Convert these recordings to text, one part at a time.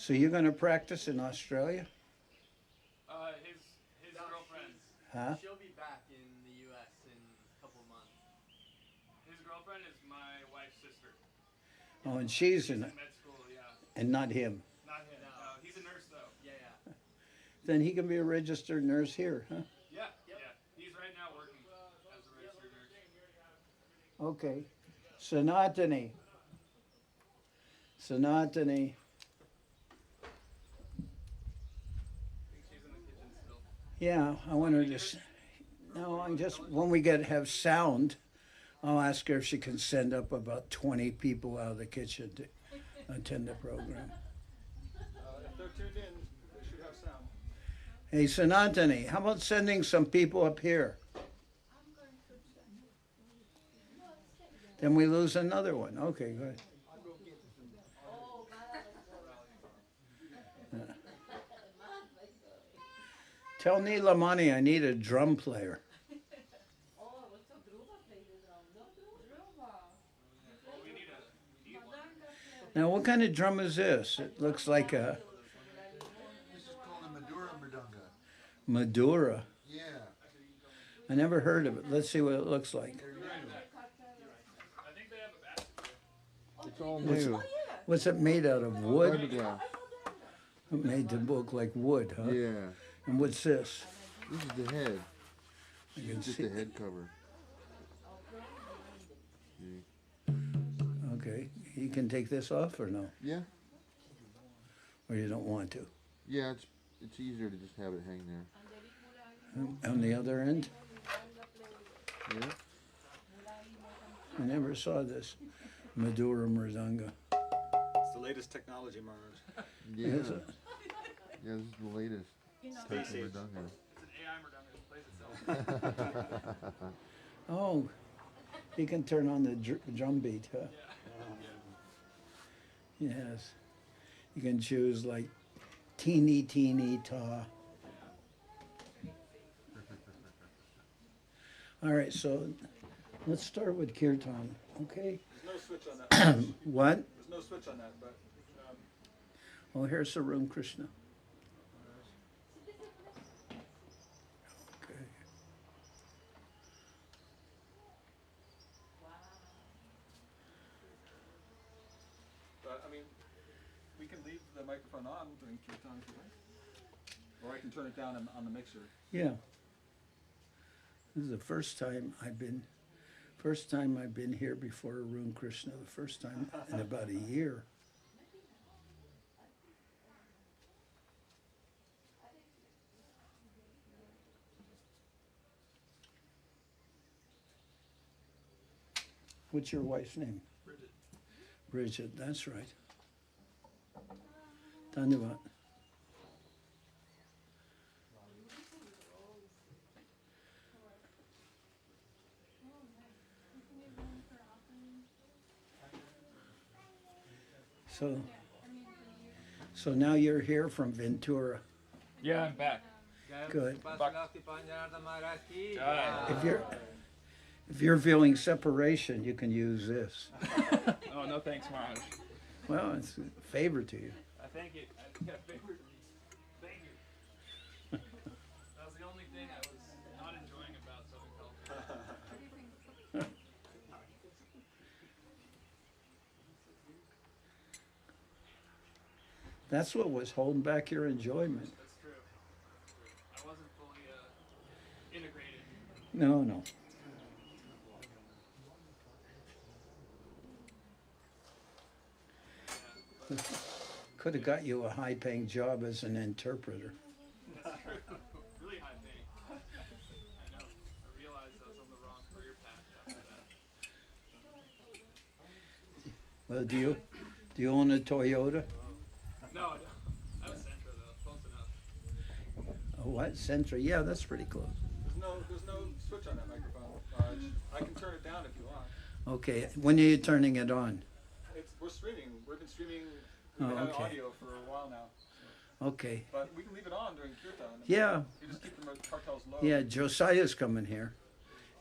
So you're going to practice in Australia? His girlfriend. Huh? She'll be back in the U.S. in a couple months. His girlfriend is my wife's sister. Oh, and she's in in it, med school, yeah. and not him. Not him. No. He's a nurse though. Yeah, yeah. Then he can be a registered nurse here, huh? Yeah, yeah. He's right now working as a registered nurse. Okay. Sanatani. Sanatani. I think she's in the kitchen still. Yeah, I want her to. No, I just when we have sound, I'll ask her if she can send up about 20 people out of the kitchen to attend the program. If they're tuned in, they should have sound. Hey, Sanatani, how about sending some people up here? Then we lose another one. Okay, good. Tell Nilamani I need a drum player. Now, what kind of drum is this? It looks like a This is called a Madura Mridanga. Madura. Yeah. I never heard of it. Let's see what it looks like. I think they have a basket. It's all new. What's it made out of? Wood? Photograph. Made to look like wood, huh? Yeah. And what's this? This is the head. I can Just see. the head cover. Okay. You can take this off or no? Yeah. Or you don't want to? Yeah, it's easier to just have it hang there. On the other end? Yeah. I never saw this. Madura Mridanga. It's the latest technology, Maharaj. Yeah. Is it? Yeah, this is the latest. Type of It's an Mridanga. AI Mridanga. It plays itself. Oh, you can turn on the drum beat, huh? Yes. You can choose like teeny, teeny, ta. All right, so let's start with kirtan, okay? There's no switch on that. What? There's no switch on that, but Oh, here's Sarum Krishna. Okay. I mean, we can leave the microphone on during kirtan if you like. Or I can turn it down on the mixer. Yeah. This is the first time I've been here before Arun Krishna, the first time in about a year. What's your wife's name? Bridget. Bridget, that's right. Dhanyavad. So now you're here from Ventura. Yeah, I'm back. Good. Jai. If you're feeling separation, you can use this. Oh, no thanks, Maharaj. Well, it's a favor to you. I thank it. I got a favor. Thank you. That was the only thing I was not enjoying about Southern California. That's what was holding back your enjoyment. That's true. I wasn't fully integrated. No. Could have got you a high-paying job as an interpreter. Really high paying. I know. I realized I was on the wrong career path after that. Well, do you own a Toyota? No, I don't. I have a Sentra though. Close enough. A what? Sentra? Yeah, that's pretty close. There's no switch on that microphone, Maharaj. I can turn it down if you want. Okay, when are you turning it on? We're streaming. We've been streaming Oh, had okay. audio for a while now. Okay. But we can leave it on during kirtan. Yeah. You just keep the cartels low. Yeah, Josiah's coming here.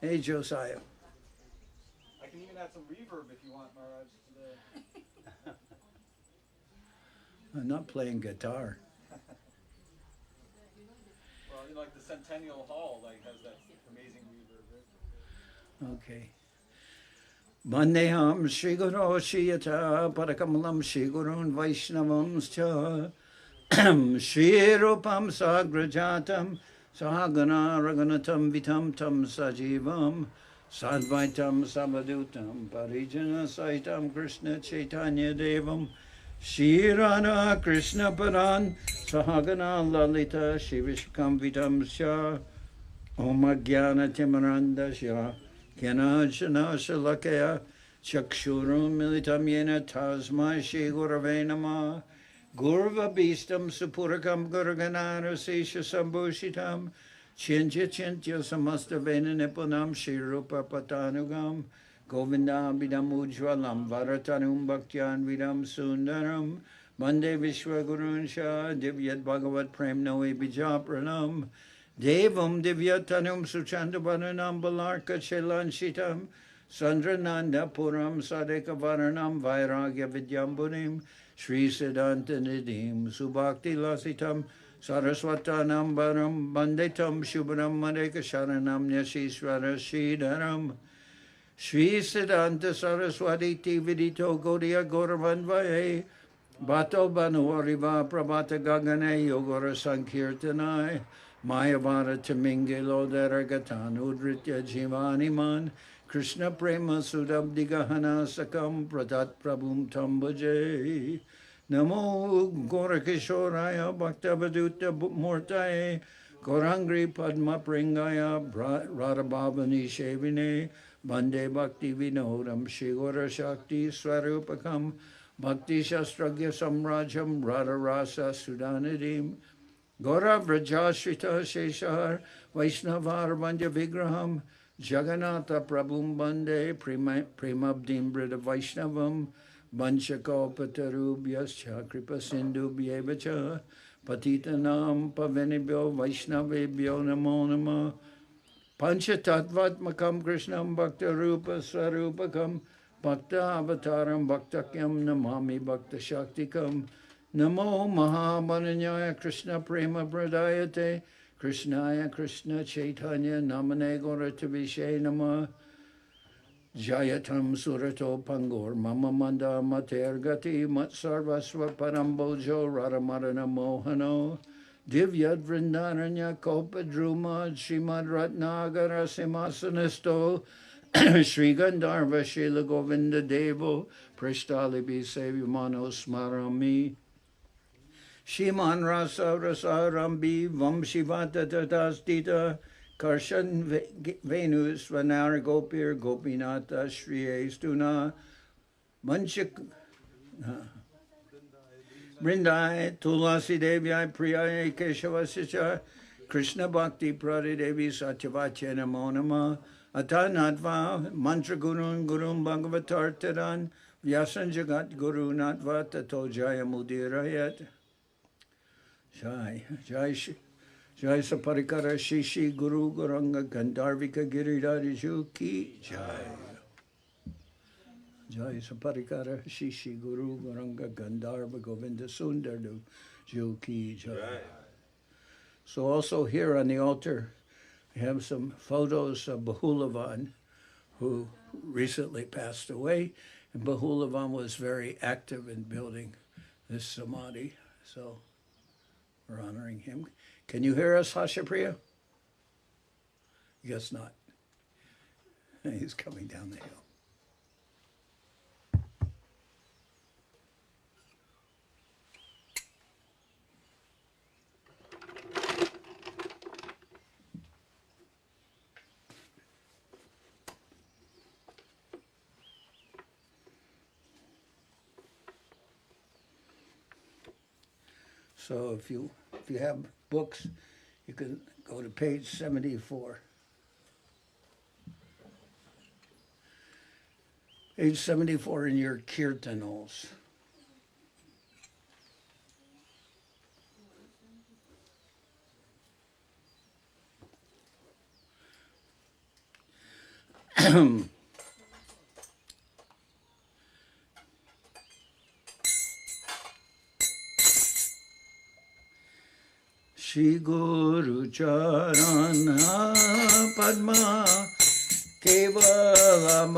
Hey, Josiah. I can even add some reverb if you want, Maharaj. To the... I'm not playing guitar. Well, you know, like the Centennial Hall, like has that amazing reverb, right? Okay. Vandeham Shri Guru Shiyata Parakamalam Shri Gurun Vaishnavamscha Shri Rupam Sagrajatam Sahagana Raghunatam Vitam Tam Sajivam Sadvaitam Savadutam Parijana Saitam Krishna Chaitanya Devam Shri Radha Krishna Paran Sahagana Lalita Shri Vishkam Vitam Sha Om Jnana Timaranda Sha Kyanajana Shalakaya Chakshurum Militam Yena Tasma Shri Gurave Namah Gurva Bistam Supurakam Gurganara Sesha Sambhushitam Chintya Chintya Samasta Vena Nipunam Shri Rupa Patanugam Govinda Bidam Ujwalam Varatanum Bhaktyan Vidam Sundaram Mande Vishwa Gurun Shah Divyat Bhagavat Prem Noe Bijapranam Devam Divyatanum Suchandavananam Balarka Chelanchitam Sandrananda Puram Sadeka Varanam Vairagya Vidyambunim Sri Siddhanta Nidim Subhakti Lasitam Saraswatanam Baram Bandetam Shubharam Madeka Sharanam Nyashishvara Sridharam Sri Siddhanta Saraswati Vidito Gaudiya Gauravanvaye Bhato Banuariva Prabhata Gagane Yogara Sankirtanai Mayavara Tamingilo Daragatan Udritya Jivaniman Krishna Prema Sudabdigahana Sakam Pratat Prabhum Tambaje Namo Gorakishoraya Bhaktavaduta Murtaye Gorangri Padma Pringaya Radhabhavani Shevine Bande Bhakti Vinodam Shigora Shakti Swarupakam Bhakti Shastragya Samrajam Radharasa Sudanadim Gora Vrajashrita Sheshar Vaishnavar Vandya Vigraham Jagannatha Prabhum Bande Premabdim Brida Vaishnavam Vanchakalpatarubhyascha Kripa Sindhu Bhyevacha Patitanam Pavenibhyo Vaishnavebhyo Namo Namah Panchatattvatmakam Krishnam Bhakta Rupa Sarupakam Bhakta Avataram Bhaktakyam Namami Bhakta Shaktikam Namo Mahamananyaya Krishna Prema Pradayate Krishnaya Krishna Chaitanya Namane Gauratavishe Nama Jayatam Surato Pangor Mama Manda Matergati Matsarvasva Parambojo Radhamarana Mohano Divyad Vrindaranya Kopadruma Srimad Ratnagara Simhasanisto Sri Gandharva Shila Govinda Devo Prishtalibi Sevimano Smarami Shiman Rasa Rasarambi Vamshivata Tatastita Karshan Venus Vanar Gopir Gopinata Shri Estuna Manchik Brindai Tulasi Devi Priya Keshavasicha Krishna Bhakti Pradidevi Satyavachya Namo Nama Atanatva Mantra Gurun Gurun Bhagavatartadan Vyasan Jagat Guru Natva Tato Jaya Mudirayat Jai Jai Saparikara Shishi Guru Guranga Gandharvika Giridhariju Ki Jai Jai Saparikara Shishi Guru Guranga Gandharva Govinda Sundardu Ju Ki Jai. So also here on the altar we have some photos of Bahulavan, who recently passed away, and Bahulavan was very active in building this Samadhi, so we're honoring him. Can you hear us, Hashapriya? Guess not. He's coming down the hill. So if you have books, you can go to page 74. Page 74 in your kirtanals. Shri Guru Charana Padma Kevala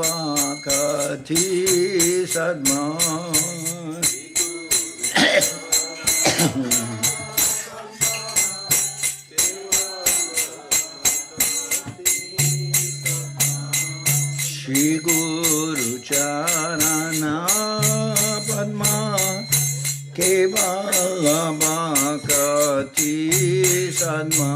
Kati Sadma Shri Guru Charana Padma Kevala Kati Sadma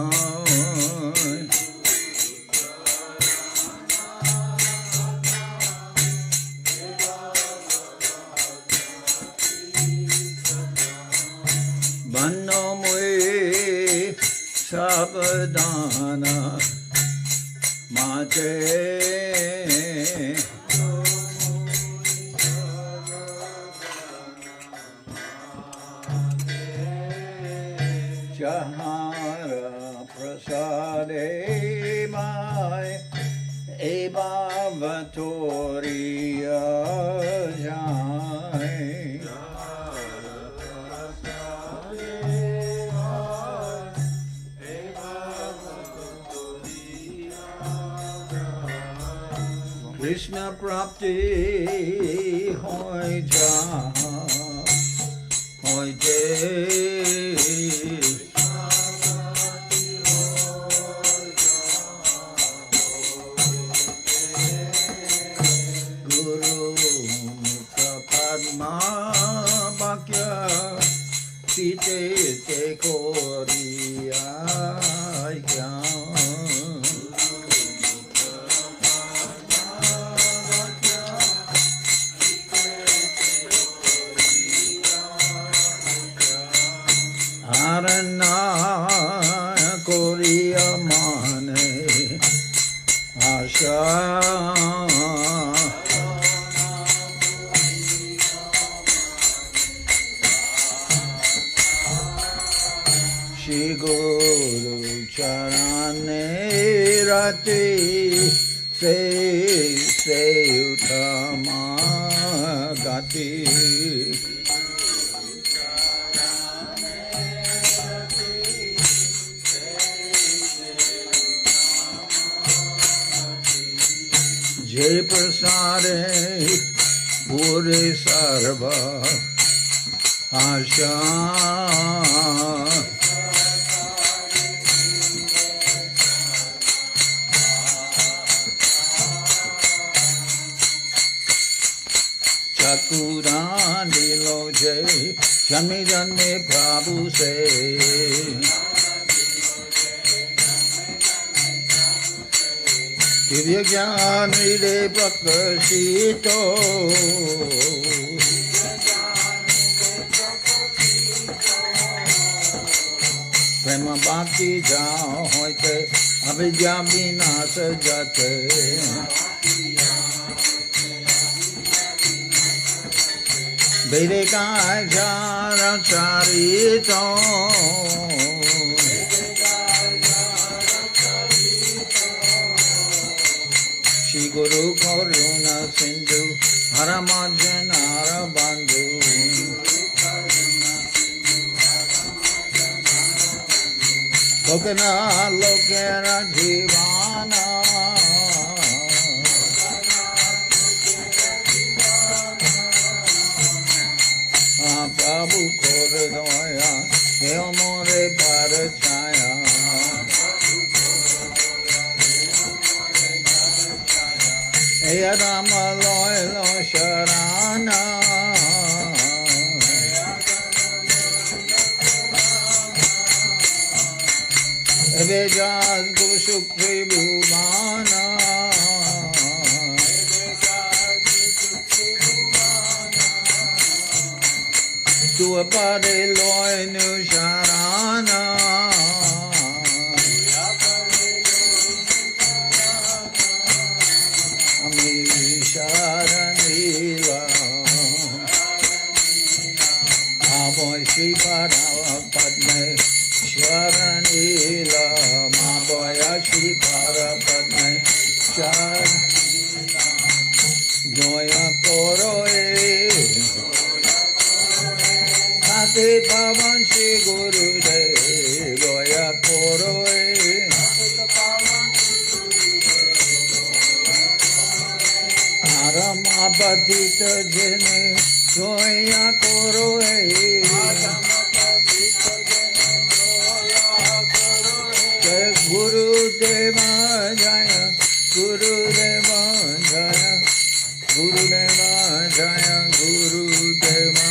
Banno Mui Sabadana Mate Jahara Prasade Mai Eva Vatoria Jai Krishna Prapti Hoi Jaha Hoi Jai Site te koria Arana koria mane Asha Shri Guru Charane Rati Se Utama Gati Jai Prasade Pure Sarva Asha Chakuran dilo jai Janme janme Prabhu se Divya Gyan Hriday Prakashito Prema Bhakti Jao Hoite Avidya Vinasa Jate Vedika Jara Charito Shri Guru Karuna Sindhu Haramarjanara Bandhu Lokana Lokera Jivana Prabhu Koradaya Deo More Parachaya Eya Rama Loyalo Sharana Eve Jaz Gushukri Bhuvana Tu apare loinu sharana Ami sharanila Avoy Shri Parava Padme Sharanila Maboya Shri Parava Padme Sharanila Joya Koroe Ate Pavan Shri Guru Dev Goya patita jene soya koro Guru Deva Jaya Guru Deva Jaya Guru Deva Jaya Guru Deva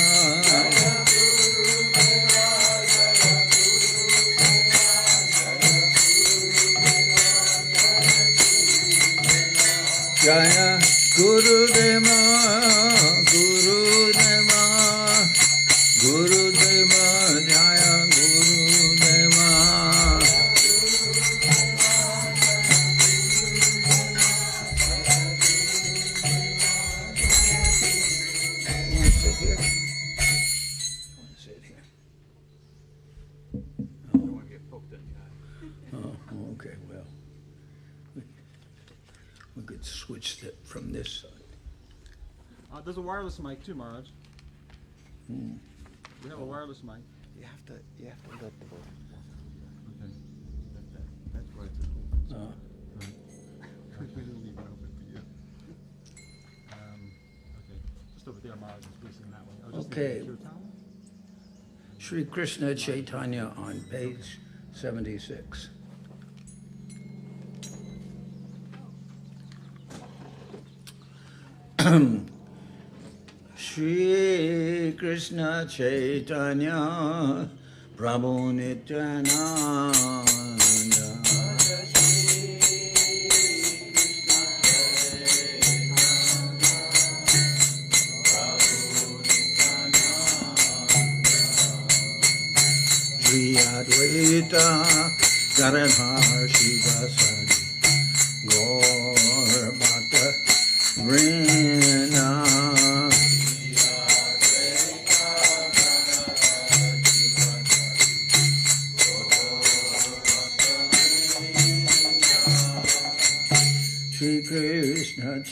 Jaya Guru Deva Guru Deva Guru Deva Jaya Guru Deva Sit here. Sit here. I don't want to get poked in the eye. Oh, okay, well, we could switch that from this side. There's a wireless mic too, Maharaj. Hmm. We have a wireless mic. You have to let the Okay. That's right. We didn't leave it open for you. Okay. Just over there, Maharaj is facing that way. Oh, just Okay. the kirtan? Sri Krishna Chaitanya on page 76. Shri Krishna Chaitanya Prabhu Nityananda Shri Advaita Garadhar Shivasadi Gaur Bhakta Vrina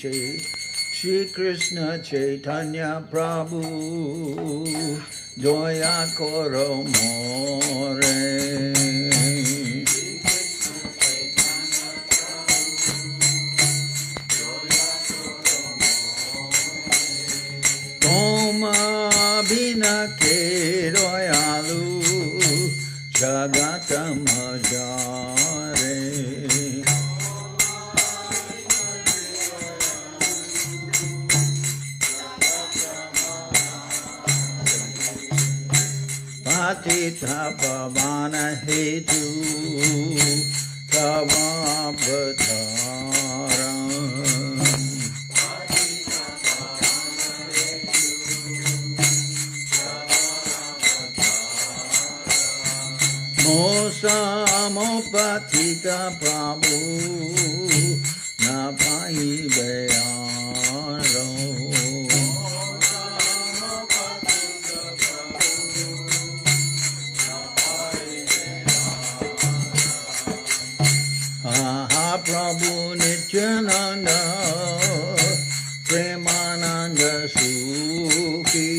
Shri Krishna Chaitanya Prabhu Joya Koro More Toma Bina Keroyalu Jagata Majare Patita Pavana Hetu Tavavatara Mosa Mopatita Prabhu Napai Beyaro Prabhu Nityananda Premananda Sukhi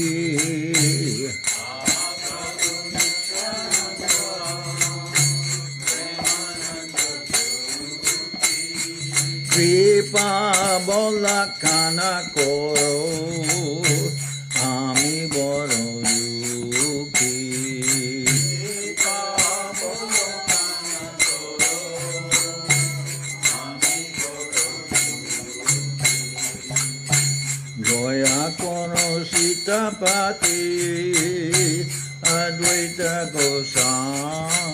Kripa Bolakana Koro Ami Boro Yuki Goya Koro Sitapati Advaita Gosai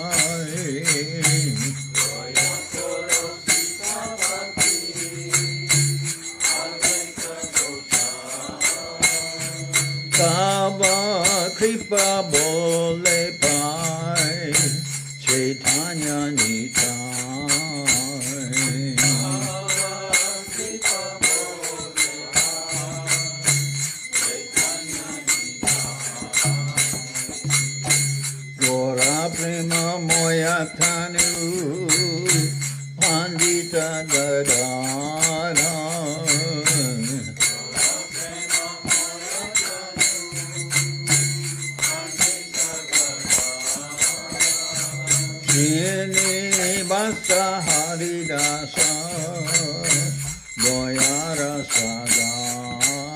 Kava Kripa Bole Pai Chaitanya Nitai Gora Prema Moyatanu Pandita Gadara Srinivasa Haridasa Goyara Saga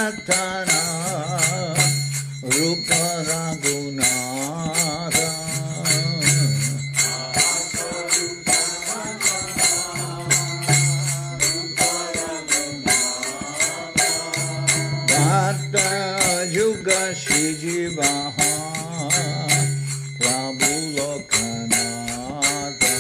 Sanatana Rupa Raghunatha Bhatta Yuga Shijivaha Prabhu Lokanatha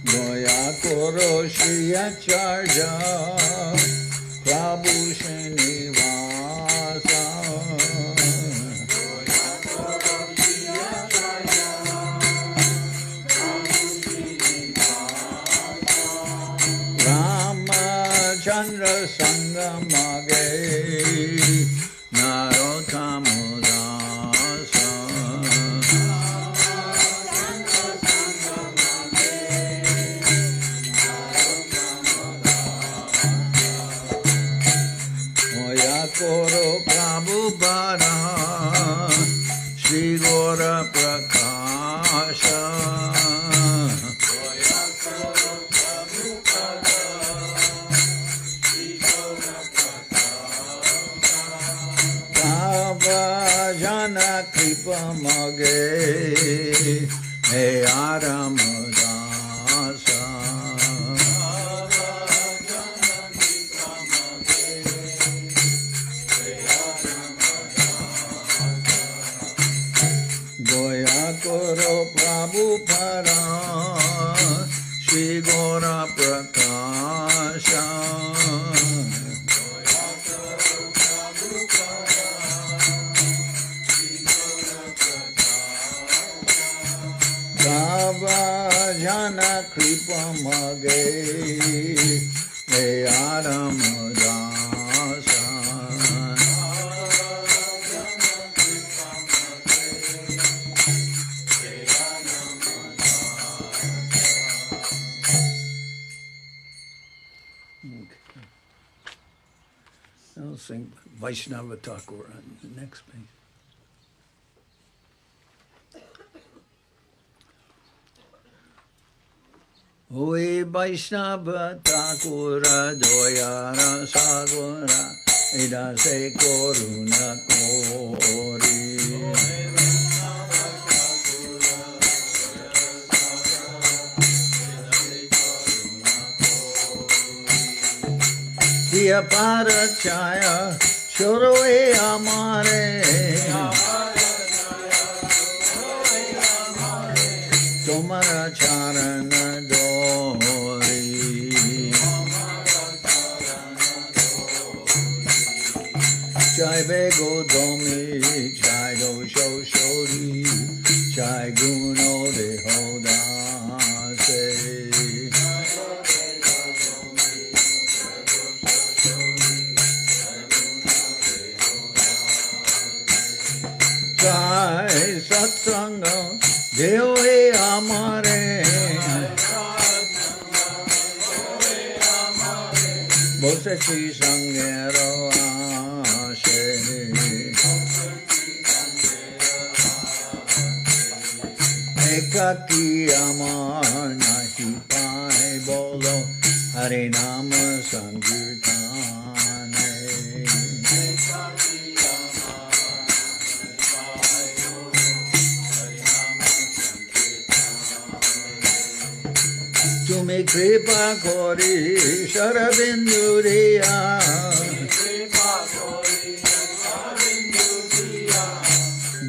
Goya Koro Shri Acharya Prabhu Srinivasa Chandra Sangamage Narottamodasa Oya Koro Prabhupada Shri Gora Prakasha Jana Kripa Mage He Aramadasa Goya Koro Prabhupada Shri Gora Prakasha Jana Kripa Mage He Aramadasa I'll sing Vaishnava Thakur on the next page. Oi Vaishnava Thakura Doyara Sagura Ida Se Koruna Kori Diya Parachaya Choroe Amare Tomara Charana Dori Chai Bego Domi Chai Do Shori Chai Guno De Hodase Chai Satsanga Deoe Amare Bose Chi Sangero Ashe Ekaki Amar Nahi Pai Bolo Hare Nama Sankirtane Tumi Kripa Kori Sharabinduriya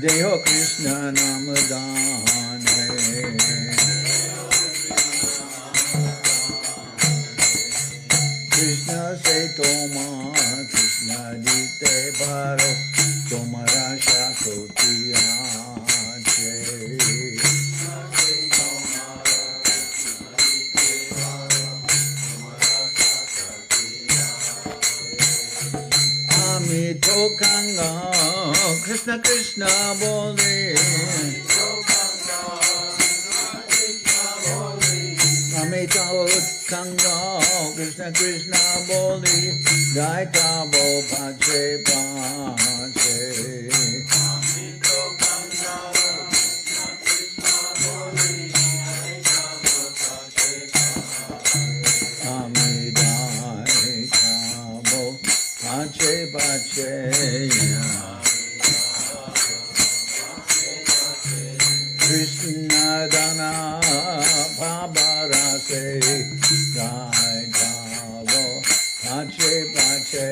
Deho Krishna Namadane Krishna se Toma Krishna Dite Bharo Tomara Shakotiyache Amito Kanga Krishna Krishna Bole Amito Kanga Krishna Krishna Bole Daita Bo Pache Pache Krishna Dana Bhabarase Jai Javo Pache Pache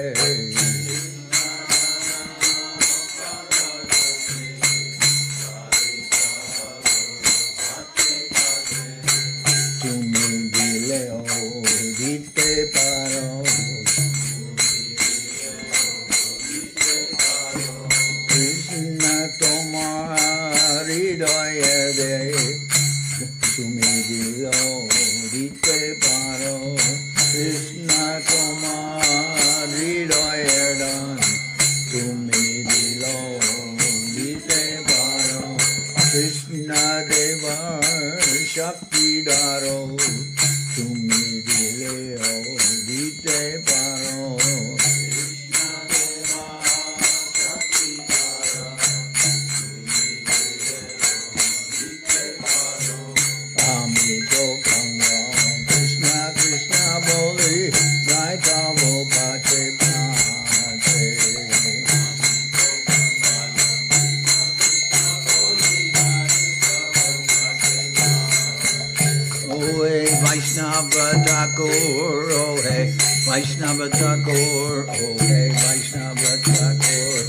Tumi Dileo Dite Paro Krishna Tomari Doyade Tumi Dileo Dite Paro Krishna Tomari Doyadan Tumi Dilo Dite Paro Krishna Deva Shakti Daro Tumi Dileo Dite Paro Amito Kanga Krishna Krishna Boli Jai Tavo Pache Pache Oh hey Vaishnava Thakur Oh hey Vaishnava Thakur Oh hey Vaishnava Thakur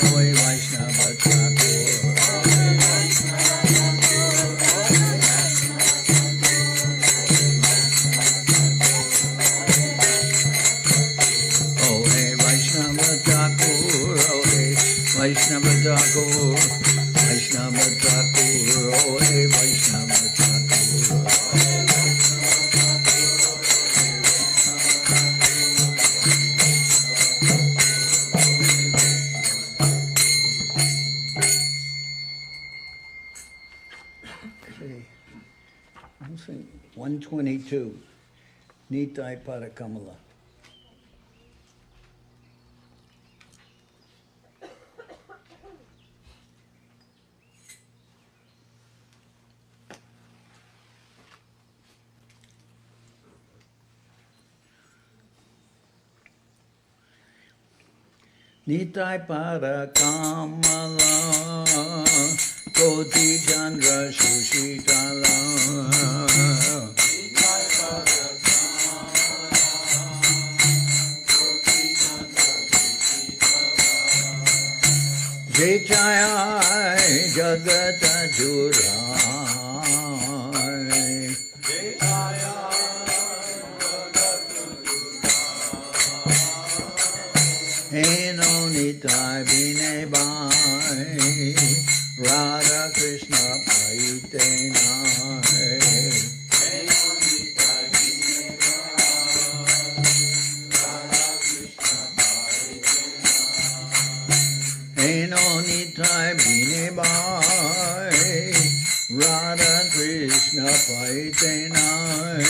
Oh hey Vaishnava Thakur Oh hey Vaishnava Thakur Oh hey Vaishnava Thakur Vaishnava Thakur Oh hey Vaishnava Thakur Okay, I'm saying 122, Nitai Parakamala. Nitai Parakamala, Koti Chandra Shushitala. Jai Jagata Jurai. Eno Nitai Bine Bai Radha Krishna Paitenai. Eno Nitai Bine Bai Radha Krishna Paitenai.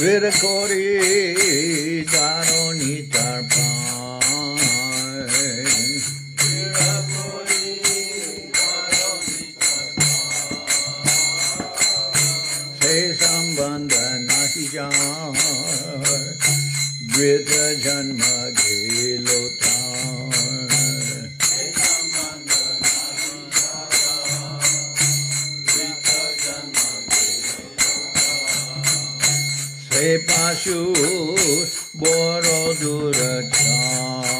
Virakori Daro Nitarpai. Se Sambandha Nahi Jar Vrita Janma Gelotar. Se Pashu Boro Durachar.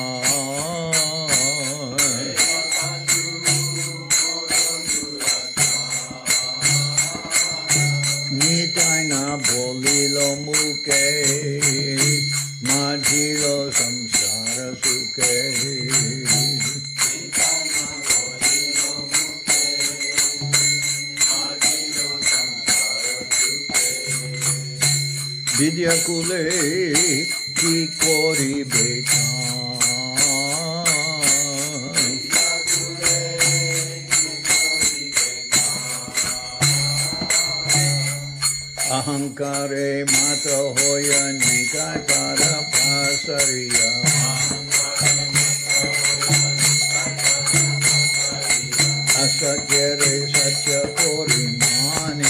Nitai na bolilo muke Majilo samsara suke. Vidya kule ki kori beta. Ahankare mata hoya nitai para pasariya. Asakyare satya kori mani.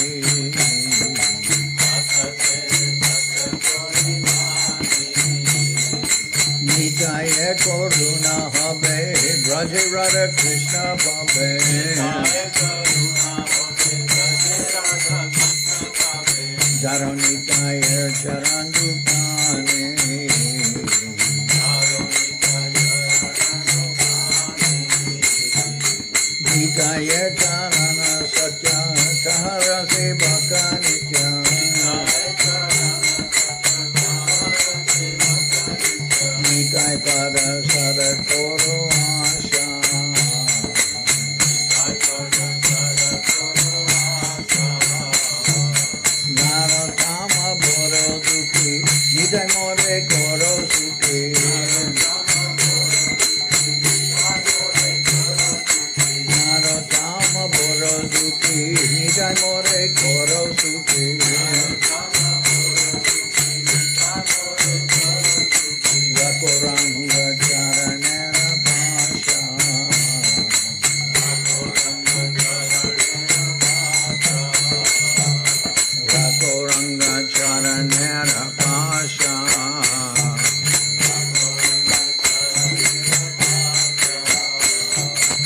Yamuna habe, Braja Radha Krishna babe. Jaranitaya Charandukane. Gitaya Charana Satya Tahara Sevaka Nitya. Nitai Pada Sada Toro Asha. Narotama Boro Duki Nitai More Koro Suki. Narotama Boro Duki Nitai More Koro Suki. Rakoranga Charanera Pasha. Rakoranga Charanera Pasha.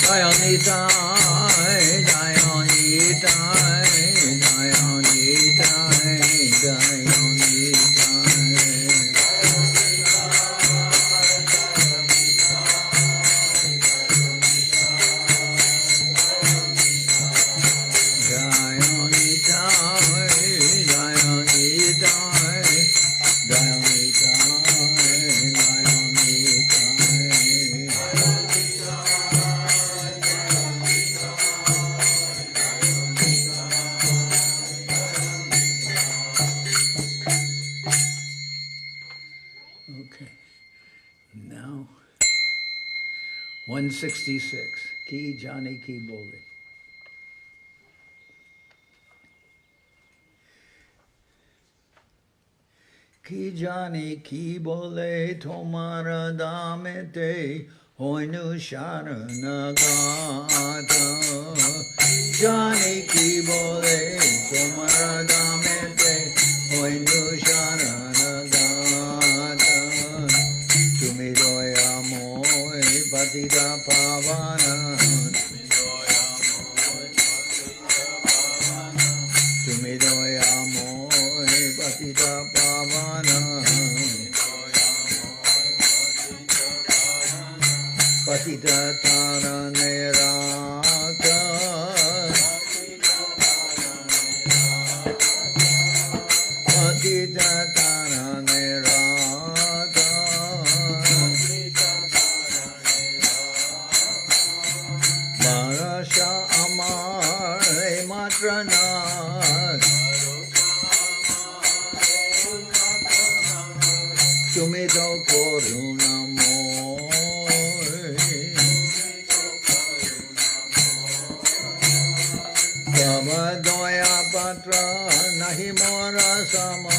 Dayanitai, Dayanitai, Dayanitai, Dayanitai. Okay, now 166. Ki Jani Ki Bole. Ki Jani Ki Bole Tomara Damete Hoinu Sharanagata. Jani Ki Bole Tomara Damete Hoinu Sharanagata. Tumidoya Moy Patita Pavana. Tumidoya Moy Patita Pavana. Patita Taraniraka. Patita Taraniraka. Barasha Amar Matranath. Tumito Korunamoy. Kavadoya Patra Nahi Mora Sama.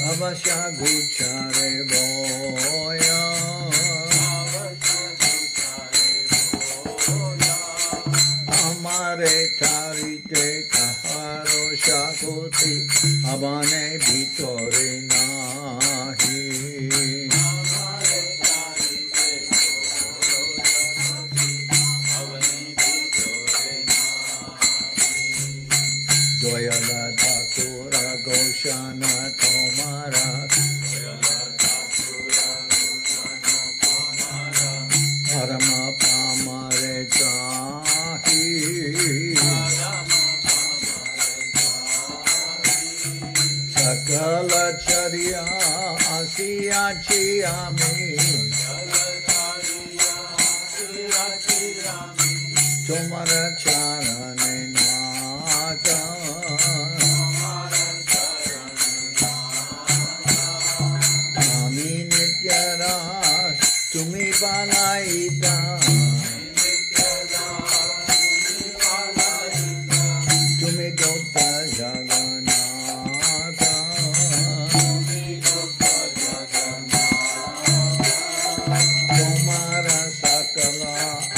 Avasha Guchare Boya. Amare Tarite Kaharo Shakuti Abane Vitore Nahi. Doyala Thakura Goshana Tomara. Parama Pamare Chahi. Sakala Charya Asiya Chiyami. Tomara Charane Nata. Ami Nityara Tumi Palaita. Tumi Gota Jaganata. Tomara Sakala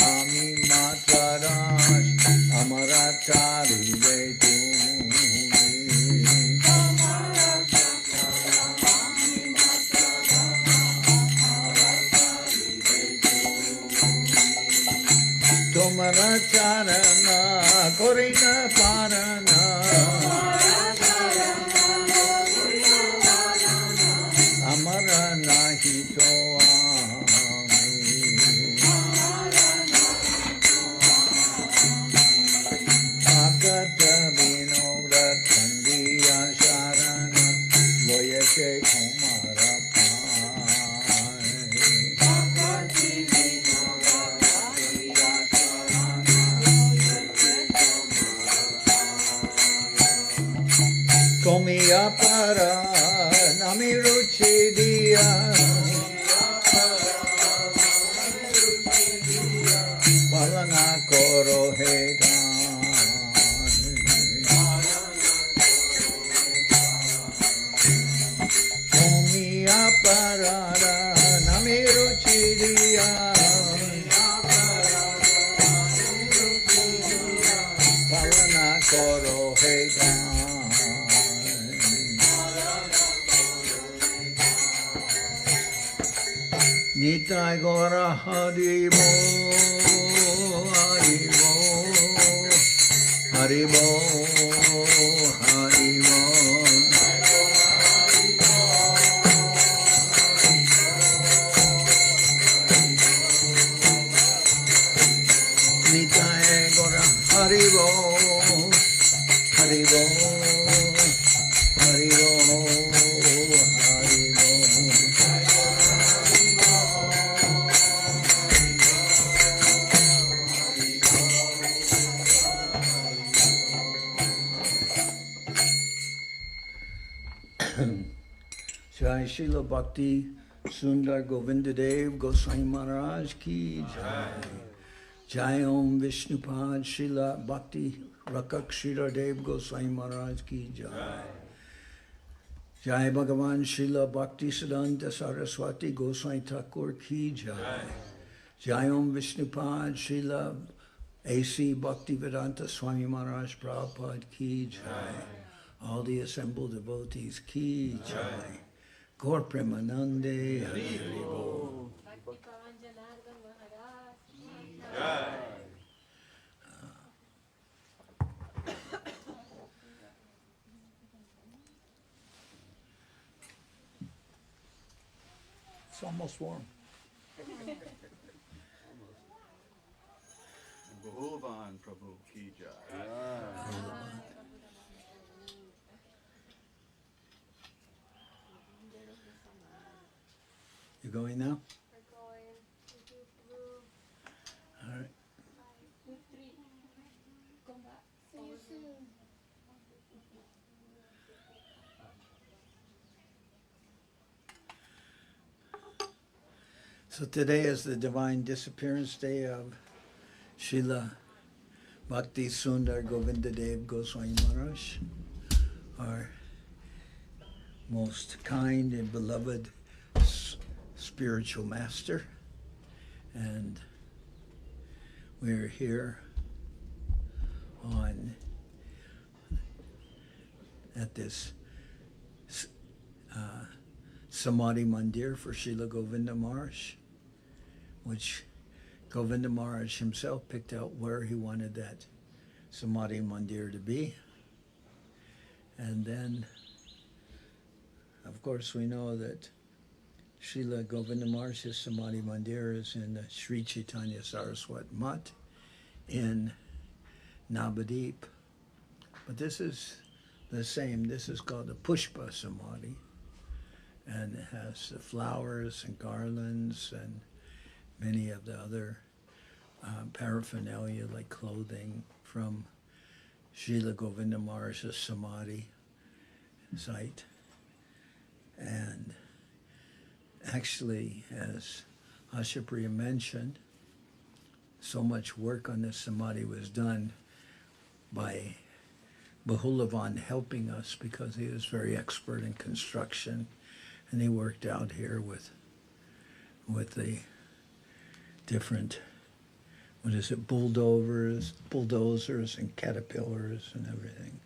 Ami Matarash Amaratari Vetumi. Amara Charana Korina Parana Amara Nahito Agata Vinoda Tandiya Sharana Loyate Kumara Komiya para nami ruchi diya Palana koro hedan Komiya para nami ruchi diya Palana koro hedan Nitai Gora Haribo, Haribo, Haribo, Haribo. Nitai Gora Haribo, Haribo, Haribo, Haribo. Jai Srila Bhakti Sundar Govinda Dev Goswami Maharaj ki Jai. Jai Om Vishnupad Srila Bhakti Rakak Srila Dev Goswami Maharaj ki Jai. Jai Bhagavan Srila Bhakti Siddhanta Saraswati Goswami Thakur ki Jai. Jai Om Vishnupad Srila A.C. Bhaktivedanta Swami Maharaj Prabhupada ki Jai. All the assembled devotees ki Jai. Gaur Premanande Hari Bol. It's almost warm. Bhagavan Prabhu ki jai. You going now? We're going. We do blue. All right. Come back. See you soon. So today is the Divine Disappearance Day of Srila Bhakti Sundar Govinda Dev Goswami Maharaj, our most kind and beloved spiritual master. And we're here at this Samadhi Mandir for Srila Govinda Maharaj, which Govinda Maharaj himself picked out where he wanted that Samadhi Mandir to be. And then, of course, we know that Srila Govinda Maharaj's Samadhi Mandir is in the Sri Chaitanya Saraswat Mutt in Navadip. But this is the same. This is called the Pushpa Samadhi. And it has the flowers and garlands and many of the other paraphernalia like clothing from Srila Govinda Maharaj's Samadhi site. And actually, as Ashapriya mentioned, so much work on this Samadhi was done by Bahulavan helping us because he was very expert in construction. And he worked out here with the different, bulldozers and caterpillars and everything,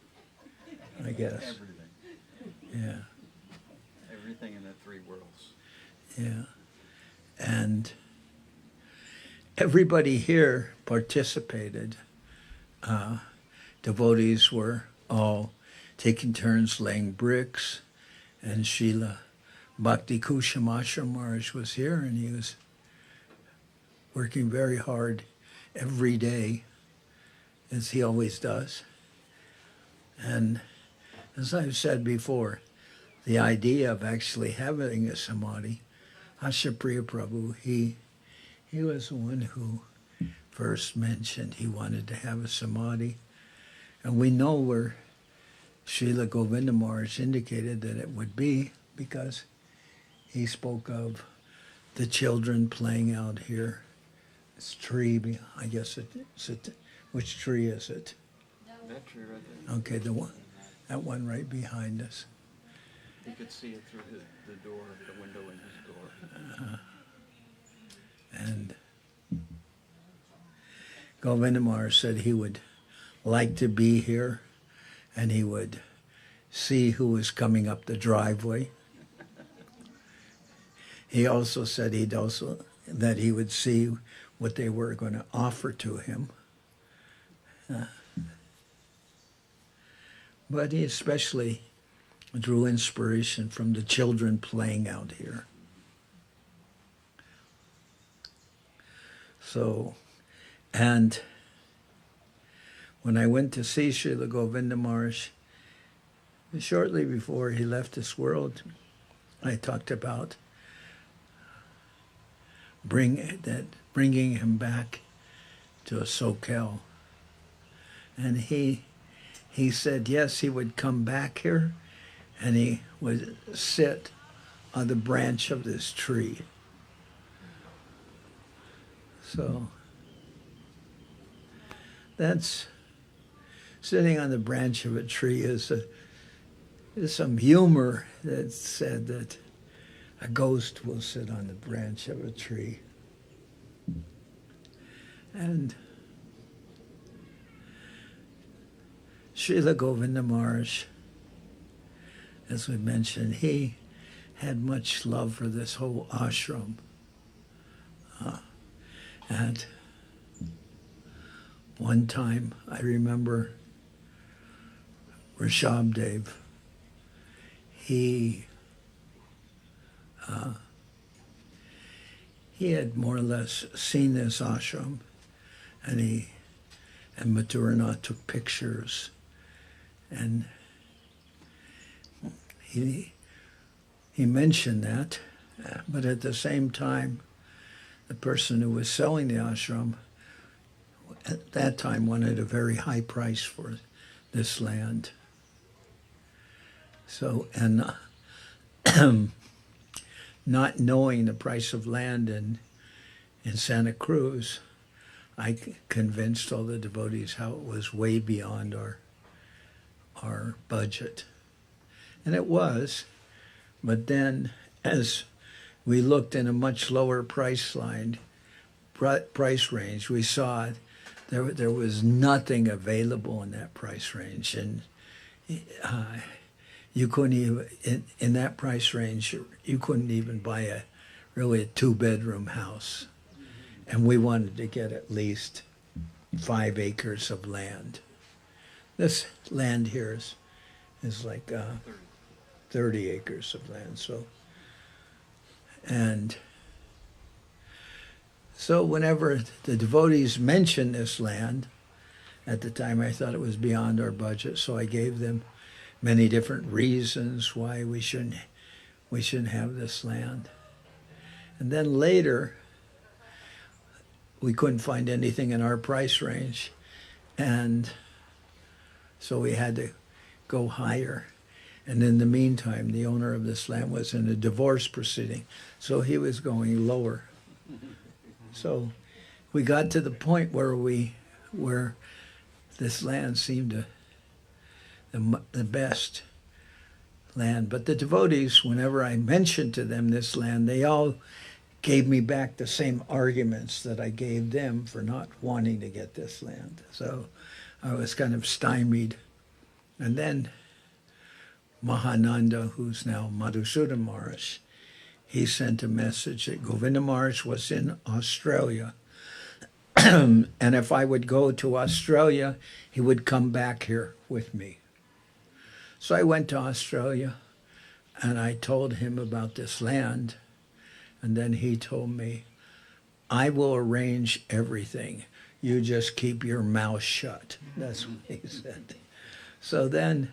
I guess. Everything. Yeah. Everything in the three worlds. Yeah. And everybody here participated. Devotees were all taking turns laying bricks, and Srila Bhakti Kusham Ashram Maharaj was here, and he was working very hard every day, as he always does. And as I've said before, the idea of actually having a samadhi, Ashapriya Prabhu, he was the one who first mentioned he wanted to have a samadhi. And we know where Srila Govinda Maharaj indicated that it would be, because he spoke of the children playing out here. This tree, I guess which tree is it? That tree right there. Okay, that one right behind us. You could see it through the door, the window in his door. And Govinda Maharaj said he would like to be here, and he would see who was coming up the driveway. He also said that he would see what they were going to offer to him. But he especially drew inspiration from the children playing out here. So, and when I went to see Srila Govinda Maharaj, shortly before he left this world, I talked about bringing him back to a Soquel. And he said, yes, he would come back here, and he would sit on the branch of this tree. So that's sitting on the branch of a tree is some humor that said that a ghost will sit on the branch of a tree. And Srila Govinda Maharaj, as we mentioned, he had much love for this whole ashram. And one time, I remember Rishabdev, he had more or less seen this ashram, and Mathuranath took pictures, and he mentioned that, but at the same time, the person who was selling the ashram at that time wanted a very high price for this land. So, and not knowing the price of land in Santa Cruz, I convinced all the devotees how it was way beyond our budget. And it was, but then as we looked in a much lower price range, we saw there was nothing available in that price range. And you couldn't even, in that price range, you couldn't even buy a 2-bedroom house. And we wanted to get at least 5 acres of land. This land here is like 30 acres of land. So whenever the devotees mentioned this land, at the time I thought it was beyond our budget, so I gave them many different reasons why we shouldn't have this land. And then later, we couldn't find anything in our price range, and so we had to go higher. And in the meantime, the owner of this land was in a divorce proceeding, so he was going lower. So we got to the point where this land seemed the best land. But the devotees, whenever I mentioned to them this land, they all gave me back the same arguments that I gave them for not wanting to get this land. So I was kind of stymied. And then Mahananda, who's now Madhusudan Maharaj, he sent a message that Govinda Maharaj was in Australia and if I would go to Australia, he would come back here with me. So I went to Australia, and I told him about this land, and then he told me, I will arrange everything. You just keep your mouth shut. That's what he said. So then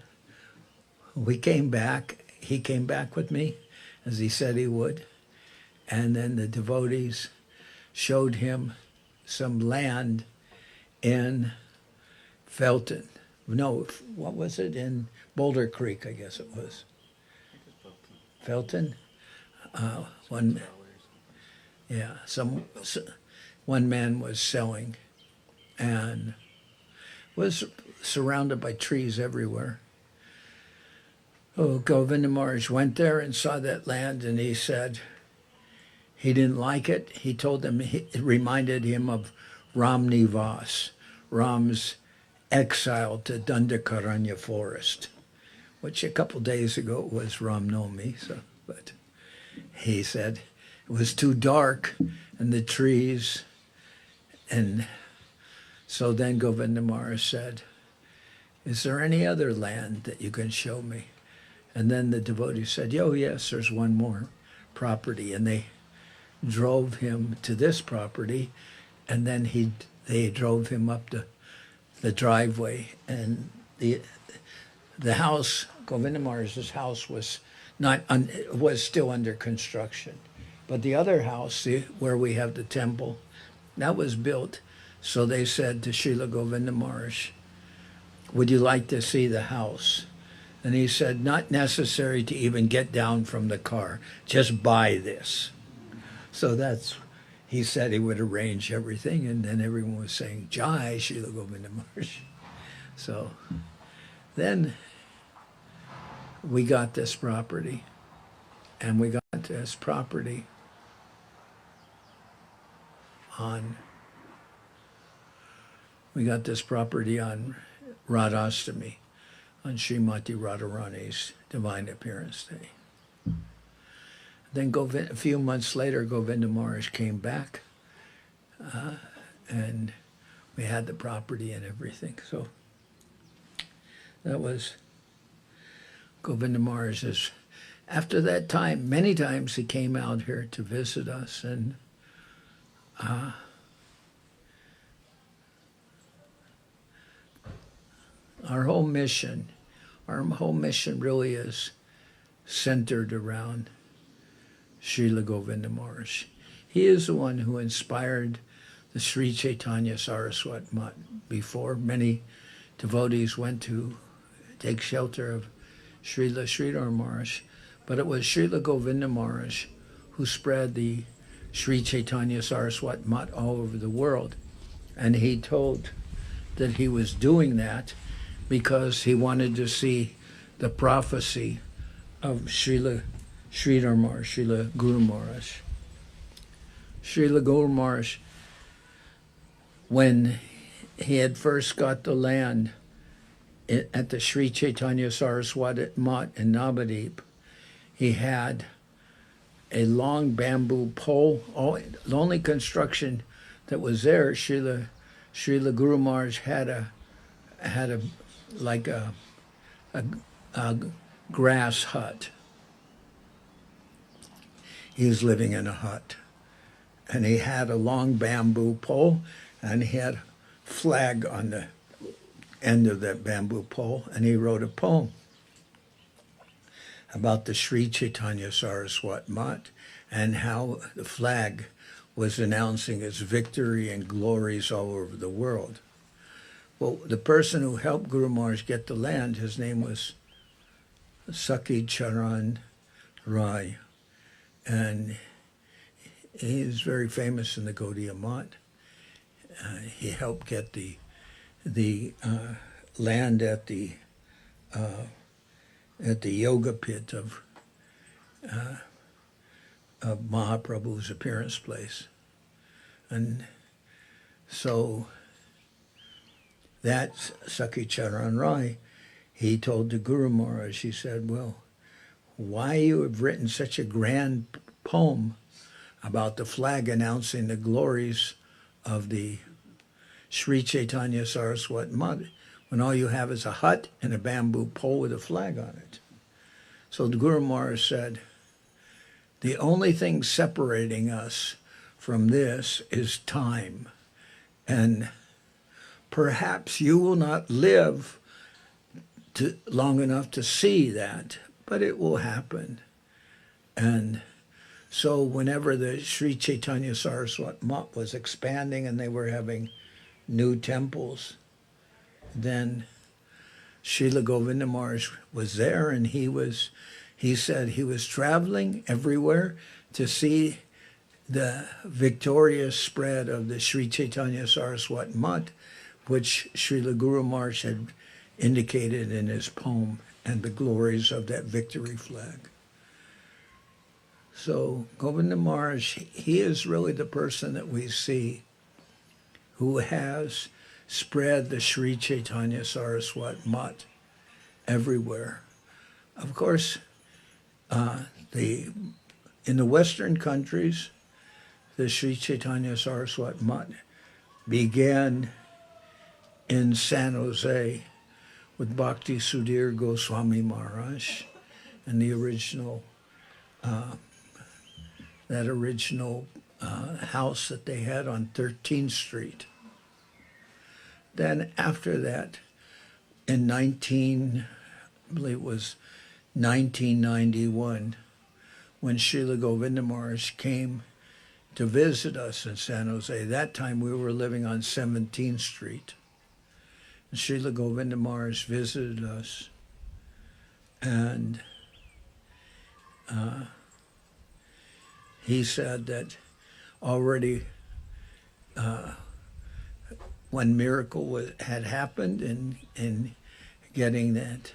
we came back. He came back with me, as he said he would. And then the devotees showed him some land in Felton. No, what was it? In Boulder Creek, I guess it was. Felton? One man was selling and was surrounded by trees everywhere. Oh, Govinda Maharaj went there and saw that land, and he said he didn't like it. He told them it reminded him of Ram Nivas, Ram's exile to Dandakaranya forest, which a couple days ago was Ram Navami. But he said it was too dark and the trees. And so then Govinda Maharaj said, is there any other land that you can show me? And then the devotee said, oh, yes, there's one more property. And they drove him to this property, and then they drove him up the driveway. And the house, Govinda Maharaj's house, was was still under construction. But the other house, where we have the temple, that was built. So they said to Srila Govinda Maharaj, would you like to see the house? And he said, not necessary to even get down from the car. Just buy this. So he said he would arrange everything, and then everyone was saying, Jai Srila Govinda Maharaj. So then we got this property, and we got this property on Radhastami, on Srimati Radharani's Divine Appearance Day. Then a few months later, Govinda Maharaj came back, and we had the property and everything. So that was Govinda Maharaj's. After that time, many times he came out here to visit us, and our whole mission really is centered around Srila Govinda Maharaj. He is the one who inspired the Sri Chaitanya Saraswat Mutt. Before, many devotees went to take shelter of Srila Sridhar Maharaj, but it was Srila Govinda Maharaj who spread the Sri Chaitanya Saraswat Mutt all over the world. And he told that he was doing that because he wanted to see the prophecy of Srila Sridhar Maharaj, Srila Guru Maharaj. Srila Guru Maharaj, when he had first got the land at the Sri Chaitanya Saraswat Mutt in Navadip, he had a long bamboo pole. The only construction that was there, Srila Guru Maharaj had a grass hut. He was living in a hut, and he had a long bamboo pole, and he had a flag on the end of that bamboo pole, and he wrote a poem about the Sri Chaitanya Saraswat Mutt and how the flag was announcing its victory and glories all over the world. Well, the person who helped Guru Maharaj get the land, his name was Sakhi Charan Rai, and he is very famous in the Gaudiya Mutt. He helped get the land at the yoga pit of Mahaprabhu's appearance place. And so that's Sakhi Charan Rai. He told the Guru Maharaj, he said, well, why you have written such a grand poem about the flag announcing the glories of the Sri Chaitanya Saraswat Mandir, when all you have is a hut and a bamboo pole with a flag on it. So the Guru Maharaj said, the only thing separating us from this is time. And perhaps you will not live long enough to see that, but it will happen. And so whenever the Sri Chaitanya Saraswat Mat was expanding and they were having new temples, then Srila Govinda Maharaj was there, and he said he was traveling everywhere to see the victorious spread of the Sri Chaitanya Saraswat Mat, which Srila Guru Maharaj had indicated in his poem, and the glories of that victory flag. So Govinda Maharaj, he is really the person that we see who has spread the Sri Chaitanya Saraswat Mat everywhere. Of course, in the Western countries, the Sri Chaitanya Saraswat Mat began in San Jose with Bhakti Sudhir Goswami Maharaj and the original, house that they had on 13th Street. Then after that, in I believe it was 1991, when Srila Govinda Maharaj came to visit us in San Jose. That time we were living on 17th Street. And Srila Govinda Maharaj visited us, and he said that already one miracle had happened in getting that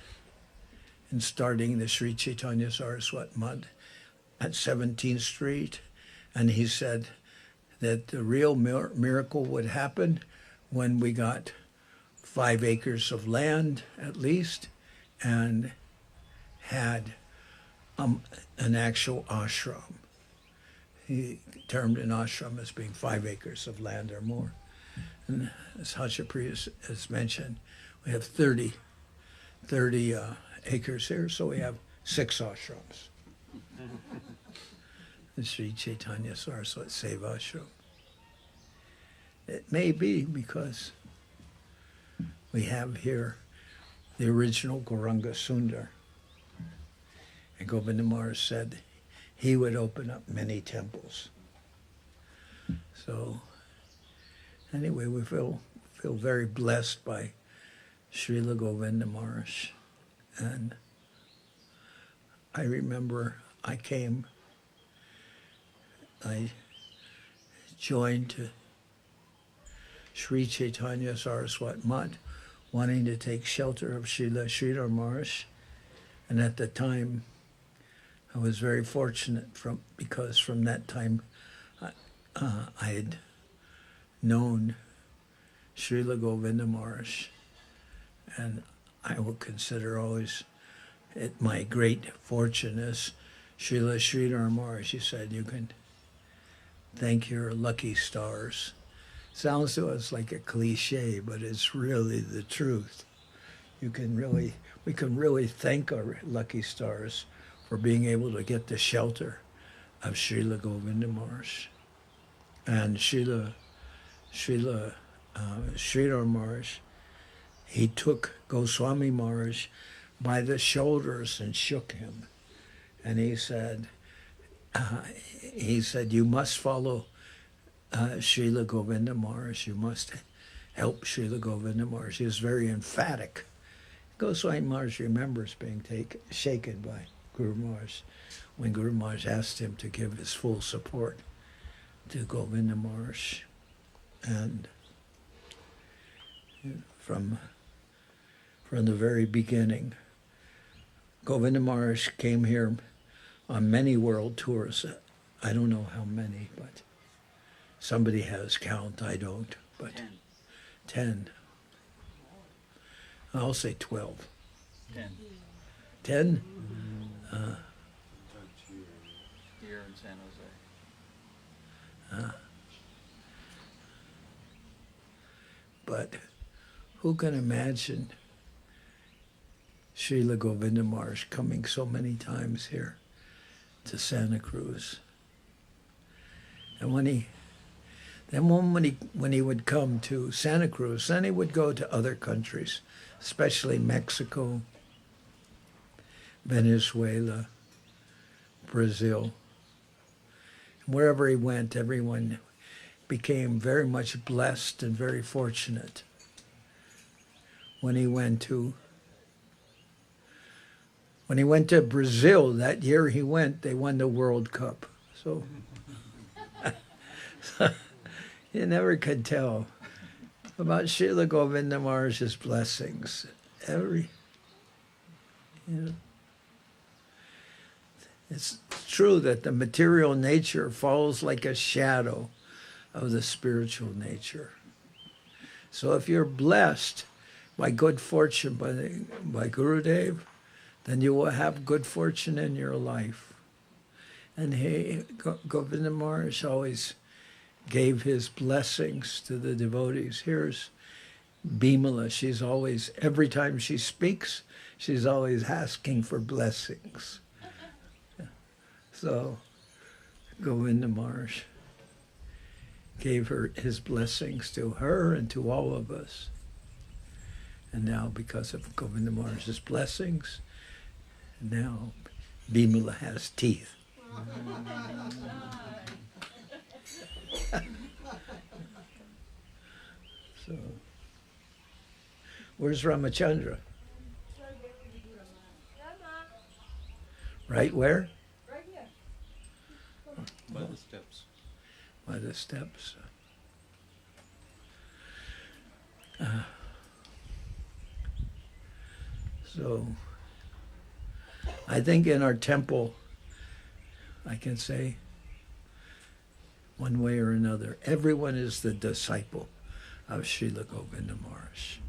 and starting the Sri Chaitanya Saraswat Mat at 17th Street. And he said that the real miracle would happen when we got 5 acres of land at least and had an actual ashram. He termed an ashram as being 5 acres of land or more. And as Hachapriya has mentioned, we have 30 acres here, so we have 6 ashrams. The Sri Chaitanya Saraswat Seva Ashram. It may be because we have here the original Gauranga Sundar. And Govinda Maharaj said he would open up many temples. So anyway, we feel very blessed by Srila Govinda Maharaj. And I remember I joined Sri Chaitanya Saraswat Mat, wanting to take shelter of Srila Sridhar Maharaj. And at the time, I was very fortunate because from that time I had known Srila Govinda Maharaj, and I will consider always it my great fortune as Srila Sridhar Maharaj. He said, you can thank your lucky stars. Sounds to us like a cliche, but it's really the truth. We can really thank our lucky stars for being able to get the shelter of Srila Govinda Maharaj. And Srila Sridhar Maharaj, he took Goswami Maharaj by the shoulders and shook him. And he said, you must follow Srila Govinda Maharaj. You must help Srila Govinda Maharaj. He was very emphatic. Goswami Maharaj remembers being shaken by Guru Maharaj when Guru Maharaj asked him to give his full support to Govinda Maharaj. And from the very beginning, Govinda Maharaj came here on many world tours. I don't know how many, but somebody has count. I don't, but 10. I'll say 12. 10 10? here in San Jose. But who can imagine Srila Govinda Maharaj coming so many times here to Santa Cruz? And when he would come to Santa Cruz, then he would go to other countries, especially Mexico, Venezuela, Brazil. Wherever he went, everyone became very much blessed and very fortunate. When he went to Brazil, that year he went, they won the World Cup. So you never could tell about Srila Govinda Maharaj's blessings. It's true that the material nature falls like a shadow of the spiritual nature. So if you're blessed by good fortune by Gurudev, then you will have good fortune in your life. And Govinda Maharaj always gave his blessings to the devotees. Here's Bimala. She's always, every time she speaks, she's always asking for blessings. So Govinda Maharaj gave her his blessings to her and to all of us. And now, because of Govinda Maharaj's blessings, now Bimala has teeth. So, where's Ramachandra? Right where? By the steps. By the steps. So, I think in our temple, I can say, one way or another, everyone is the disciple of Srila Govinda Maharaj.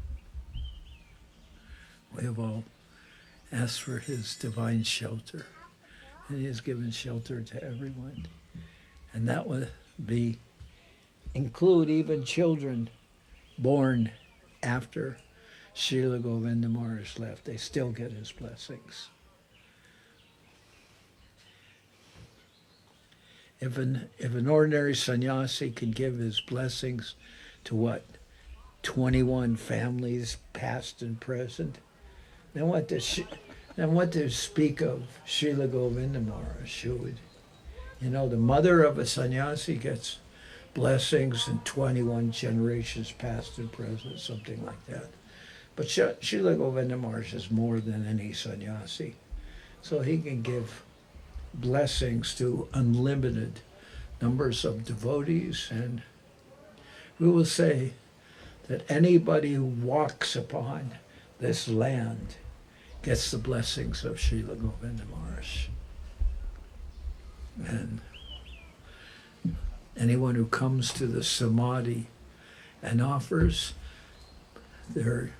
We have all asked for his divine shelter, and he has given shelter to everyone. And that would include even children born after Srila Govinda Maharaj left. They still get his blessings. If an ordinary sannyasi can give his blessings to what? 21 families, past and present, then what to speak of Srila Govinda Maharaj, who would, the mother of a sannyasi gets blessings in 21 generations, past and present, something like that. But Srila Govinda Maharaj is more than any sannyasi. So he can give blessings to unlimited numbers of devotees, and we will say that anybody who walks upon this land gets the blessings of Srila Govinda Maharaj. And anyone who comes to the Samadhi and offers their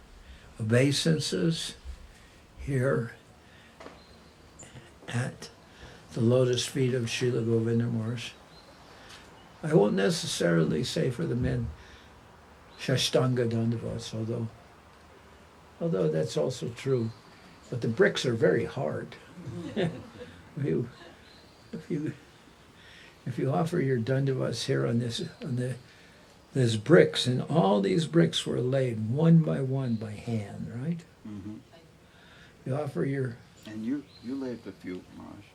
obeisances here at the lotus feet of Srila Govinda Maharaj, I won't necessarily say for the men Shashtanga Dandavats, although that's also true. But the bricks are very hard. If you offer your dandavats here on there's bricks, and all these bricks were laid one by hand, right? Mm-hmm. You offer your... And you laid a few, Maharaj.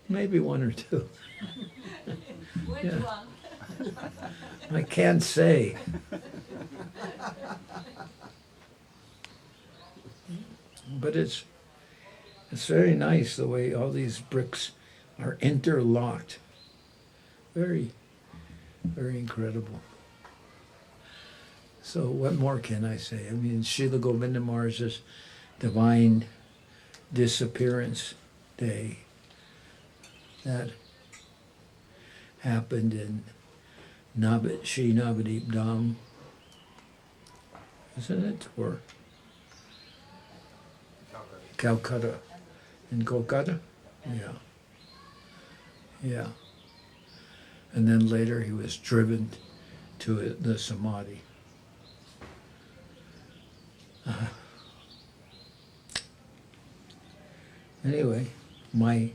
Maybe one or two. Which Yeah. one? I can't say. But it's very nice the way all these bricks are interlocked. Very, very incredible. So what more can I say? I mean, Srila Govinda Maharaj's divine disappearance day, that happened in Sri Navadip Dham, isn't it? Or Calcutta. In Kolkata? Yeah. Yeah. And then later he was driven to the Samadhi. Anyway, my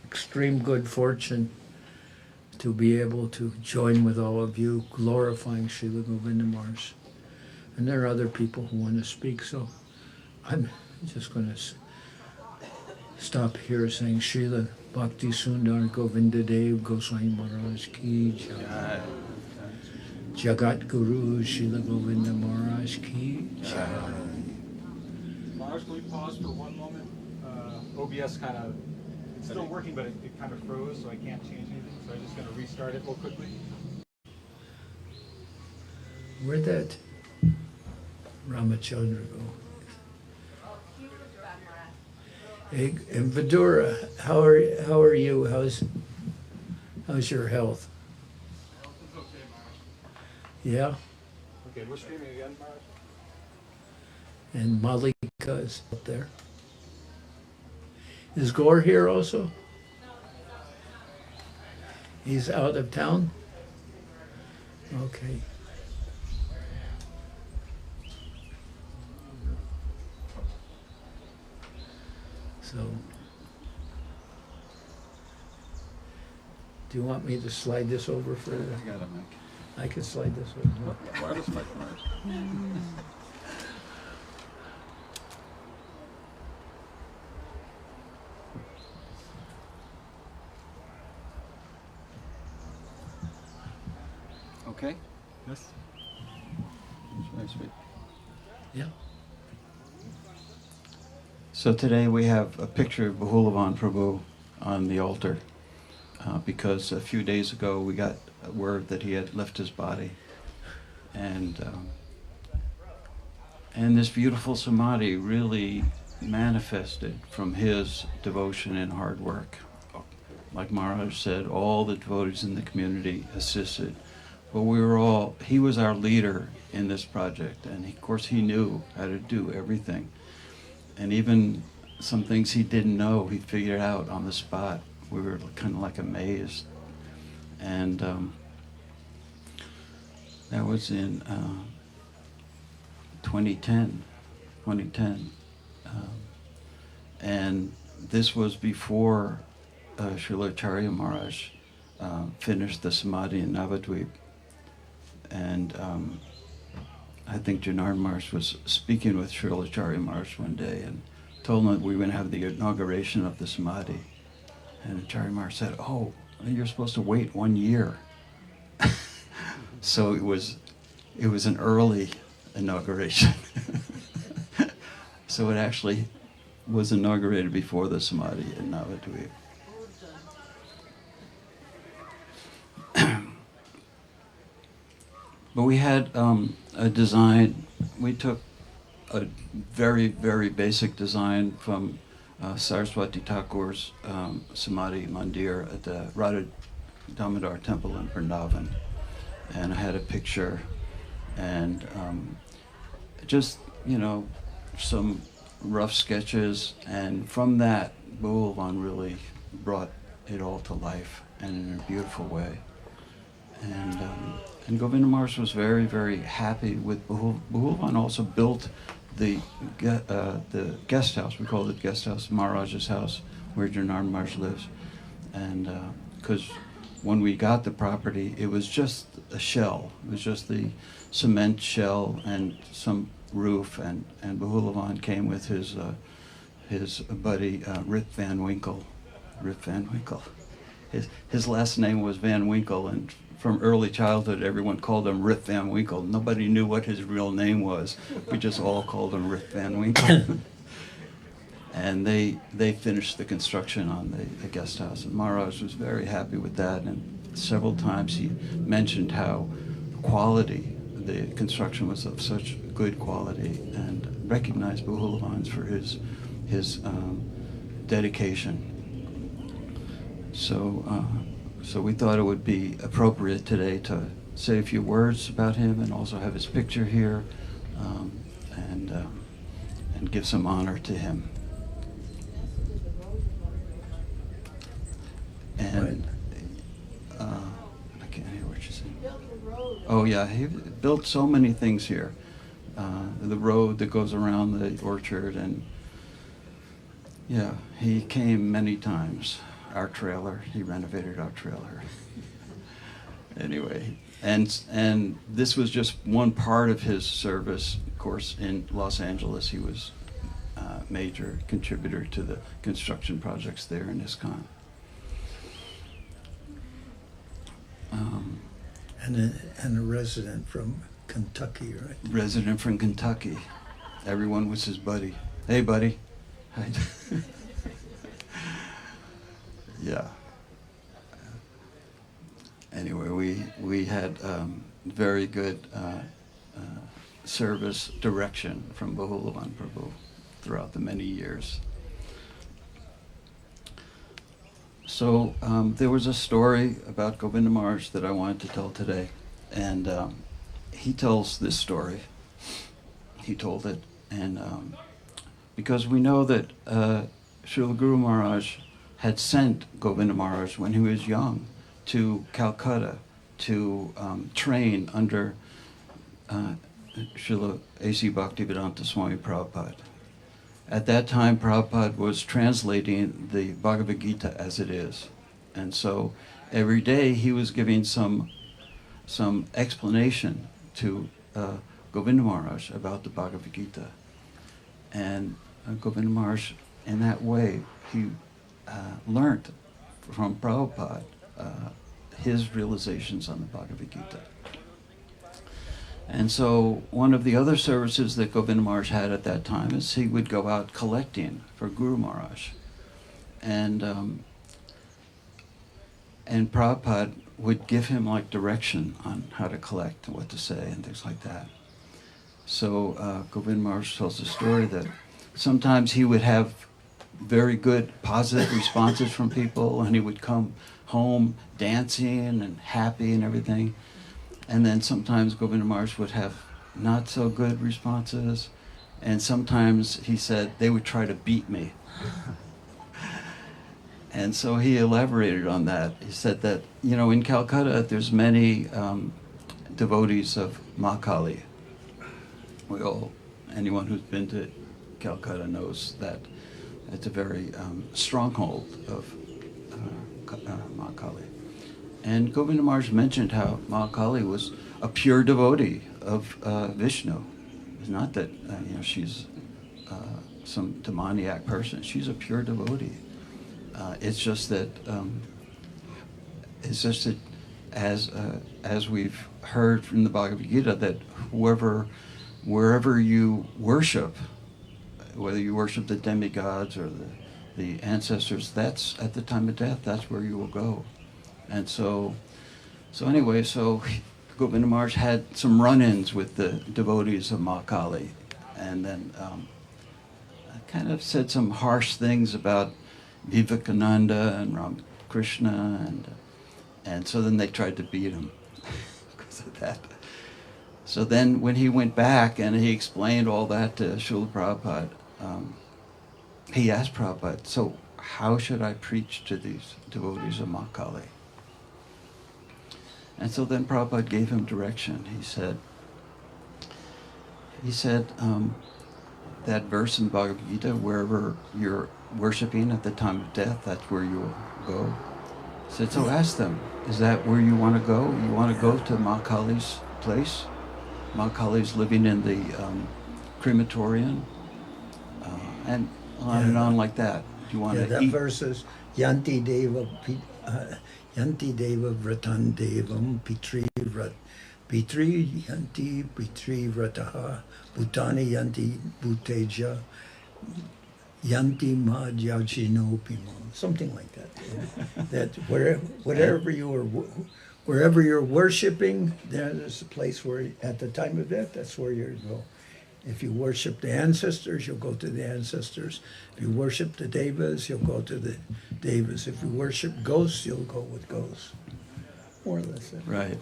extreme good fortune to be able to join with all of you glorifying Srila Govinda Maharaj. And there are other people who want to speak, so I'm just going to stop here saying Srila Bhakti Sundar Govinda Dev Goswami Maharaj Ki Jai. Jagat Guru Srila Govinda Maharaj Ki Jai. Maharaj, can we pause for one moment? OBS kind of, it's still working, but it kind of froze, so I can't change anything. So I'm just going to restart it real quickly. Where'd that Ramachandra go? Hey, and Vidura, how are you? How's your health? It's okay, Maharaj. Yeah, Okay, we're streaming again, Maharaj. and Malika is up there. Is Gore here also? He's out of town? Okay. So, do you want me to slide this over for You got it, Mike. I can slide this over. Wireless mic, Maharaj. Okay? Yes. Should I speak? Yeah. So today we have a picture of Bahulavan Prabhu on the altar because a few days ago we got word that he had left his body. And this beautiful Samadhi really manifested from his devotion and hard work. Like Maharaj said, all the devotees in the community assisted. But he was our leader in this project, and of course he knew how to do everything. And even some things he didn't know, he figured out on the spot. We were kind of like amazed. And that was in 2010. And this was before Srila Acharya Maharaj finished the Samadhi in Navadvip. And I think Janardhan Maharaj was speaking with Srila Acharya Maharaj one day and told him that we were going to have the inauguration of the Samadhi. And Acharya Maharaj said, "Oh, you're supposed to wait 1 year." So it was an early inauguration. So it actually was inaugurated before the Samadhi in Navadvip. But we had a design. We took a very, very basic design from Saraswati Thakur's Samadhi Mandir at the Radha Damodar Temple in Vrindavan. And I had a picture and just, some rough sketches. And from that, Bahulavan really brought it all to life and in a beautiful way. And Govinda Maharaj was very, very happy with Bahulavan. Also built the guest house. We call it guest house, Maharaj's house, where Janardhan Maharaj lives. And because when we got the property, it was just a shell. It was just the cement shell and some roof. And Bahulavan came with his buddy Rip Van Winkle. Rip Van Winkle. His last name was Van Winkle, and from early childhood, everyone called him Rip Van Winkle. Nobody knew what his real name was. We just all called him Rip Van Winkle. And they finished the construction on the guest house. And Maharaj was very happy with that. And several times he mentioned how the construction was of such good quality, and recognized Bahulavan for his dedication. So we thought it would be appropriate today to say a few words about him and also have his picture here, and give some honor to him. And I can't hear what you're saying. Oh yeah, he built so many things here. The road that goes around the orchard, and Yeah, he came many times. Our trailer, he renovated our trailer. Anyway, and this was just one part of his service. Of course, in Los Angeles, he was a major contributor to the construction projects there in ISKCON. And a resident from Kentucky, right? Resident from Kentucky. Everyone was his buddy. Hey, buddy. Hi. Yeah. Anyway, we had very good service direction from Bahulavan Prabhu throughout the many years. So there was a story about Govinda Maharaj that I wanted to tell today, and he tells this story. He told it, and because we know that Srila Guru Maharaj had sent Govinda Maharaj when he was young to Calcutta to train under Srila A.C. Bhaktivedanta Swami Prabhupada. At that time, Prabhupada was translating the Bhagavad Gita as it is. And so every day he was giving some explanation to Govinda Maharaj about the Bhagavad Gita. And Govinda Maharaj, in that way, he learned from Prabhupada his realizations on the Bhagavad Gita. And so one of the other services that Govinda Maharaj had at that time is he would go out collecting for Guru Maharaj. And Prabhupada would give him like direction on how to collect and what to say and things like that. So Govinda Maharaj tells the story that sometimes he would have very good positive responses from people, and he would come home dancing and happy and everything. And then sometimes Govinda Maharaj would have not so good responses, and sometimes he said they would try to beat me. And so he elaborated on that. He said that, in Calcutta there's many devotees of Mahakali. Anyone who's been to Calcutta knows that it's a very stronghold of Mahakali. And Govinda Maharaj mentioned how Mahakali was a pure devotee of Vishnu. It's not that she's some demoniac person. She's a pure devotee. It's just that as we've heard from the Bhagavad Gita, that wherever you worship, whether you worship the demigods or the ancestors, that's at the time of death, that's where you will go. And so Govinda Maharaj had some run-ins with the devotees of Mahakali, and then kind of said some harsh things about Vivekananda and Ramakrishna, and so then they tried to beat him because of that. So then when he went back and he explained all that to Srila Prabhupada, he asked Prabhupada, so how should I preach to these devotees of Mahakali? And so then Prabhupada gave him direction. He said that verse in the Bhagavad Gita, wherever you're worshiping at the time of death, that's where you will go. He said, so ask them, is that where you want to go? You want to go to Mahakali's place? Mahakali's living in the crematorium, and on and on like that. Do you want to that eat? verse is Yanti Deva Vratan Devam Pitri Yanti Pitri Vrataha Bhutani Yanti Bhuteja Yanti Madhyajinopimam, something like that. That wherever you're worshiping, there's a place where at the time of death, that's where you go. If you worship the ancestors, you'll go to the ancestors. If you worship the devas, you'll go to the devas. If you worship ghosts, you'll go with ghosts. More or less. Right.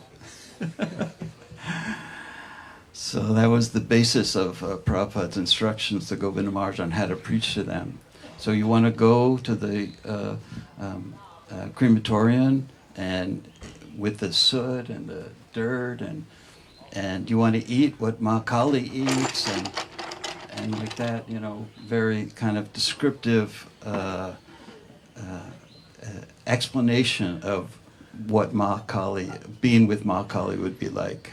So that was the basis of Prabhupada's instructions to Govinda Maharaj on how to preach to them. So you want to go to the crematorium and with the soot and the dirt, and you want to eat what Mahakali eats, and like that, very kind of descriptive explanation of what being with Mahakali would be like.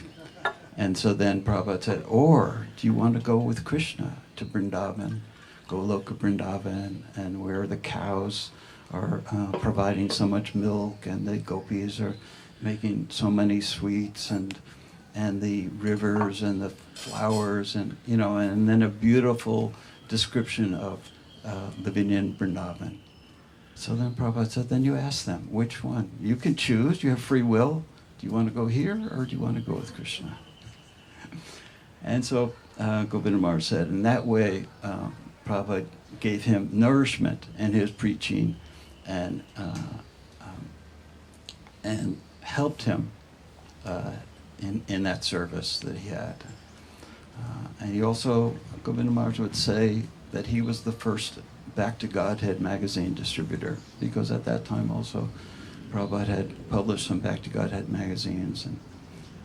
And so then Prabhupada said, or do you want to go with Krishna to Vrindavan, Goloka Vrindavan, and where the cows are providing so much milk and the gopis are making so many sweets and the rivers and the flowers and then a beautiful description of living in Vrindavan. So then Prabhupada said, then you ask them, which one? You can choose, you have free will. Do you want to go here or do you want to go with Krishna? And so Govinda Maharaj said, in that way, Prabhupada gave him nourishment in his preaching and helped him in that service that he had. And he also, Govinda Maharaj would say that he was the first Back to Godhead magazine distributor, because at that time also Prabhupada had published some Back to Godhead magazines, and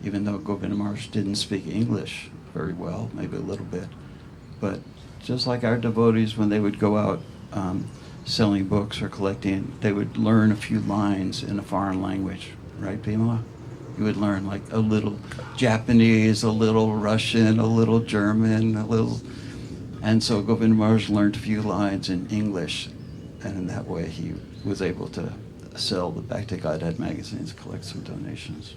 even though Govinda Maharaj didn't speak English very well, maybe a little bit, but just like our devotees, when they would go out selling books or collecting, they would learn a few lines in a foreign language, right, Bimala? You would learn like a little Japanese, a little Russian, a little German, and so Govinda Maharaj learned a few lines in English, and in that way he was able to sell the Back to Godhead magazines, collect some donations.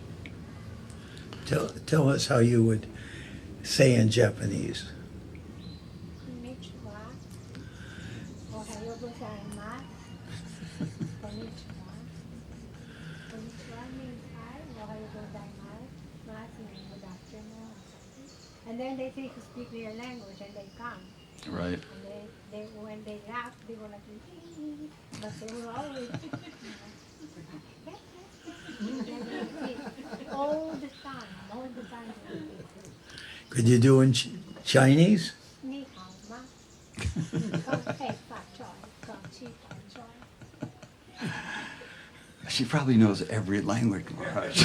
Tell us how you would say in Japanese. Konnichiwa. Ohayo gozaimasu. Konnichiwa. Konnichiwa means hi. Ohayo gozaimasu. Mas means good afternoon. And then they think to speak their language and they can't. Right. And they when they laugh, they go like, but they will always, all the time. Could you do in Chinese? Ni hao ma. Gong pei fa choi. Gong chi fa choi. She probably knows every language, Maharaj.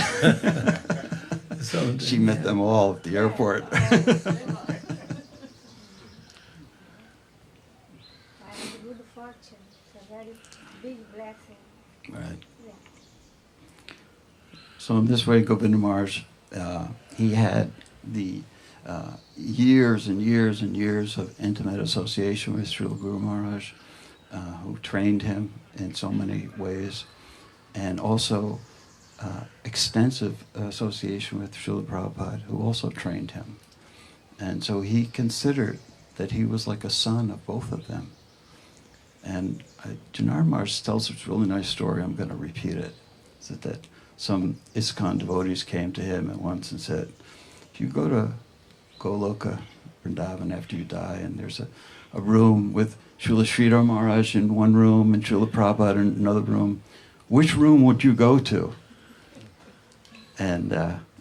So She met them all at the airport. I have a good fortune. It's a very big blessing. Right. Yeah. So in this way, Govinda Maharaj, he had the years and years and years of intimate association with Srila Guru Maharaj, who trained him in so many ways, and also extensive association with Srila Prabhupada, who also trained him. And so he considered that he was like a son of both of them. And Janardhan Maharaj tells this really nice story. I'm going to repeat it. It's that some ISKCON devotees came to him at once and said, if you go to Goloka, Vrindavan, after you die, and there's a room with Srila Sridhar Maharaj in one room and Srila Prabhupada in another room, which room would you go to? And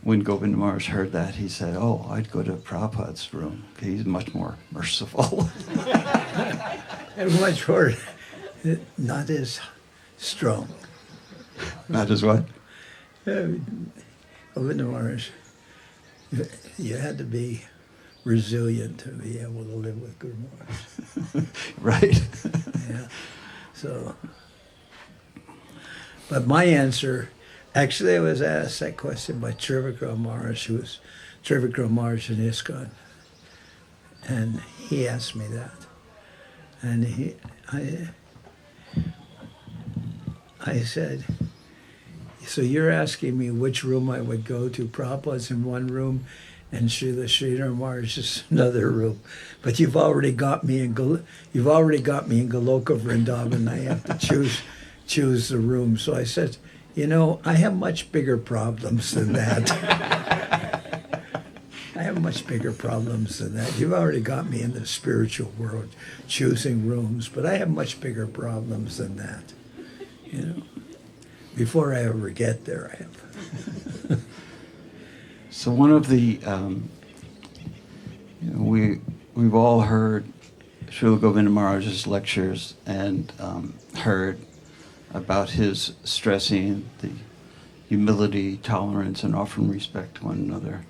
when Govinda Maharaj heard that, he said, oh, I'd go to Prabhupada's room. He's much more merciful. and much more, not as strong. Not as what? Govinda Maharaj, you had to be resilient to be able to live with Guru Maharaj. Right. Yeah. So, but my answer, actually I was asked that question by Trivikram Maharaj, who was Trivikram Maharaj in ISKCON. And he asked me that. And I said, so you're asking me which room I would go to. Prabhupada's in one room and Srila Sridhar Maharaj is another room. But you've already got me in Goloka Vrindavan. I have to choose the room. So I said, I have much bigger problems than that. I have much bigger problems than that. You've already got me in the spiritual world choosing rooms, but I have much bigger problems than that. Before I ever get there, I have. So one of the, we've all heard Srila Govinda Maharaj's lectures and heard about his stressing the humility, tolerance, and offering respect to one another.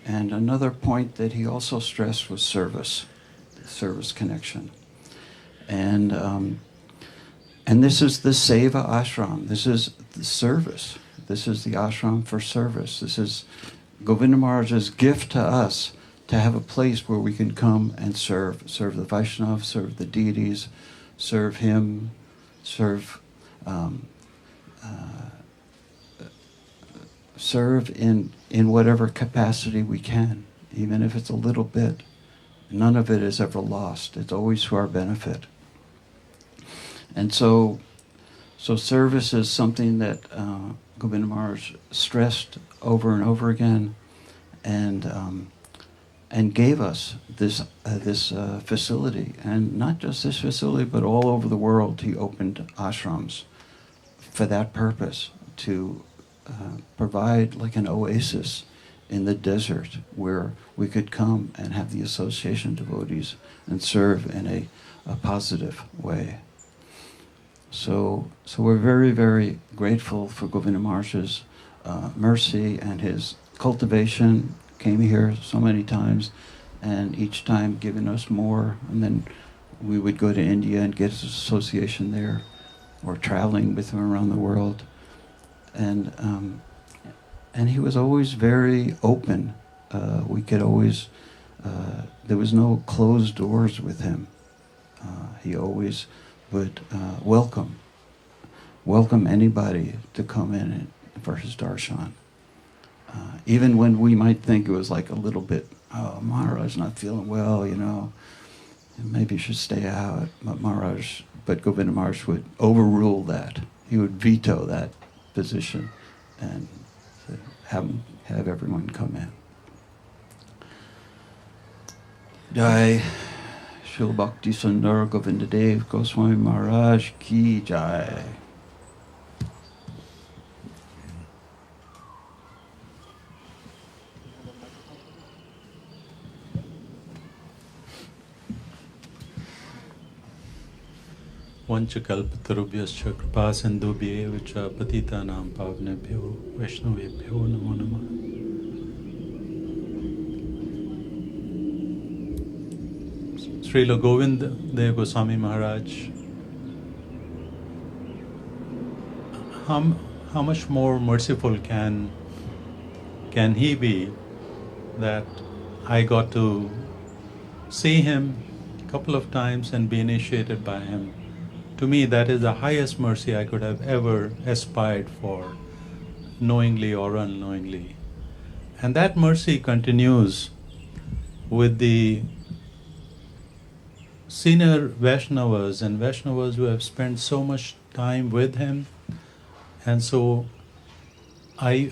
And another point that he also stressed was service, service connection. And this is the Seva ashram. This is the service. This is the ashram for service. This is Govinda Maharaj's gift to us to have a place where we can come and serve the Vaishnavas, serve the deities, serve him, serve in whatever capacity we can, even if it's a little bit. None of it is ever lost. It's always to our benefit. And so service is something that Govinda Maharaj stressed over and over again, and gave us this facility, and not just this facility, but all over the world. He opened ashrams for that purpose, to provide like an oasis in the desert where we could come and have the association devotees and serve in a positive way. So we're very, very grateful for Govinda Maharaj's mercy and his cultivation. Came here so many times, and each time giving us more, and then we would go to India and get his association there, or traveling with him around the world. And he was always very open. We could always, there was no closed doors with him. He always would welcome anybody to come in for his darshan. Even when we might think it was like a little bit, oh, Maharaj's not feeling well, maybe you should stay out. But Govinda Maharaj would overrule that. He would veto that position and have everyone come in. Jai Srila Bhakti Sundar Govinda Dev Goswami Maharaj Ki Jai. Vanchakalpatarubhyascha kripa sindhubhyev cha patitanam pavnebhyo vaishnavebhyo namo namah. Srila Govinda Dev Goswami Maharaj, how much more merciful can he be that I got to see him a couple of times and be initiated by him. To me, that is the highest mercy I could have ever aspired for, knowingly or unknowingly. And that mercy continues with the senior Vaishnavas and Vaishnavas who have spent so much time with him. And so I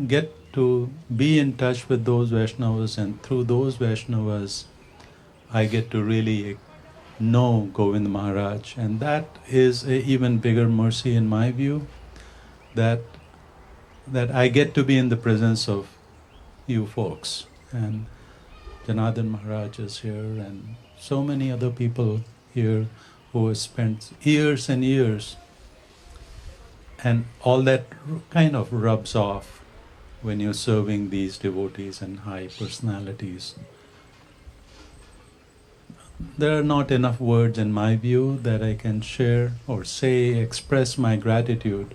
get to be in touch with those Vaishnavas, and through those Vaishnavas I get to really know Govinda Maharaj. And that is an even bigger mercy in my view, that I get to be in the presence of you folks. And Janardhan Maharaj is here, and so many other people here who have spent years and years. And all that kind of rubs off when you're serving these devotees and high personalities. There are not enough words in my view that I can share or say, express my gratitude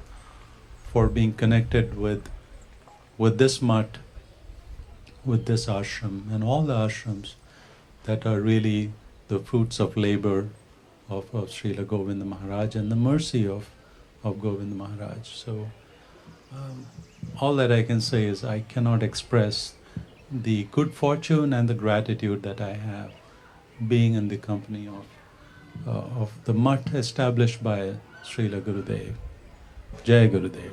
for being connected with this mutt, with this ashram, and all the ashrams that are really the fruits of labor of Srila Govinda Maharaj and the mercy of Govinda Maharaj. So all that I can say is I cannot express the good fortune and the gratitude that I have being in the company of the mutt established by Srila Gurudev. Jai Gurudev.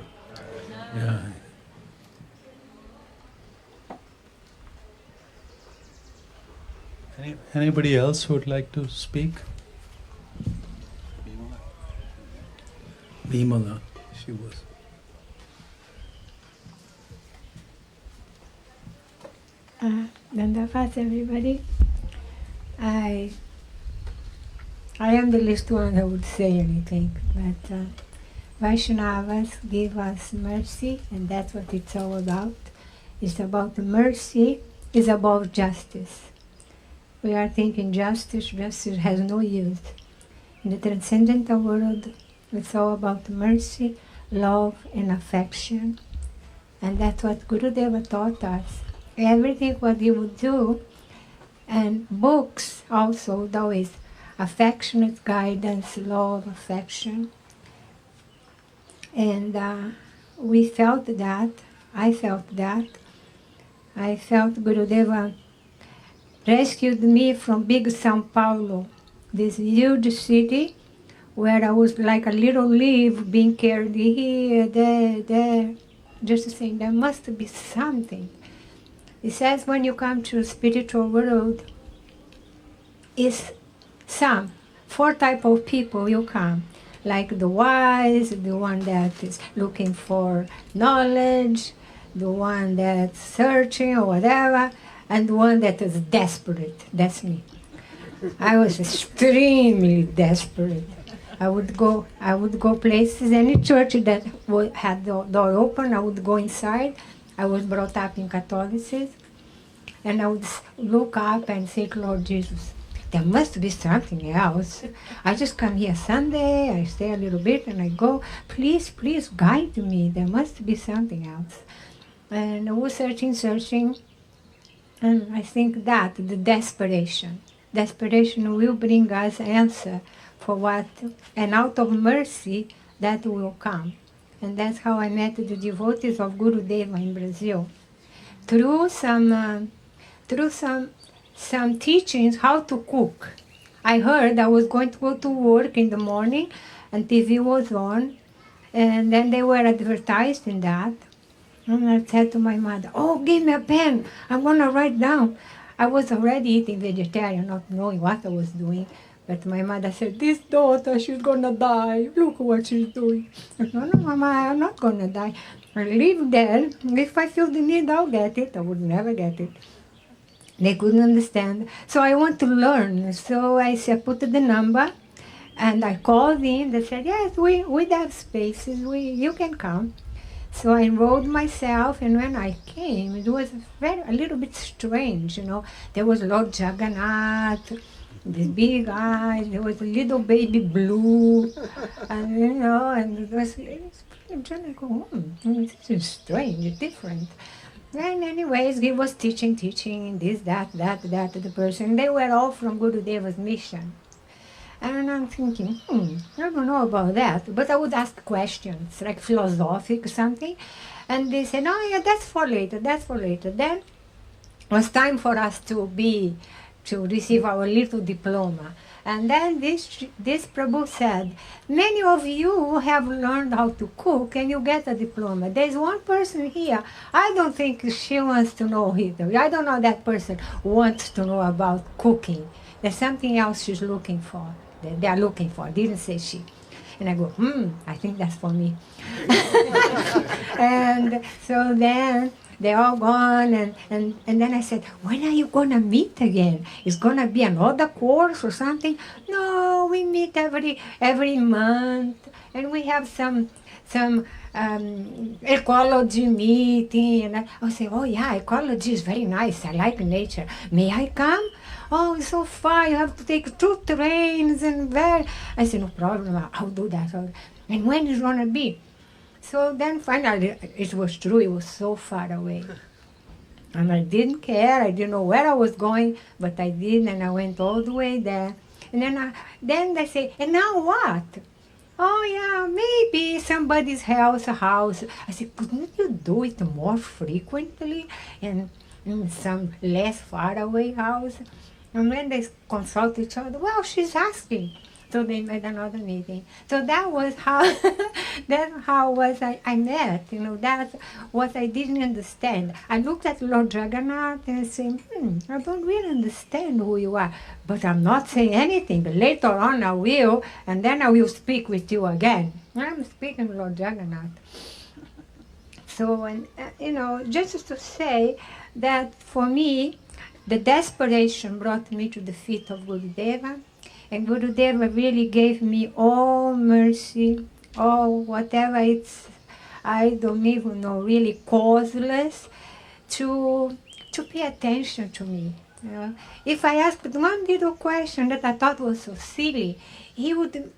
Yeah. Anybody else who would like to speak? Vimala, she was. Dandavats, everybody. I am the least one who would say anything, but Vaishnavas give us mercy, and that's what it's all about. It's about mercy, it's about justice. We are thinking justice has no use. In the transcendental world, it's all about mercy, love, and affection. And that's what Gurudeva taught us. Everything what he would do, and books also, always affectionate guidance, love, affection. And we felt that, I felt that. I felt Gurudeva rescued me from big São Paulo, this huge city where I was like a little leaf being carried here, there, just saying there must be something. It says when you come to the spiritual world, it's four type of people you come. Like the wise, the one that is looking for knowledge, the one that's searching or whatever, and the one that is desperate. That's me. I was extremely desperate. I would go places, any church that had the door open, I would go inside. I was brought up in Catholicism, and I would look up and say, Lord Jesus, there must be something else. I just come here Sunday, I stay a little bit, and I go. Please, please guide me. There must be something else. And I was searching, and I think that the desperation will bring us answer for what, and out of mercy that will come. And that's how I met the devotees of Gurudeva in Brazil. Through some teachings how to cook. I heard I was going to go to work in the morning, and TV was on, and then they were advertised in that. And I said to my mother, oh, give me a pen, I'm going to write down. I was already eating vegetarian, not knowing what I was doing. But my mother said, this daughter, she's going to die. Look what she's doing. I said, no, Mama, I'm not going to die. I live there. If I feel the need, I'll get it. I would never get it. They couldn't understand. So I want to learn. So I said, put the number, and I called in. They said, yes, we have spaces. You can come. So I enrolled myself, and when I came, it was a little bit strange, you know. There was Lord Jagannath, this big eyes, there was a little baby blue, and you know, and it was I go, this is strange, different. And anyways, he was teaching this, that, the person. They were all from Gurudeva's mission. And I'm thinking, I don't know about that. But I would ask questions, like philosophic something. And they said, oh yeah, that's for later. Then it was time for us to receive our little diploma. And then this Prabhu said, many of you have learned how to cook and you get a diploma. There's one person here, I don't think she wants to know either. I don't know that person wants to know about cooking. There's something else she's looking for. They are looking for, didn't say she. And I go, I think that's for me. And so then they're all gone, and then I said, when are you going to meet again? It's going to be another course or something? No, we meet every month, and we have some ecology meeting. And I say, oh yeah, ecology is very nice. I like nature. May I come? Oh, it's so far. You have to take 2 trains and I said, no problem. I'll do that. And when is it going to be? So then finally, it was true. It was so far away. And I didn't care. I didn't know where I was going, but I did, and I went all the way there. And then they say, and now what? Oh, yeah, maybe somebody's house. I said, couldn't you do it more frequently and in some less far away house? And when they consult each other, well, she's asking. So they made another meeting. So that was how, I met, you know, that's what I didn't understand. I looked at Lord Jagannath and said, I don't really understand who you are, but I'm not saying anything. Later on I will, and then I will speak with you again. I'm speaking to Lord Jagannath. So, and you know, just to say that for me, the desperation brought me to the feet of Gurudeva. And Gurudeva really gave me all mercy, all whatever it's, I don't even know, really causeless, to pay attention to me. You know? If I asked one little question that I thought was so silly, he would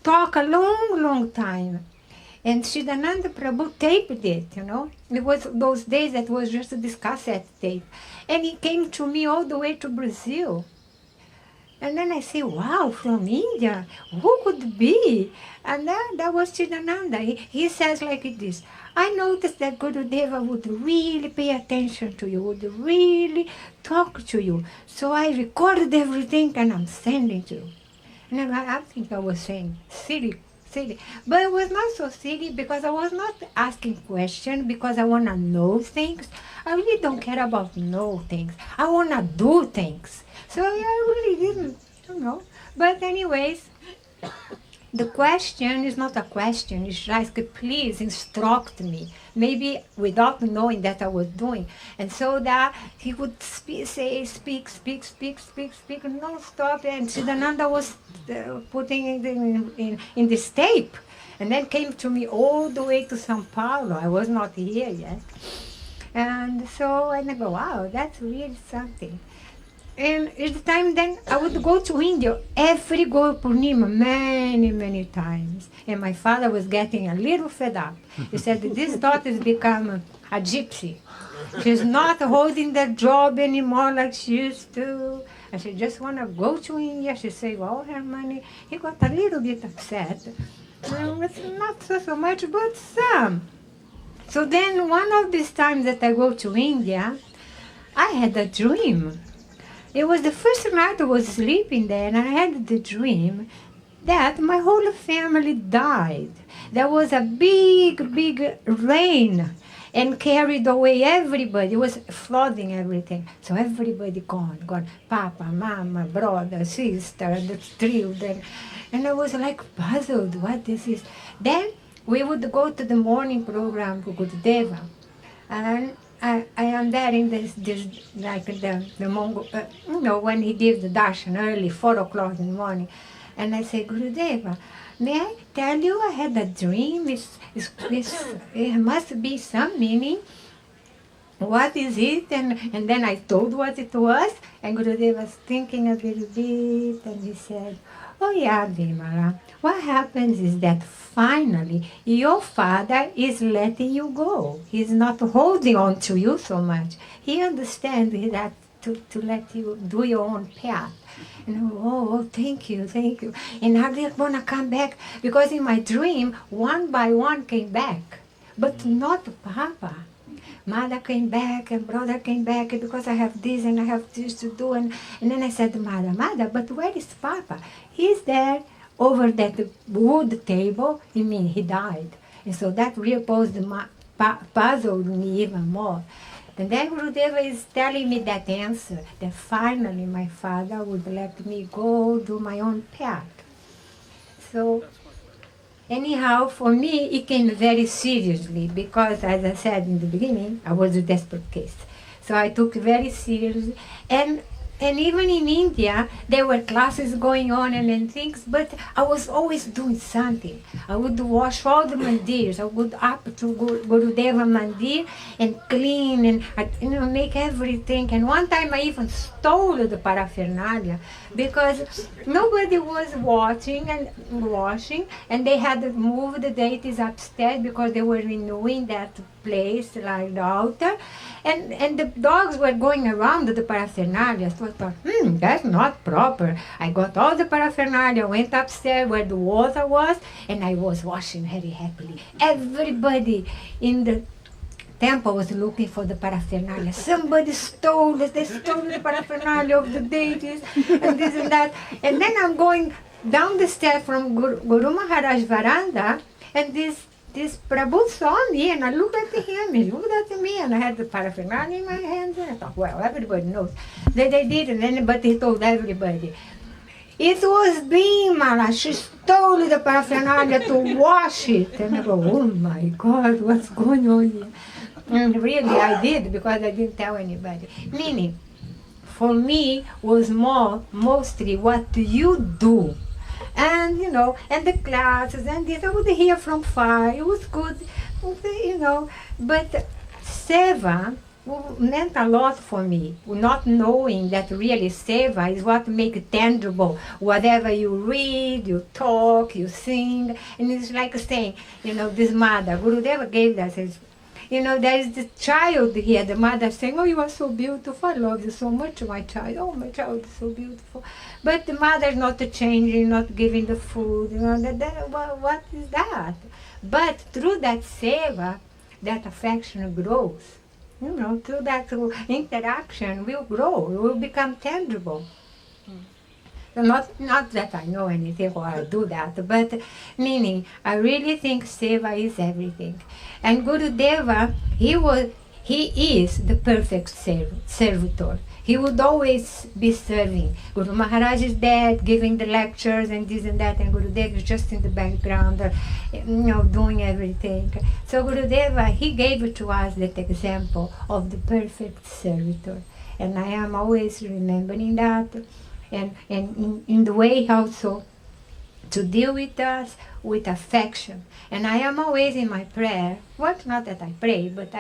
talk a long, long time. And Siddhananda Prabhu taped it, you know. It was those days that was just this cassette tape. And he came to me all the way to Brazil. And then I say, wow, from India, who could it be? And then that was Siddhananda. He says like this, I noticed that Gurudeva would really pay attention to you, would really talk to you. So I recorded everything and I'm sending to you. And I think I was saying, silly. But it was not so silly because I was not asking questions because I want to know things. I really don't care about know things. I want to do things. So I really didn't, you know. But anyways, the question is not a question. It's like, please instruct me. Maybe without knowing that I was doing. And so that he would speak non-stop. And Siddhananda was putting it in this tape. And then came to me all the way to São Paulo. I was not here yet. And so I go, wow, that's really something. And at the time then, I would go to India every Gaur Purnima, many times. And my father was getting a little fed up. He said, this daughter has become a gypsy. She's not holding that job anymore like she used to. And she just want to go to India. She saved all her money. He got a little bit upset. It's not so much, but some. So then one of these times that I go to India, I had a dream. It was the first night I was sleeping there, and I had the dream that my whole family died. There was a big rain and carried away everybody. It was flooding everything. So everybody gone. Papa, mama, brother, sister, the children. And I was like puzzled, what this is. Then we would go to the morning program for Gurudeva. And I am there in this like the Mongol, when he gives the darshan early, 4 o'clock in the morning. And I say, Gurudeva, may I tell you I had a dream? It must be some meaning. What is it? And then I told what it was. And Gurudeva was thinking a little bit. And he said, oh yeah, Vimala, what happens is that finally your father is letting you go. He's not holding on to you so much. He understands that to let you do your own path. And thank you. And now they're going to come back. Because in my dream, one by one came back. But not Papa. Mother came back and brother came back because I have this and I have this to do. And then I said to Mother, but where is Papa? He's there over that wood table. I mean, he died. And so that puzzled me even more. And then Gurudeva is telling me that answer, that finally my father would let me go do my own path. So anyhow, for me, it came very seriously because, as I said in the beginning, I was a desperate case. So I took it very seriously. And even in India, there were classes going on and things, but I was always doing something. I would wash all the mandirs. I would up to Gurudeva Mandir and clean and make everything. And one time I even stole the paraphernalia because nobody was watching and washing, and they had moved the deities upstairs because they were renewing that place, like the altar. And the dogs were going around the paraphernalia. So I thought, that's not proper. I got all the paraphernalia, went upstairs where the water was, and I was washing very happily. Everybody in the temple was looking for the paraphernalia. Somebody stole it. They stole the paraphernalia of the deities and this and that. And then I'm going down the stairs from Guru Maharaj veranda, and this Prabhu saw me, and I looked at him, he looked at me, and I had the paraphernalia in my hands, and I thought, well, everybody knows that they didn't, but he told everybody. It was Bhimala, she stole the paraphernalia to wash it. And I go, oh my God, what's going on here? And really, I did, because I didn't tell anybody. Meaning, for me, was mostly what you do. And, and the classes and this, I would hear from far. It was good, but Seva meant a lot for me, not knowing that really Seva is what makes tangible whatever you read, you talk, you sing. And it's like saying, this mother, Gurudeva gave that, says, there is the child here, the mother saying, oh, you are so beautiful, I love you so much, my child. Oh, my child is so beautiful. But the mother is not changing, not giving the food, what is that? But through that seva, that affection grows. Through that interaction will grow, will become tangible. So not that I know anything or I do that, but meaning I really think seva is everything. And Gurudeva, he is the perfect servitor. He would always be serving. Guru Maharaj is dead, giving the lectures and this and that, and Gurudeva is just in the background, doing everything. So Gurudeva, he gave to us that example of the perfect servitor. And I am always remembering that. And in the way also to deal with us with affection. And I am always in my prayer, not that I pray, but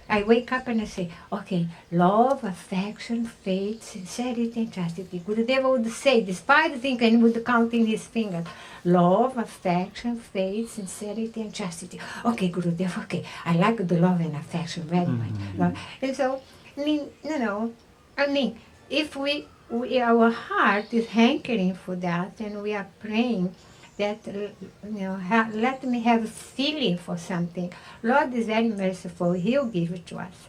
I wake up and I say, okay, love, affection, faith, sincerity, and chastity. Gurudeva would say, despite thinking, he would count in his fingers, love, affection, faith, sincerity, and chastity. Okay, Gurudeva, okay, I like the love and affection very much. And so, if our heart is hankering for that, and we are praying that, let me have a feeling for something. Lord is very merciful. He'll give it to us.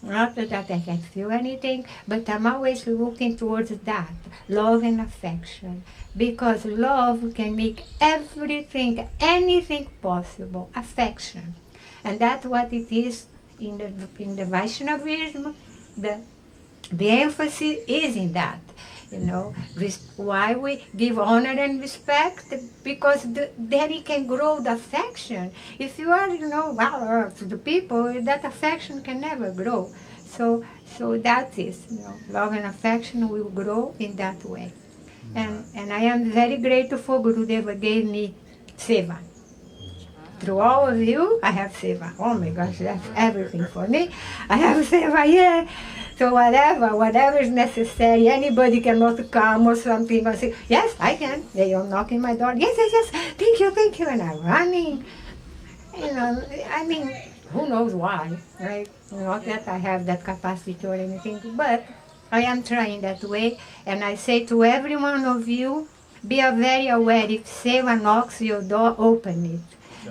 Not that I can feel anything, but I'm always looking towards that, love and affection. Because love can make everything, anything possible, affection. And that's what it is in the Vaishnavism. The emphasis is in that. Why we give honor and respect, because then it can grow the affection. If you are, to the people, that affection can never grow. So that is, love and affection will grow in that way. And I am very grateful Gurudeva gave me seva. Through all of you, I have seva. Oh my gosh, that's everything for me. I have seva, yeah. So whatever is necessary, anybody cannot come or something, I say, yes, I can. They are knocking my door. Yes, thank you. And I'm running. Who knows why, right? Not that I have that capacity or anything, but I am trying that way. And I say to every one of you, be very aware. If Seva knocks your door, open it.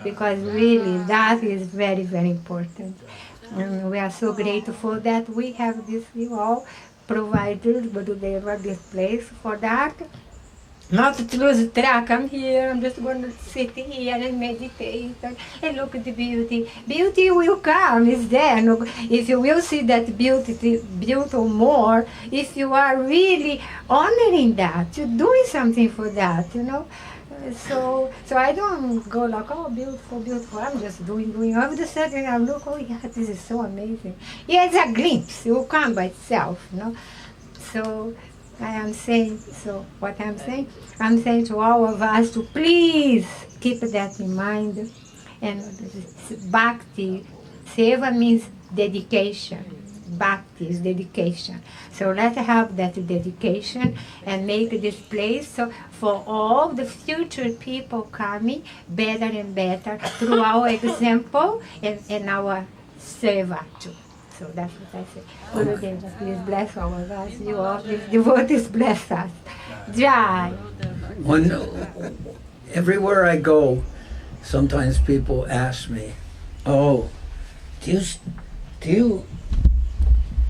Because really, that is very, very important. And we are so grateful that we have this, you all provided, but they were this place for that. Not to lose track, I'm here, I'm just going to sit here and meditate and look at the beauty. Beauty will come, it's there. If you will see that beauty more, if you are really honoring that, you're doing something for that, So I don't go like, oh, beautiful. I'm just doing. All of a sudden I look, oh yeah, this is so amazing. Yeah, it's a glimpse. It will come by itself, So I am saying, I'm saying to all of us to please keep that in mind. And bhakti, seva means dedication. Bhakti is dedication. So let's have that dedication and make this place so for all the future people coming better and better through our example and our seva too. So that's what I say. Gurudeva, please bless all of us. You all, these devotees, bless us. Jai. Everywhere I go, sometimes people ask me, oh, do you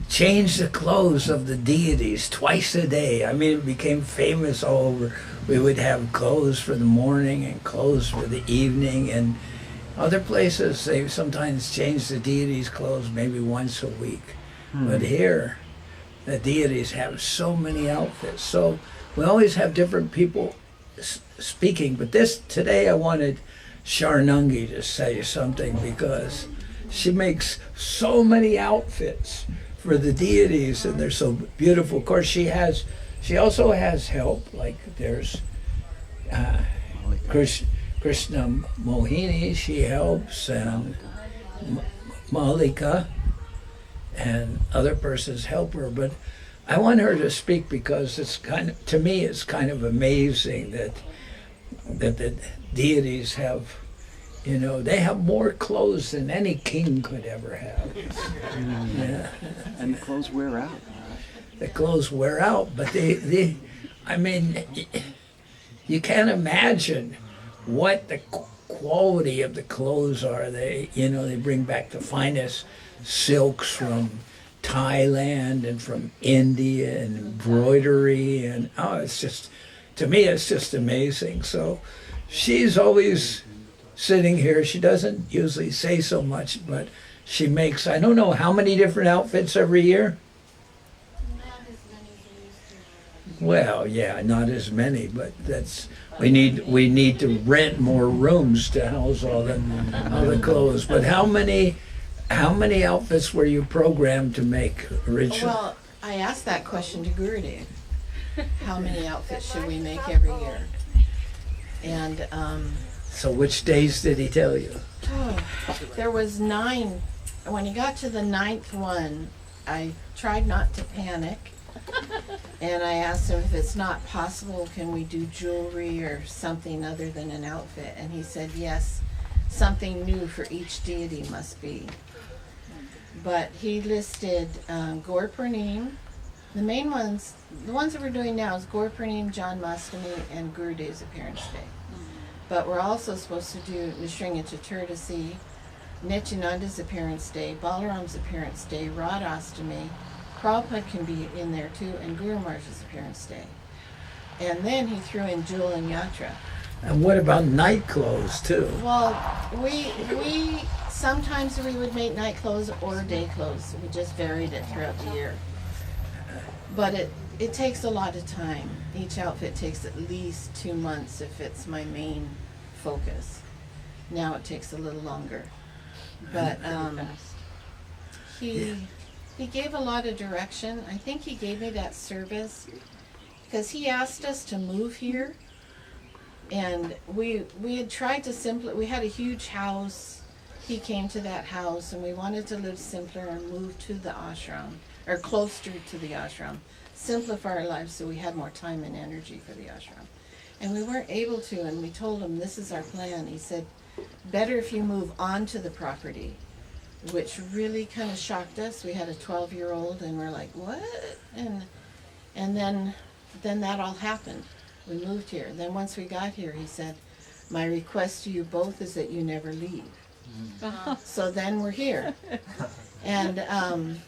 change the clothes of the deities twice a day? It became famous all over. We would have clothes for the morning and clothes for the evening, and other places they sometimes change the deities' clothes maybe once a week. But here, the deities have so many outfits. So we always have different people speaking. But today I wanted Sharnangi to say something because she makes so many outfits for the deities, and they're so beautiful. Of course, she also has help. Like there's Krishna Mohini, she helps, and Malika and other persons help her, but I want her to speak because it's kind of, to me, it's kind of amazing that the deities have, you know, they have more clothes than any king could ever have. Yeah. And the clothes wear out. The clothes wear out, but I mean, you can't imagine what the quality of the clothes are. They, you know, they bring back the finest silks from Thailand and from India and embroidery, and oh, it's just, to me, it's just amazing. So she's always sitting here. She doesn't usually say so much, but she makes, I don't know how many different outfits every year. Well, yeah, not as many, but that's, we need to rent more rooms to house all the clothes. But how many outfits were you programmed to make originally? Well, I asked that question to Gurudev. How many outfits should we make every year? And so which days did he tell you? there was 9. When he got to the 9th one, I tried not to panic. And I asked him, if it's not possible, can we do jewelry or something other than an outfit? And he said, yes, something new for each deity must be. But he listed Gaur Purnim. The main ones, the ones that we're doing now is Gaur Purnim, Janmashtami, and Gurudev's Appearance Day. But we're also supposed to do Nishringa Chaturdasi, Nityananda's Appearance Day, Balaram's Appearance Day, Radhastami. Prabhupada can be in there too, and Guru Maharaj's Appearance Day. And then he threw in Jewel and Yatra. And what about night clothes too? Well, we sometimes we would make night clothes or day clothes. We just varied it throughout the year. But it takes a lot of time. Each outfit takes at least 2 months if it's my main focus. Now it takes a little longer. But he gave a lot of direction. I think he gave me that service because he asked us to move here. And we had tried to we had a huge house. He came to that house and we wanted to live simpler and move to the ashram, or closer to the ashram, simplify our lives so we had more time and energy for the ashram. And we weren't able to, and we told him, this is our plan. He said, better if you move onto the property, which really kind of shocked us. We had a 12-year-old and we're like, what? And then that all happened. We moved here. Then once we got here, he said, my request to you both is that you never leave. So then we're here. And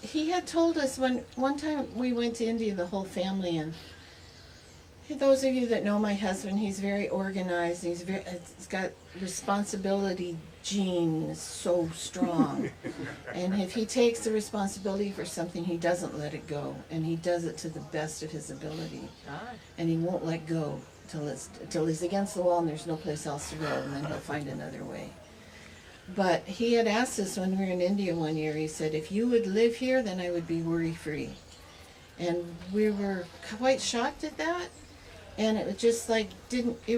he had told us one time we went to India, the whole family, and those of you that know my husband, he's very organized. He's got responsibility gene is so strong. And if he takes the responsibility for something, he doesn't let it go. And he does it to the best of his ability. And he won't let go till he's against the wall and there's no place else to go, and then he'll find another way. But he had asked us when we were in India one year, he said, if you would live here, then I would be worry-free. And we were quite shocked at that. And it was just like, we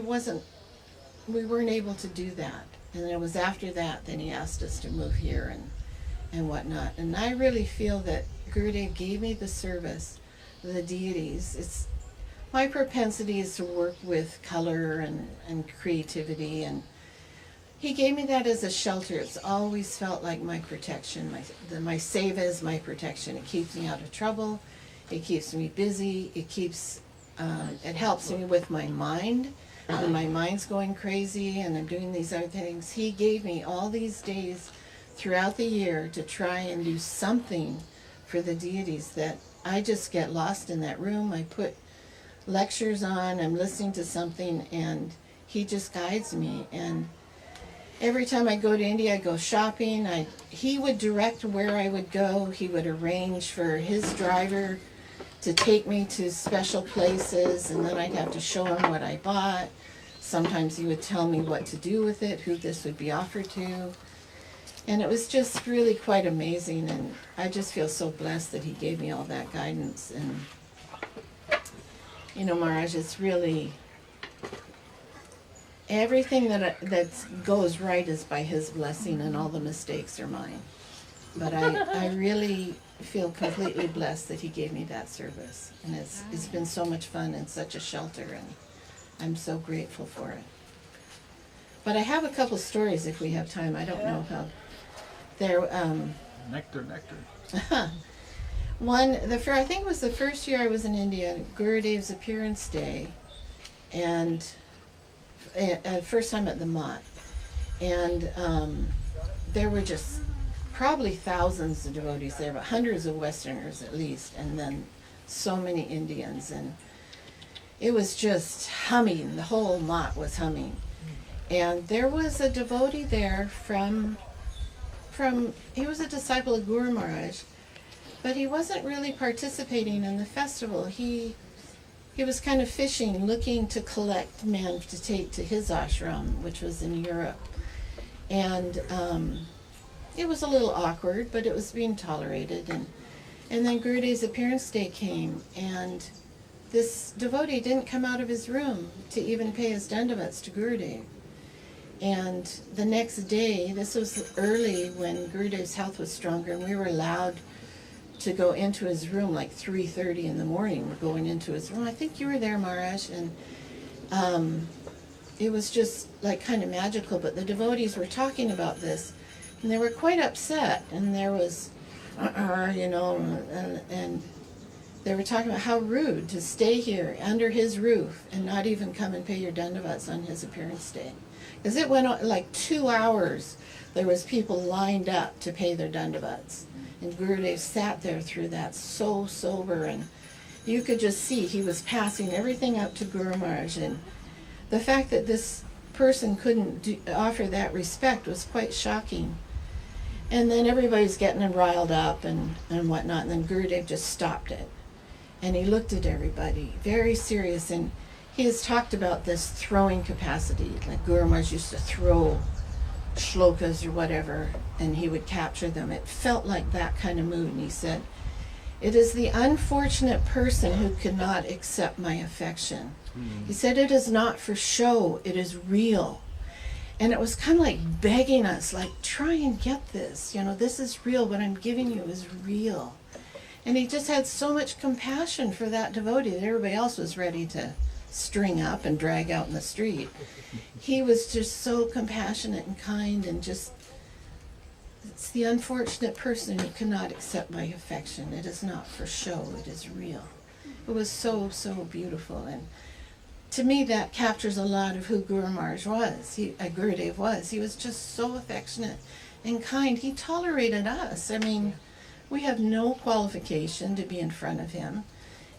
weren't able to do that. And it was after that he asked us to move here and whatnot. And I really feel that Gurudev gave me the service, the deities. My propensity is to work with color and creativity, and he gave me that as a shelter. It's always felt like my protection. My Seva is my protection. It keeps me out of trouble. It keeps me busy. It helps me with my mind. When my mind's going crazy and I'm doing these other things, he gave me all these days throughout the year to try and do something for the deities, that I just get lost in that room. I put lectures on, I'm listening to something, and he just guides me. And every time I go to India, I go shopping. He would direct where I would go. He would arrange for his driver to take me to special places, and then I'd have to show him what I bought. Sometimes he would tell me what to do with it, who this would be offered to. And it was just really quite amazing, and I just feel so blessed that he gave me all that guidance. And Maharaj, it's really, everything that goes right is by his blessing, and all the mistakes are mine. But I really feel completely blessed that he gave me that service, and it's been so much fun and such a shelter, and I'm so grateful for it. But I have a couple stories if we have time. I don't know how they're Nectar. I think it was the first year I was in India, Gurudev's appearance day, and first time at the Mat, and there were just probably thousands of devotees there, but hundreds of Westerners at least, and then so many Indians, and it was just humming. The whole Mat was humming, and there was a devotee there from he was a disciple of Guru Maharaj, but he wasn't really participating in the festival. He was kind of fishing, looking to collect men to take to his ashram, which was in Europe. And it was a little awkward, but it was being tolerated. And then Gurudev's appearance day came, and this devotee didn't come out of his room to even pay his dandavats to Gurudev. And the next day, this was early when Gurudev's health was stronger, and we were allowed to go into his room like 3:30 in the morning. We're going into his room. I think you were there, Maharaj, and it was just like kind of magical. But the devotees were talking about this, and they were quite upset. And there was, and they were talking about how rude to stay here under his roof and not even come and pay your dandavats on his appearance day, because it went on like 2 hours. There was people lined up to pay their dandavats. And Gurudev sat there through that, so sober, and you could just see he was passing everything up to Guru Maharaj. And the fact that this person couldn't offer that respect was quite shocking. And then everybody's getting riled up and whatnot, and then Gurudev just stopped it. And he looked at everybody, very serious, and he has talked about this throwing capacity, like Guru Maharaj used to throw shlokas or whatever, and he would capture them. It felt like that kind of mood. And he said, "It is the unfortunate person who cannot accept my affection." He said, "It is not for show, it is real." And it was kind of like begging us, like, try and get this. This is real. What I'm giving you is real. And he just had so much compassion for that devotee that everybody else was ready to string up and drag out in the street. He was just so compassionate and kind, and just, it's the unfortunate person who cannot accept my affection. It is not for show, it is real. It was so, so beautiful. And to me, that captures a lot of who Guru Maharaj was, Gurudev was. He was just so affectionate and kind. He tolerated us. I mean, we have no qualification to be in front of him.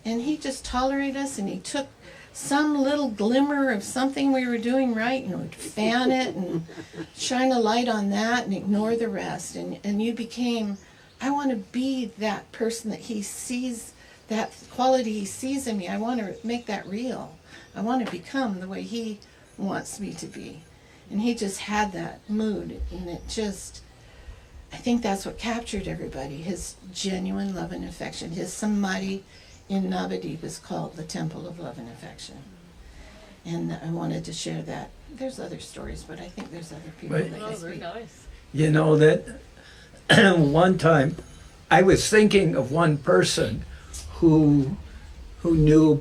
And he just tolerated us, and he took some little glimmer of something we were doing right and would fan it and shine a light on that and ignore the rest. And you became, I want to be that person that he sees, that quality he sees in me. I want to make that real. I want to become the way he wants me to be. And he just had that mood, and it just, I think that's what captured everybody, his genuine love and affection. His Samadhi in Navadip is called the Temple of Love and Affection. And I wanted to share that. There's other stories, but I think there's other people that can speak. You know that one time I was thinking of one person who knew,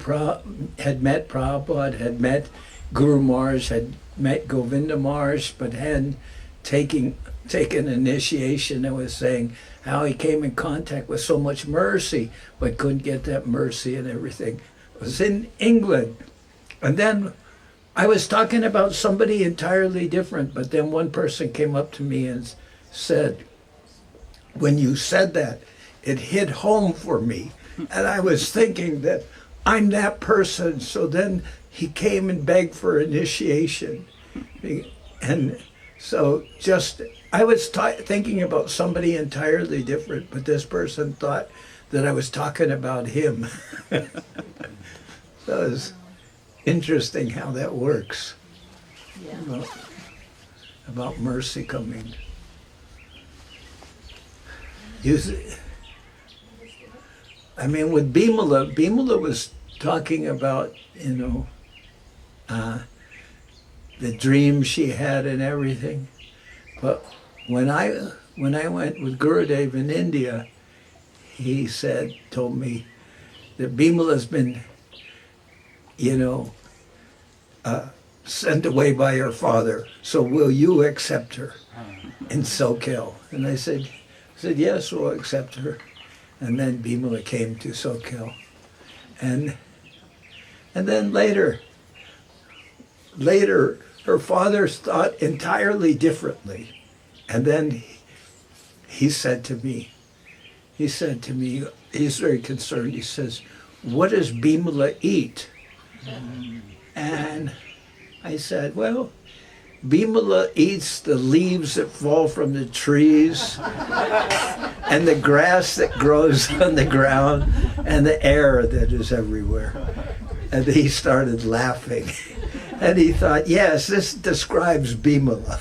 had met Prabhupada, had met Guru Maharaj, had met Govinda Maharaj, but hadn't taken initiation, and was saying how he came in contact with so much mercy, but couldn't get that mercy and everything. It was in England. And then I was talking about somebody entirely different, but then one person came up to me and said, when you said that, it hit home for me. And I was thinking that I'm that person. So then he came and begged for initiation. And so just, I was thinking about somebody entirely different, but this person thought that I was talking about him. So it's interesting how that works. Yeah. About mercy coming. I mean, with Bimala was talking about, the dreams she had and everything. But when I went with Gurudev in India, he told me that Bimala's been, sent away by her father. So will you accept her in Soquel? And I said, yes, we'll accept her. And then Bimala came to Soquel. And then later, her father thought entirely differently. And then he said to me, he's very concerned, he says, what does Bimala eat? And I said, well, Bimala eats the leaves that fall from the trees and the grass that grows on the ground and the air that is everywhere. And he started laughing. And he thought, yes, this describes Bimala.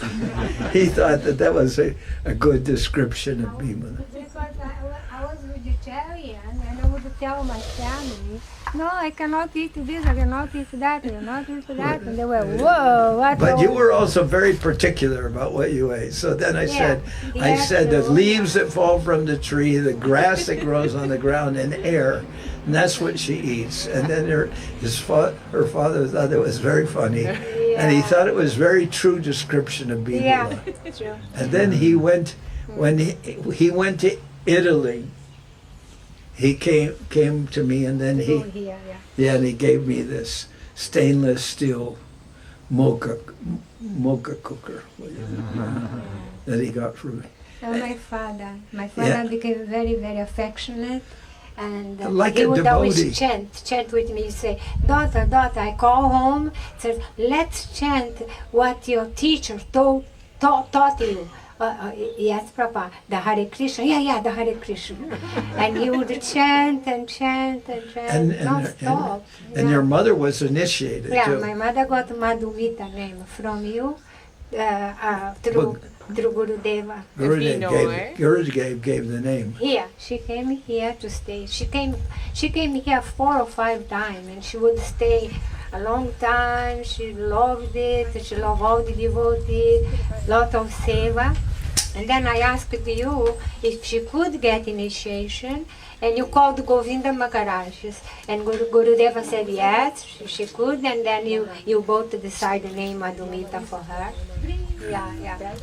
He thought that was a good description of Bimala. Because I was vegetarian, and I would tell my family, no, I cannot eat this, I cannot eat that, I cannot eat that. And they were, whoa, what? But you were also very particular about what you ate. So then I said the leaves that fall from the tree, the grass that grows on the ground, and air. And that's what she eats. And then her father thought it was very funny. And he thought it was very true description of Bimala. Yeah, true. And then when he went to Italy, he came to me, and then he and he gave me this stainless steel mocha cooker that he got from me. And my father became very, very affectionate, and like he would devotee. always chant with me. He'd say, daughter, I call home, says, let's chant what your teacher taught you. Yes, Papa, the Hare Krishna. Yeah, the Hare Krishna. And he would chant and chant and chant, non-stop. And your mother was initiated too. My mother got Madhumita name from you through Gurudeva. Gurudev gave the name. Here, she came here to stay. She came here 4 or 5 times, and she would stay a long time. She loved it. She loved all the devotees, lot of seva. And then I asked you if she could get initiation, and you called Govinda Maharaj. And Gurudeva said yes, she could, and then you both decided the name Madhumita for her. Yeah.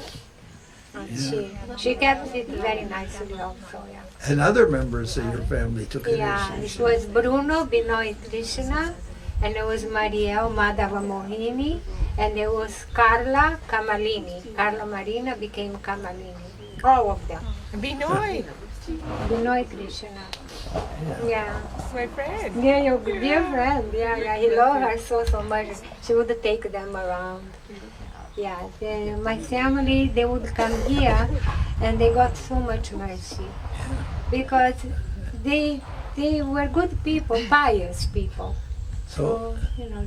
She kept it very nicely also, yeah. And other members of your family took initiation. Yeah, it was Bruno, Binoy Krishna, and it was Marielle Madhava Mohini, and it was Carla Kamalini. Carla Marina became Kamalini. All of them. Binoy. Binoy Krishna. Yeah. My friend. Yeah, your dear friend. Yeah. He loved her so much. She would take them around. Yeah, my family, they would come here, and they got so much mercy because they were good people, pious people. So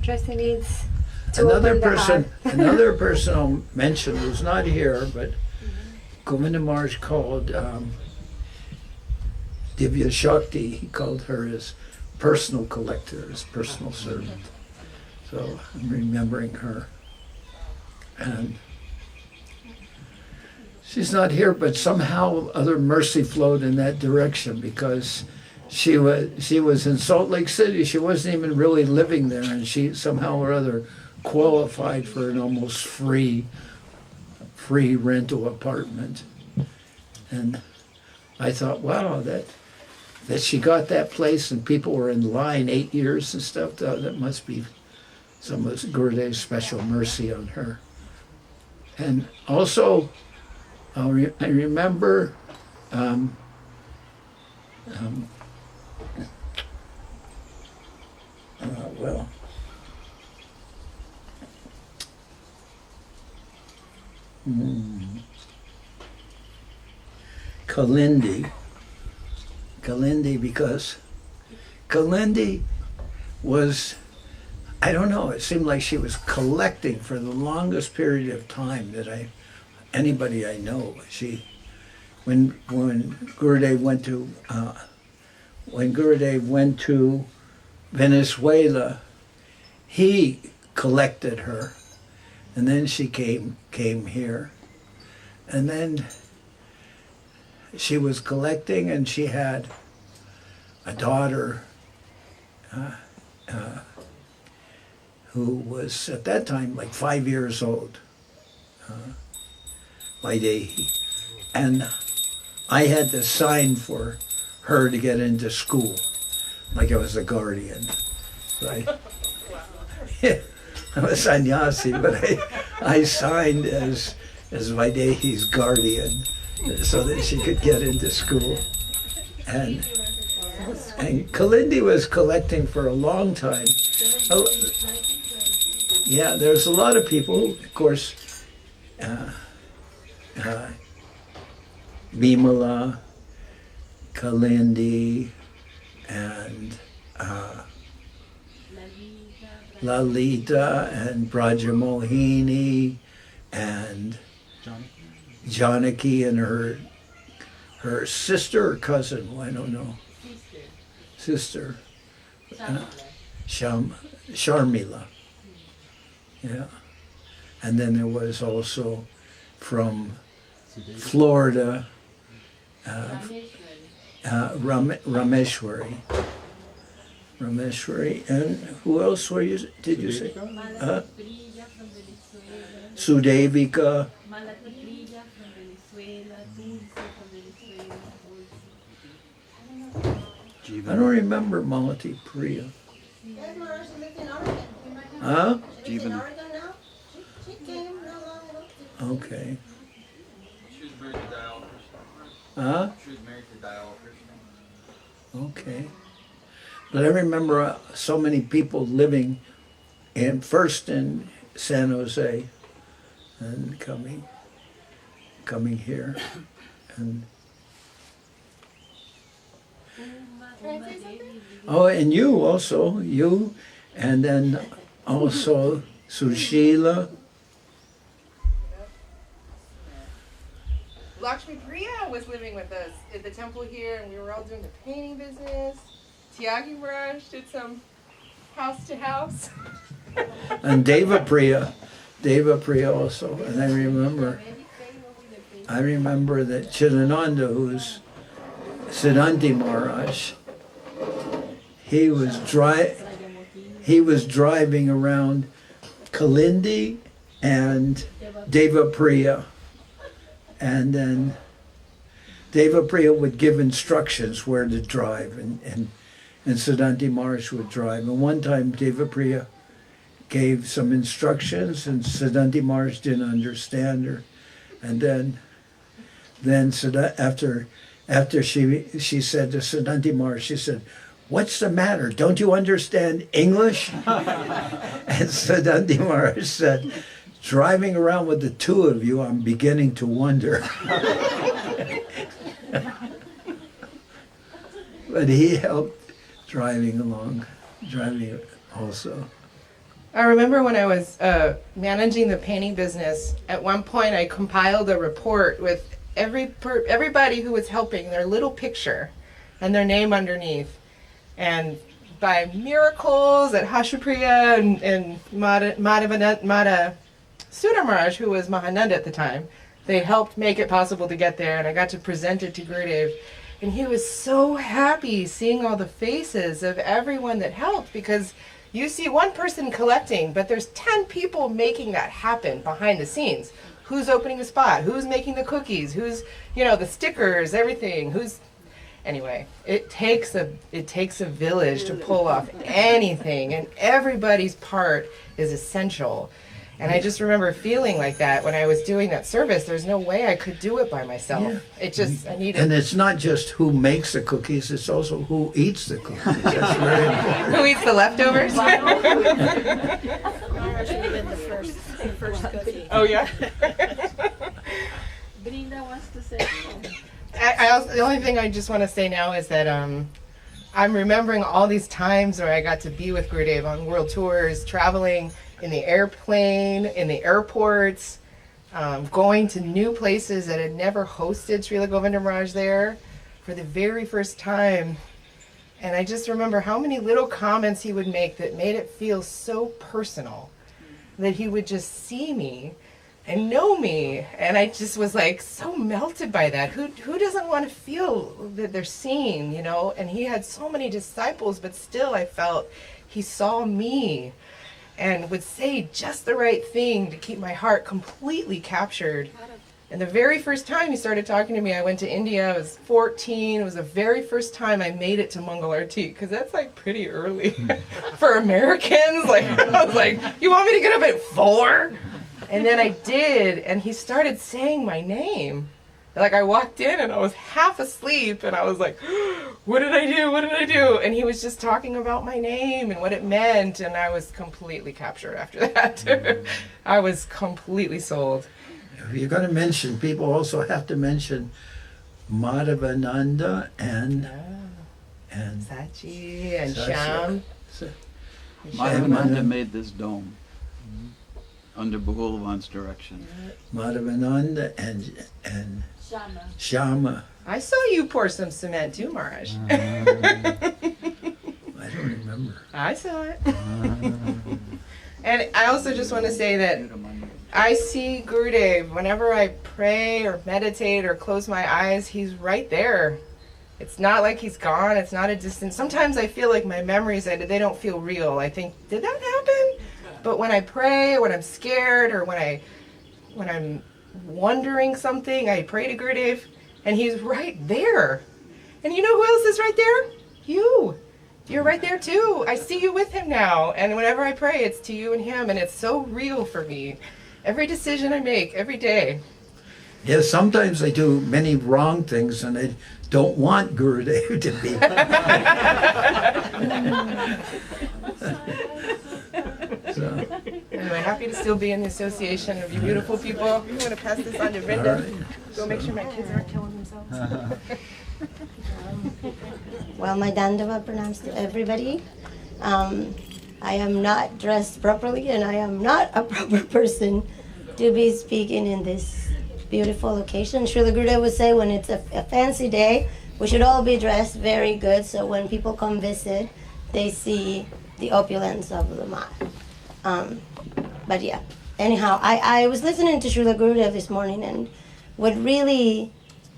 just needs to another open the person heart. another person I'll mention who's not here, but Govinda Maharaj called Divya Shakti. He called her his personal collector, his personal servant. So I'm remembering her. And she's not here, but somehow other mercy flowed in that direction, because she was in Salt Lake City. She wasn't even really living there, and she somehow or other qualified for an almost free rental apartment. And I thought, wow, that she got that place, and people were in line 8 years and stuff. That must be some of Gurudev's special mercy on her. And also, I remember Kalindi, because Kalindi was, I don't know, it seemed like she was collecting for the longest period of time that anybody I know. When Gurudev went to Venezuela, he collected her, and then she came here, and then she was collecting, and she had a daughter who was at that time like 5 years old, Vaidehi, and I had to sign for her to get into school, like I was a guardian. So I'm a sannyasi, but I signed as Vaidehi's guardian so that she could get into school. And Kalindi was collecting for a long time. Oh, yeah, there's a lot of people, of course, Bimala, Kalindi, and Lalita, and Brajamohini, and Janaki, and her sister or cousin, I don't know. Sister. Sharmila. Yeah. And then there was also from Florida, Rameshwari. And who else were you? Did you say? Sudevika. I don't remember Malati Priya. Huh? Jeevan. Okay. She was married to Dayal Krishna. Huh? She was married to Dayal Krishna. Okay. But I remember so many people living first in San Jose and coming here. And oh, and you also, and then also Sushila. Lakshmi Priya was living with us at the temple here, and we were all doing the painting business. Tyagi Maharaj did some house to house. And Deva Priya also. And I remember that Chidananda, who's Siddhanti Maharaj, he was driving around Kalindi and Deva Priya, and then Deva Priya would give instructions where to drive, and Siddhanti Maharaj would drive. And one time Deva Priya gave some instructions, and Siddhanti Maharaj didn't understand her, and then after she said to Siddhanti Maharaj, she said, "What's the matter? Don't you understand English?" And Siddhanti Maharaj said, "Driving around with the two of you, I'm beginning to wonder." But he helped driving also. I remember when I was managing the painting business, at one point I compiled a report with everybody who was helping, their little picture and their name underneath. And by miracles at Hashupriya and Madha Sudha Maharaj, who was Mahananda at the time, they helped make it possible to get there, and I got to present it to Gurudev. And he was so happy seeing all the faces of everyone that helped, because you see one person collecting, but there's 10 people making that happen behind the scenes. Who's opening the spot? Who's making the cookies? Who's, the stickers, everything. Anyway, it takes a village to pull off anything, and everybody's part is essential. And I just remember feeling like that when I was doing that service. There's no way I could do it by myself. Yeah. I needed. And it's not just who makes the cookies, it's also who eats the cookies. That's very important. Who eats the leftovers? Maharaj would have been the first cookie. Oh, yeah? Govinda wants to say something. The only thing I just want to say now is that I'm remembering all these times where I got to be with Gurudev on world tours, traveling in the airplane, in the airports, going to new places that had never hosted Srila Govinda Maharaj there for the very first time. And I just remember how many little comments he would make that made it feel so personal. that he would just see me and know me. And I just was like so melted by that. Who doesn't want to feel that they're seen, you know? And he had so many disciples, but still I felt he saw me and would say just the right thing to keep my heart completely captured. And the very first time he started talking to me, I went to India. I was 14. It was the very first time I made it to Mangalarti, because that's like pretty early for Americans. Like, I was like, you want me to get up at 4? And then I did, and he started saying my name. Like, I walked in and I was half asleep, and I was like, what did I do? What did I do? And he was just talking about my name and what it meant, and I was completely captured after that. I was completely sold. If you're going to mention, people also have to mention Madhavananda and Sachi and Sachi. Sham. Madhavananda made this dome under Bhagwan's direction. Madhavananda and Shama. I saw you pour some cement too, Maharaj. I don't remember. I saw it. And I also just want to say that I see Gurudev whenever I pray or meditate or close my eyes. He's right there. It's not like he's gone. It's not a distance. Sometimes I feel like my memories, they don't feel real. I think, did that happen? But when I pray, when I'm scared, or when I'm wondering something, I pray to Gurudev, and he's right there. And you know who else is right there? You. You're right there too. I see you with him now. And whenever I pray, it's to you and him, and it's so real for me. Every decision I make, every day. Yes, sometimes I do many wrong things and I don't want Gurudev to be. So. Anyway, happy to still be in the association of you beautiful people. I'm going to pass this on to Brenda. Right. Go make sure my kids aren't killing themselves. Well, my Dandava pranams to everybody. I am not dressed properly and I am not a proper person to be speaking in this beautiful occasion. Srila Gurudev would say when it's a fancy day, we should all be dressed very good so when people come visit, they see the opulence of the mat. But yeah, anyhow, I was listening to Srila Gurudev this morning, and what really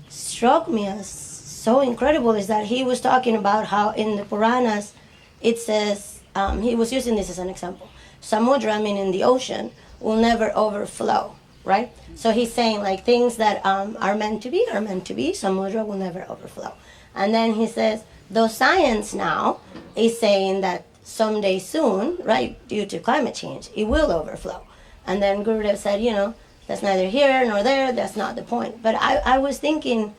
struck me as so incredible is that he was talking about how in the Puranas it says, he was using this as an example, Samudra, meaning the ocean, will never overflow, right? So he's saying like things that are meant to be, Samudra will never overflow. And then he says, though science now is saying that someday soon, right, due to climate change, it will overflow. And then Gurudev said, you know, that's neither here nor there, that's not the point. But I was thinking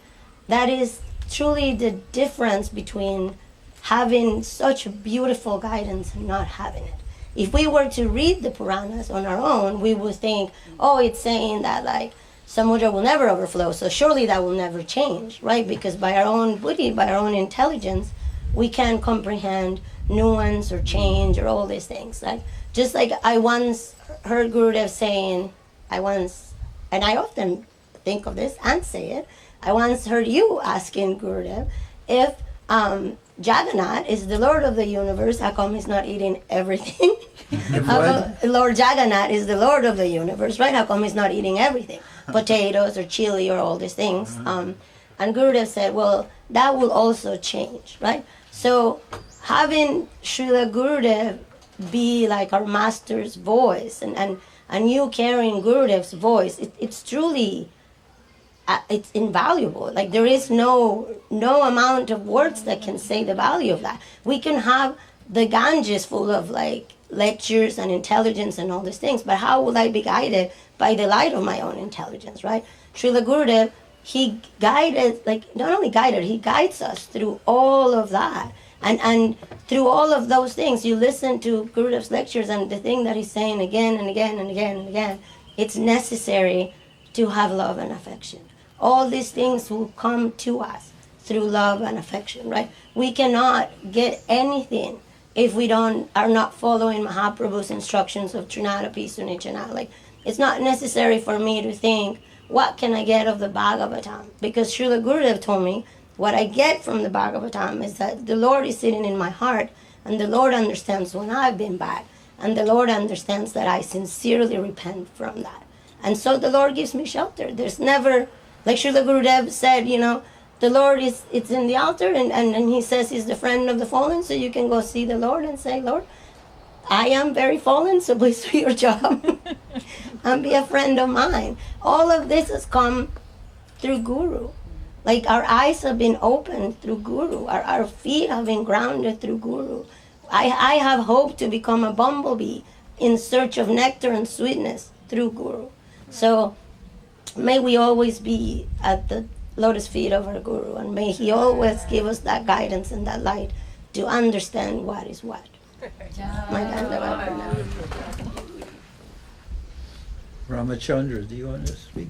that is truly the difference between having such beautiful guidance and not having it. If we were to read the Puranas on our own, we would think, oh, it's saying that like Samudra will never overflow, so surely that will never change, right? Because by our own buddhi, by our own intelligence, we can comprehend nuance or change or all these things. Like just like I once heard Gurudev saying, and I often think of this and say it, I once heard you asking Gurudev if Jagannath is the Lord of the universe, how come he's not eating everything? Lord Jagannath is the Lord of the universe, right? How come he's not eating everything? Potatoes or chili or all these things. And Gurudev said, well, that will also change, right? So having Srila Gurudev be like our master's voice and you carrying Gurudev's voice, it's truly, it's invaluable. Like there is no amount of words that can say the value of that. We can have the Ganges full of like lectures and intelligence and all these things, but how will I be guided by the light of my own intelligence, right? Srila Gurudev, he guided, like not only guided, he guides us through all of that. And through all of those things, you listen to Gurudev's lectures and the thing that he's saying again and again and again and again, it's necessary to have love and affection. All these things will come to us through love and affection, right? We cannot get anything if we are not following Mahaprabhu's instructions of Trinadapi Sunicana. Like, it's not necessary for me to think, what can I get of the Bhagavatam? Because Srila Gurudev told me, what I get from the Bhagavatam is that the Lord is sitting in my heart and the Lord understands when I've been bad. And the Lord understands that I sincerely repent from that. And so the Lord gives me shelter. There's never, like Srila Gurudev said, you know, the Lord it's in the altar, and he says he's the friend of the fallen, so you can go see the Lord and say, Lord, I am very fallen, so please do your job and be a friend of mine. All of this has come through Guru. Like our eyes have been opened through Guru. Our feet have been grounded through Guru. I have hope to become a bumblebee in search of nectar and sweetness through Guru. So may we always be at the lotus feet of our Guru, and may he always give us that guidance and that light to understand what is what. Ramachandra, do you want to speak?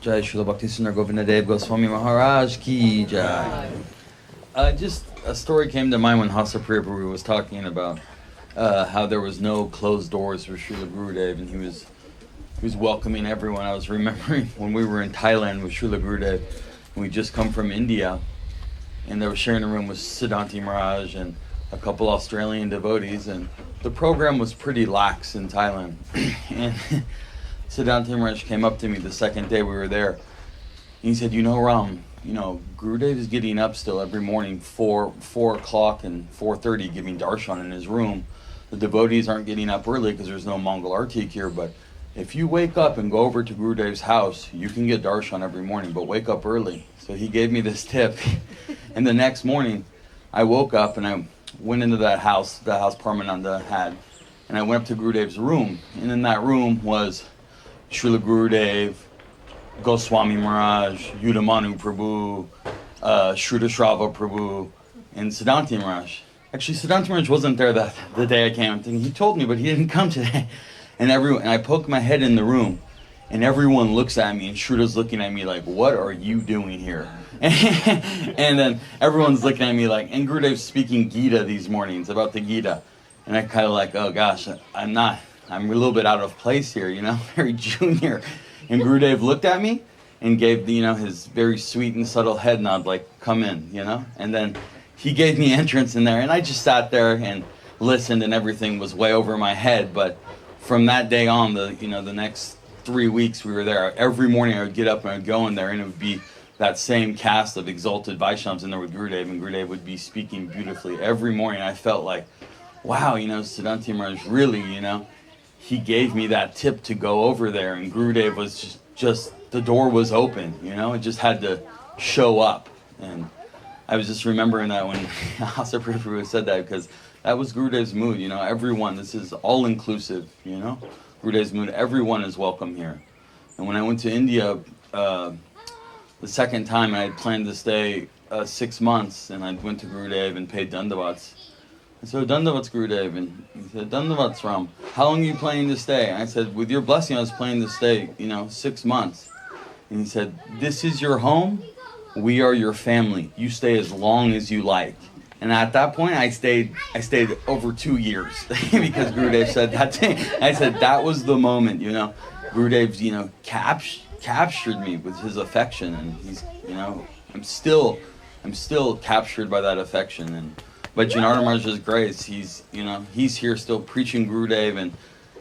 Jai Srila Bhakti Sundar Govinda Dev Goswami Maharaj ki Jai. Just a story came to mind when Hasa Prabhu was talking about how there was no closed doors for Srila Gurudev, and he was welcoming everyone. I was remembering when we were in Thailand with Srila Gurudev, and we just come from India, and they were sharing a room with Siddhanti Maharaj and a couple Australian devotees, and the program was pretty lax in Thailand. And Siddhanti Maharaj came up to me the second day we were there, and he said, you know, Ram, you know, Gurudev is getting up still every morning, 4 o'clock and 4:30, giving darshan in his room. The devotees aren't getting up early because there's no Mongol Artik here, but if you wake up and go over to Gurudev's house, you can get darshan every morning, but wake up early. So he gave me this tip. And the next morning, I woke up and I went into that house, the house Paramananda had, and I went up to Gurudev's room. And in that room was Srila Gurudev, Goswami Maharaj, Yudhamanu Prabhu, Shrudashrava Prabhu, and Siddhanti Maharaj. Actually, Siddhanti Maharaj wasn't there the day I came. I'm thinking, he told me, but he didn't come today. And I poked my head in the room, and everyone looks at me, and Shruda's looking at me like, what are you doing here? And then everyone's looking at me like, and Gurudev's speaking Gita these mornings, about the Gita. And I kind of like, oh gosh, I'm a little bit out of place here, you know, very junior. And Gurudev looked at me and gave, you know, his very sweet and subtle head nod, like, come in, you know. And then he gave me entrance in there, and I just sat there and listened, and everything was way over my head. But from that day on, the next 3 weeks we were there, every morning I would get up and I would go in there, and it would be that same cast of exalted Vaishnavas in there with Gurudev, and Gurudev would be speaking beautifully. Every morning I felt like, wow, you know, Siddhanti Maharaj really, you know, he gave me that tip to go over there, and Gurudev was just the door was open, you know, it just had to show up. And I was just remembering that when Hasa Prabhu said that, because that was Gurudev's mood, you know, everyone, this is all-inclusive, you know, Gurudev's mood, everyone is welcome here. And when I went to India the second time, I had planned to stay 6 months, and I went to Gurudev and paid Dandavats. I said, Dandavats Gurudev, and he said, Dandavats Ram, how long are you planning to stay? And I said, with your blessing, I was planning to stay, 6 months. And he said, this is your home, we are your family. You stay as long as you like. And at that point, I stayed over 2 years because Gurudev said that to me. I said, that was the moment, you know. Gurudev's, you know, captured me with his affection, and he's, you know, I'm still captured by that affection. And by Janardana Maharaj's grace, he's here still preaching Gurudev, and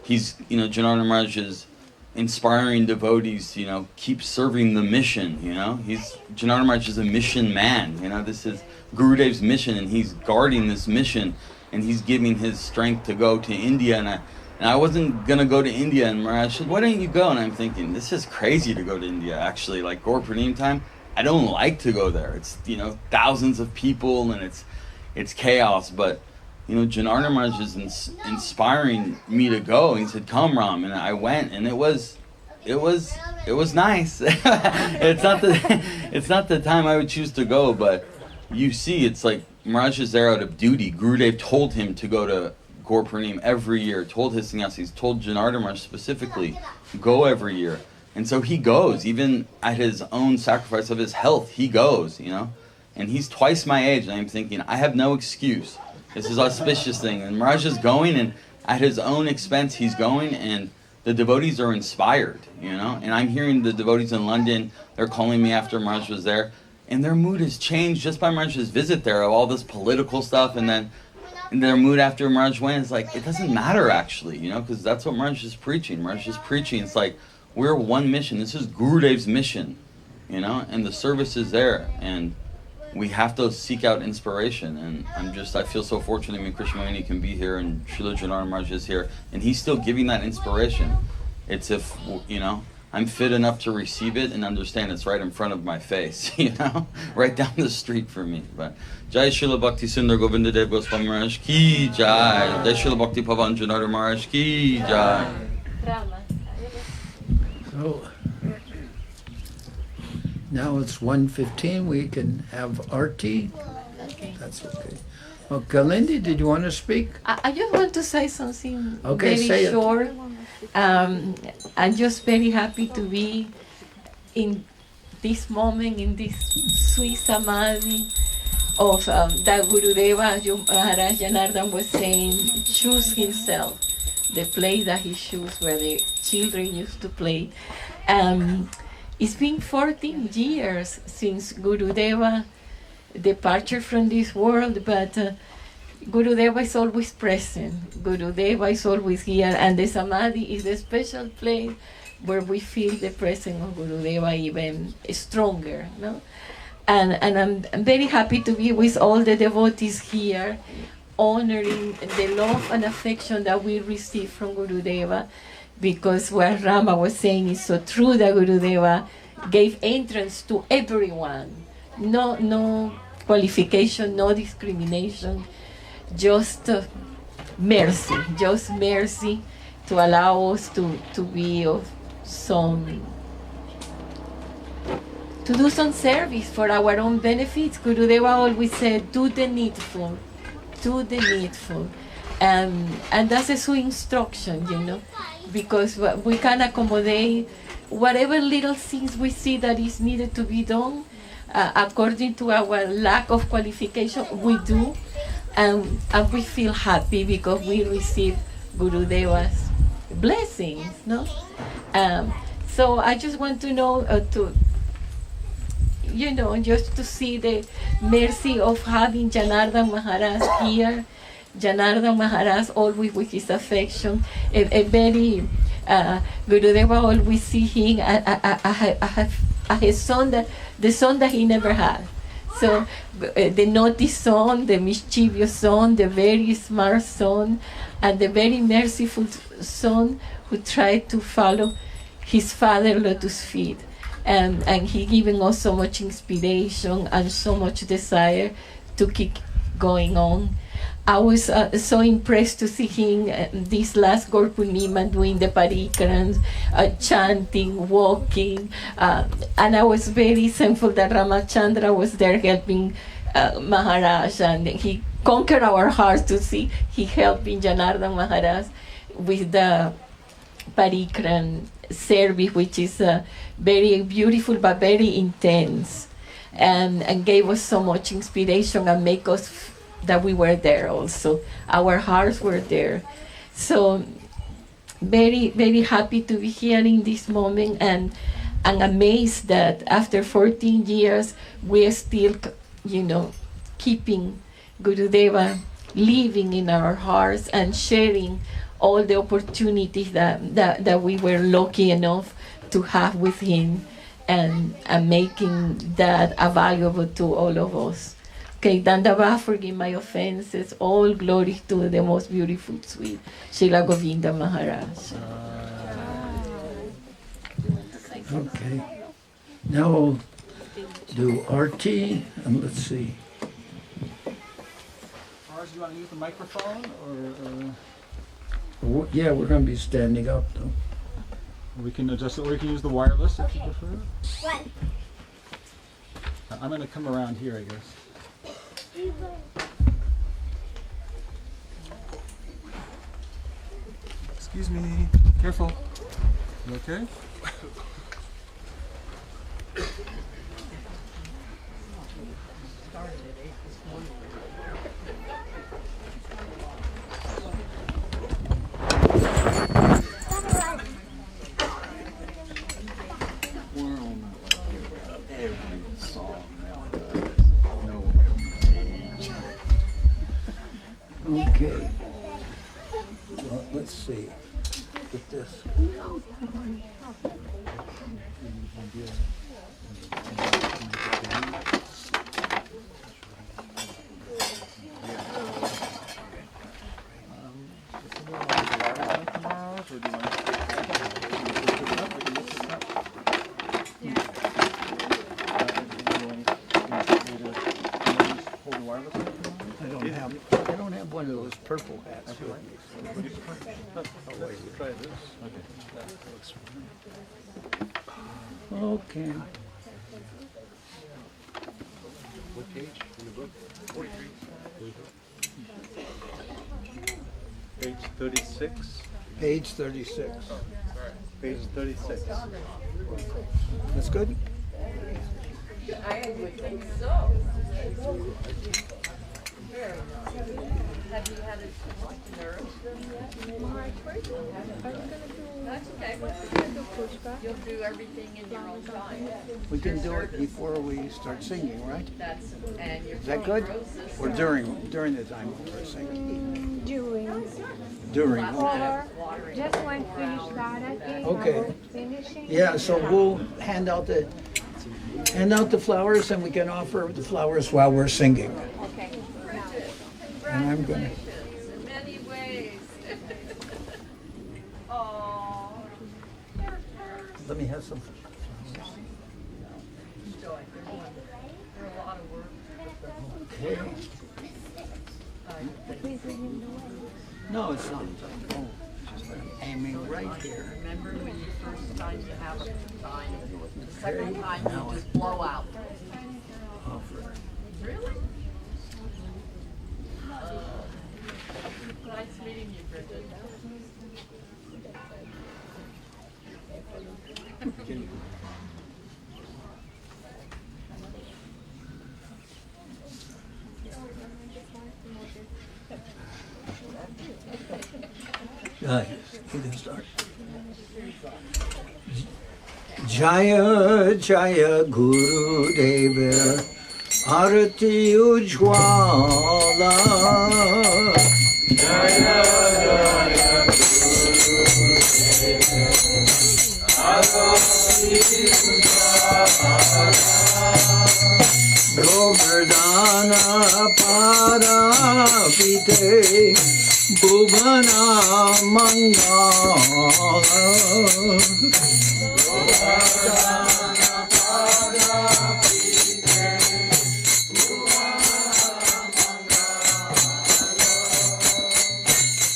he's, you know, Janardana Maharaj is inspiring devotees to, you know, keep serving the mission, you know. Janardana Maharaj is a mission man, you know, this is Gurudev's mission, and he's guarding this mission, and he's giving his strength to go to India. And I wasn't going to go to India, and Maharaj said, why don't you go? And I'm thinking, this is crazy to go to India, actually. Like, Gaur Purnima time, I don't like to go there. It's, you know, thousands of people, and it's chaos. But, you know, Janardana Maharaj is inspiring me to go. And he said, come, Ram. And I went, and it was nice. It's not the time I would choose to go, but you see, it's like Maharaj is there out of duty. Gurudev told him to go to Gaur Purnima every year, told his sannyasis, told Janardana Maharaj specifically, go every year. And so he goes, even at his own sacrifice of his health, he goes, you know. And he's twice my age, and I'm thinking, I have no excuse. This is auspicious thing. And Maharaj is going, and at his own expense, he's going, and the devotees are inspired, you know. And I'm hearing the devotees in London, they're calling me after Maharaj was there. and their mood has changed just by Maharaj's visit there, of all this political stuff, and then their mood after Maharaj went is like, it doesn't matter actually, you know, because that's what Maharaj is preaching. Maharaj is preaching, it's like, we're one mission. This is Gurudev's mission, you know, and the service is there, and we have to seek out inspiration. And I feel so fortunate when Krishnamani can be here and Srila Janardana Maharaj is here, and he's still giving that inspiration. It's if, you know, I'm fit enough to receive it and understand it's right in front of my face, you know, right down the street for me. But Jai Srila Bhakti Sundar Govinda Dev Goswami Maharaj Ki Jai. Jai Srila Bhakti Pavan Janardana Maharaj Ki Jai. So now it's 1:15. We can have arti. That's okay. Oh, Kalindi, did you want to speak? I just want to say something Okay, say very it. short. I'm just very happy to be in this moment, in this sweet Samadhi of that Gurudeva, Maharaj Janardana was saying, choose himself, the place that he chose where the children used to play. It's been 14 years since Gurudeva departure from this world, but Gurudeva is always present. Gurudeva is always here, and the Samadhi is a special place where we feel the presence of Gurudeva even stronger, no? And I'm very happy to be with all the devotees here, honoring the love and affection that we receive from Gurudeva, because what Rama was saying is so true, that Gurudeva gave entrance to everyone. No qualification, no discrimination, just mercy to allow us to be of some, to do some service for our own benefits. Gurudeva always said, do the needful. And that's a sweet instruction, you know, because we can accommodate whatever little things we see that is needed to be done according to our lack of qualification, we do, and we feel happy because we receive Gurudeva's blessings, no? So I just want to know, just to see the mercy of having Janardana Maharaj here. Janardana Maharaj always with his affection, a very Gurudeva always see him as his son, the son that he never had. So the naughty son, the mischievous son, the very smart son, and the very merciful son who tried to follow his father lotus feet. And he giving us so much inspiration and so much desire to keep going on. I was so impressed to see him this last Gaur Purnima doing the parikrams, chanting, walking, and I was very thankful that Ramachandra was there helping Maharaj, and he conquered our hearts to see he helping Janardana Maharaj with the parikram service, which is very beautiful but very intense, and gave us so much inspiration and make us that we were there also. Our hearts were there. So very, very happy to be here in this moment, and amazed that after 14 years we are still, keeping Gurudeva living in our hearts and sharing all the opportunities that we were lucky enough to have with him, and making that available to all of us. Okay, Dandava, forgive my offenses. All glory to the most beautiful, sweet Srila Govinda Maharaj. Okay. Now we'll do Arti, and let's see. Maharaj, do you want to use the microphone, Yeah, we're going to be standing up, though. We can adjust it, or you can use the wireless if you prefer. I'm going to come around here, I guess. Excuse me. Careful. You okay? Every song now. see. Get this. I don't have one of those purple hats. Try this. Okay. What page in the book? 43. Page 36. Page 36. Page 36. That's good? I would think so. Have you had a nerve yet? That's okay. You'll do everything in your own time. We can do it before we start singing, right? That's and you're Is that good? Or during the time we're singing? During. Okay. Just when finish that, I think. Okay. Finishing. Yeah, so we'll hand out the flowers, and we can offer the flowers while we're singing. Okay. And I'm gonna. In many ways. Oh. Let me have some. Enjoy. They're a lot of work. Okay. No, it's not. Oh, I'm aiming right here. Remember when you first time you have a sign, the second time you just blow out. Offer. Really? Nice meeting you, Bridget. You can start. Jaya Jaya Guru Deva Arati Ujwala Jaya Jaya Guru Deva Arati Ujwala Govardhana Parapite Bhuvana Mangala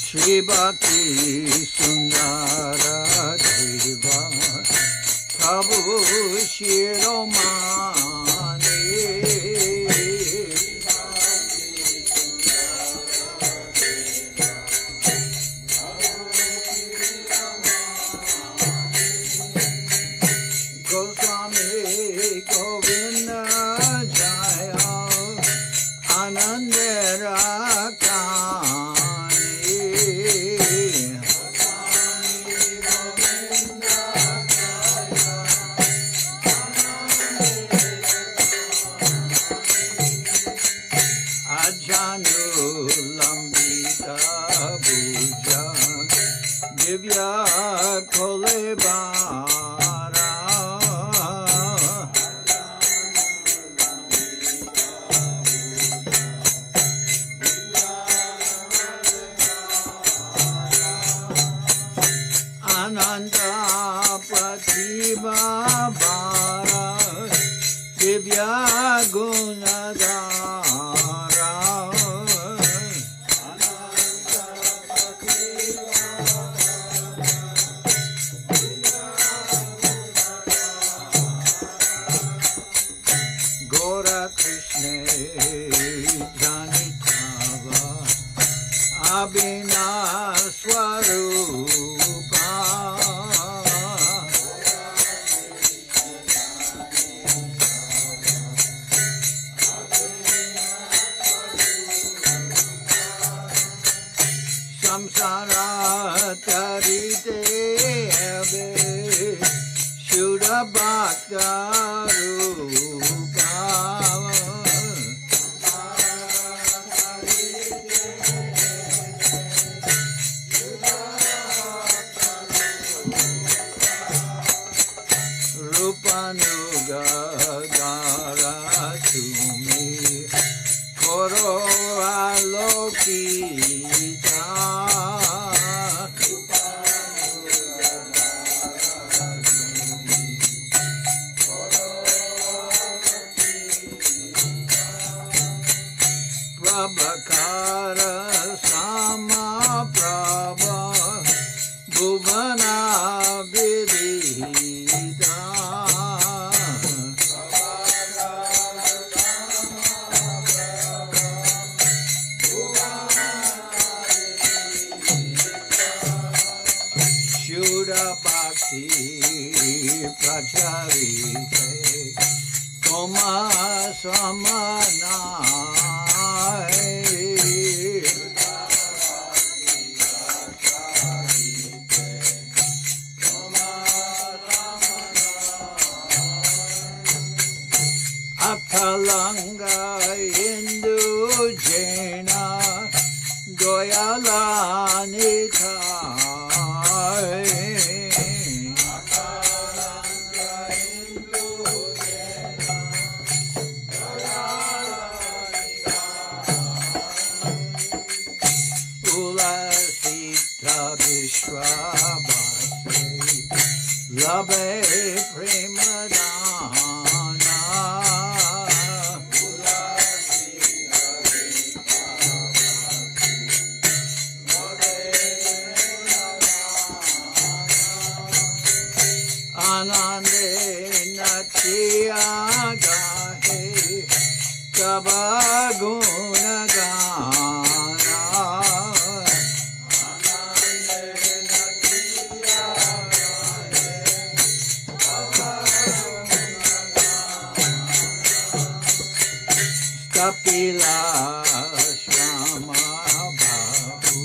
Shri Bhakti Sundara Deva Prabhu Shiromani Goswami Govinda Jaya Anandera Ajanu Lambita Bhuja Divya Kolebara Ananda Pratibha Bhara Divya Gunadara Gora Krishna Janitava Abhina Swarupa Samsara Tarite Ave Shuddha Bhakta Rupa bhakti pracharite Toma samanai Akalanga Indujena Doyala Nitai Ulasita Vishwabhase Labe Premadana Anande Natya Gahe Kabaguna Gana Kapila Shama Babu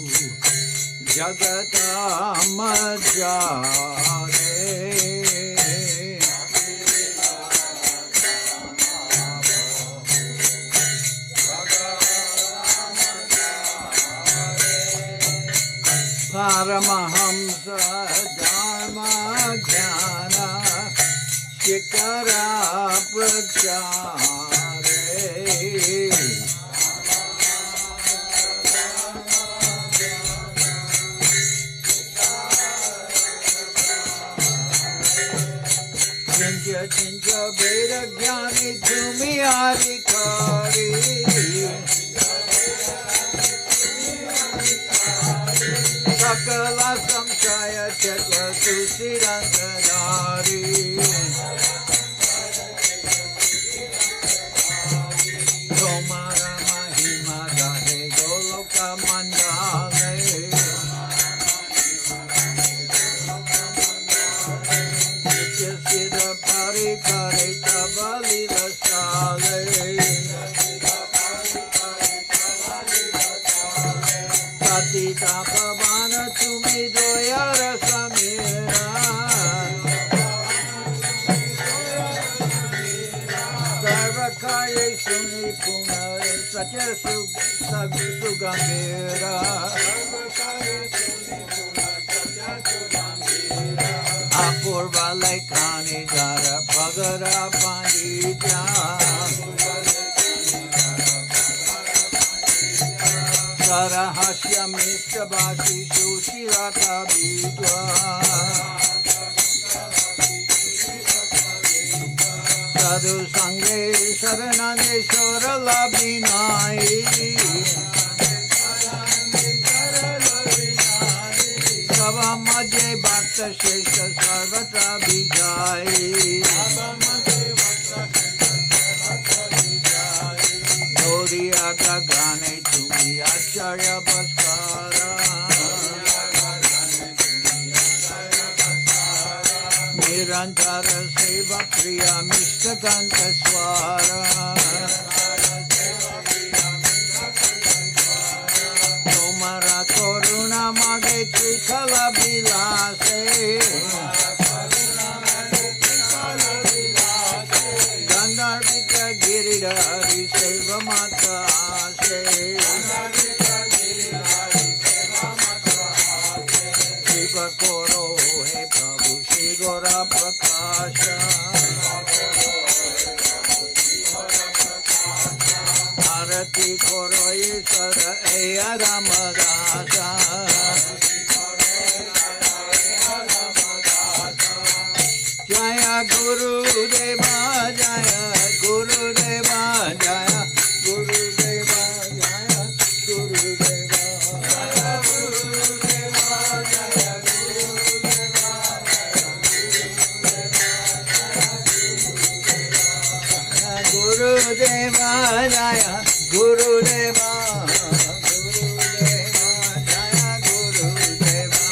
Jagatamajare Paramahamsa Dharma Jnana Shikara Prachare Chinja Chinja Veda Jnani Tumi Adhikari Sakala Samshaya Chetva Susirantanari Tomara Mahima Gahe Goloka Mandale Nitya Siddha Parikare Tabalila Sale Satita Pavana Tumi Doyara Samira Sarvakaya Suni Puna Satya Sugambira Apurva Laikani Dara Pagara Pandita Sarahasya Mishra Bhashi Shushirata Vidwa Sadhu Sanghe Saranande Srila Vinai Sava Madhye Bhakta Shesha Sarvatra Vijay Gauriyata Gane Tumi Acharya Bhaskara Nirantara Seva Priya Mishtakanta Swara Tomara Koruna Mage Trikala Vilase Gandharvika Giridhari Seva Mata Ase Shiva Koro He Prabhu Shri Gora Prakasha Arati Koro Isara Eya Ramadasa Jaya Guru Deva Jaya Guru Deva Jaya Guru Deva Jaya Guru Deva Guru Deva Jaya Guru Deva Jaya Guru Deva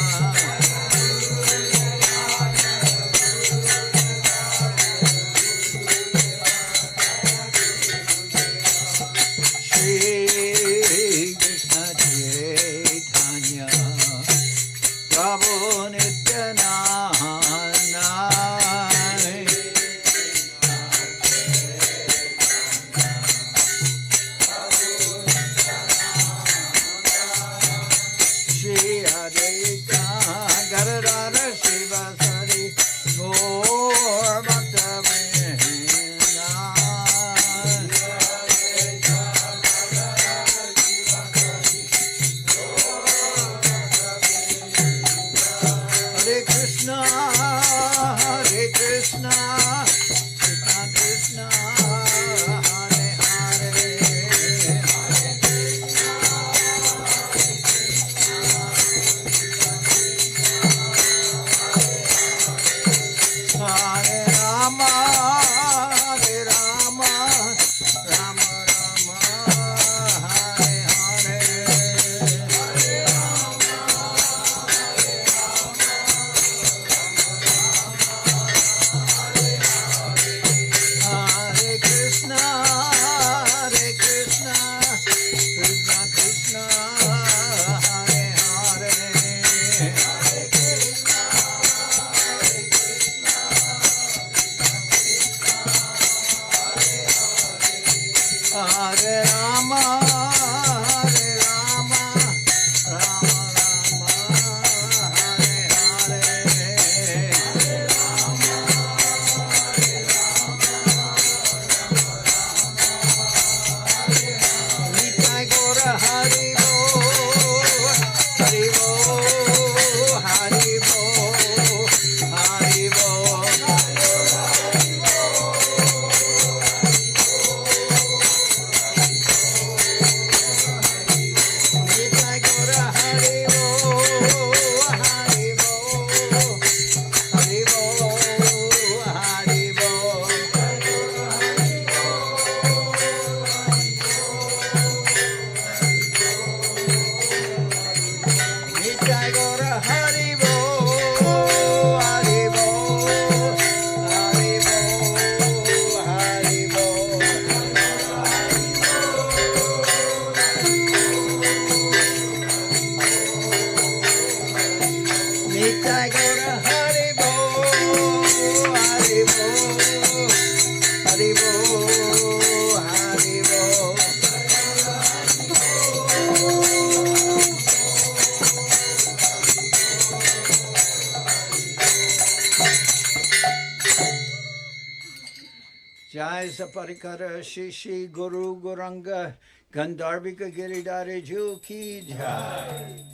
Jai Saparikara Shishi Guru Guranga Gandharvika Giridhari Ju Ki Jai.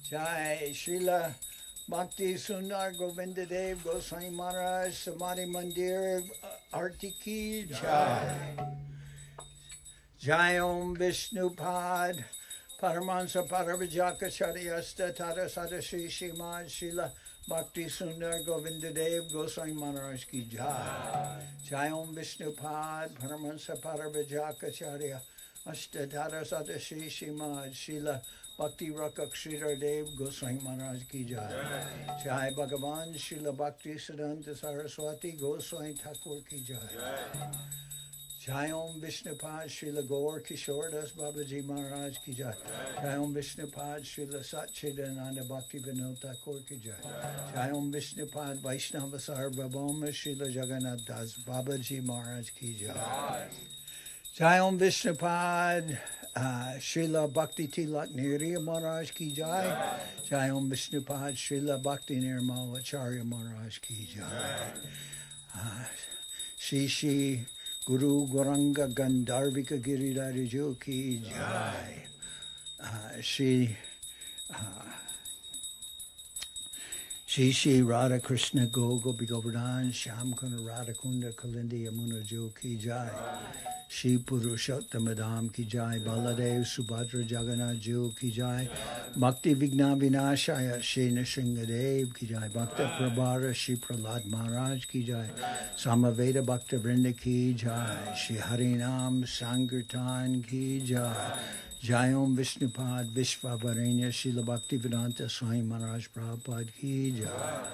Jai Srila Bhakti Sundar Govinda Dev Goswami Maharaj Samadhi Mandir Arti Ki Jai. Jai Om Vishnupad Paramansa Paravijaka Charyasta Tata Sadashi Shimad Srila Bhakti Sundar Govinda Dev Goswami Maharaj Ki Jai. Jai Om Vishnupad Paramansa Paravijaka Charya Ashtatara Sadashi Shimad Srila Bhakti Rakak Sridhar Dev Goswami Maharaj Ki Jai. Jai Bhagavan Srila Bhakti Siddhanta Saraswati Goswami Thakur Ki Jai. Jai Om Vishnupad Srila Gaur Kishordas Babaji Maharaj Ki Jai. Jai Om Vishnupad Srila Satchidananda Bhakti Vinod Thakur Ki Jai. Jai Om Vishnupad Vaishnava Sarvabhauma Srila Jagannath Das Babaji Maharaj Ki Jai. Jai Om Vishnupad Srila Bhakti Tilak Niriya Maharaj Ki Jai. Jai Om Vishnupad Srila Bhakti Nirmal Acharya Maharaj Ki Jai. Shishi Guru Goranga Gandharvika Giridhari Ju Ki Jai. Shri Radha Krishna Gopi Govardhan Shyam Kunda Radha Kunda Kalindi Yamuna Ju Ki Jai. Shri Purushottam Ki Jai. Baladev Subhadra Jagannath Ju Ki Jai. Bhakti Vigna Vinashaya Shri Nrsingadev Ki Jai. Bhakta Prabhara Shri Prahlad Maharaj Ki Jai. Samaveda Bhakta Vrinda Ki Jai. Shri Harinam Sankirtan Ki Jai. Jai Om Vishnupad Vishvavarenya Srila Bhaktivedanta Swami Maharaj Prabhupada Ki Jai.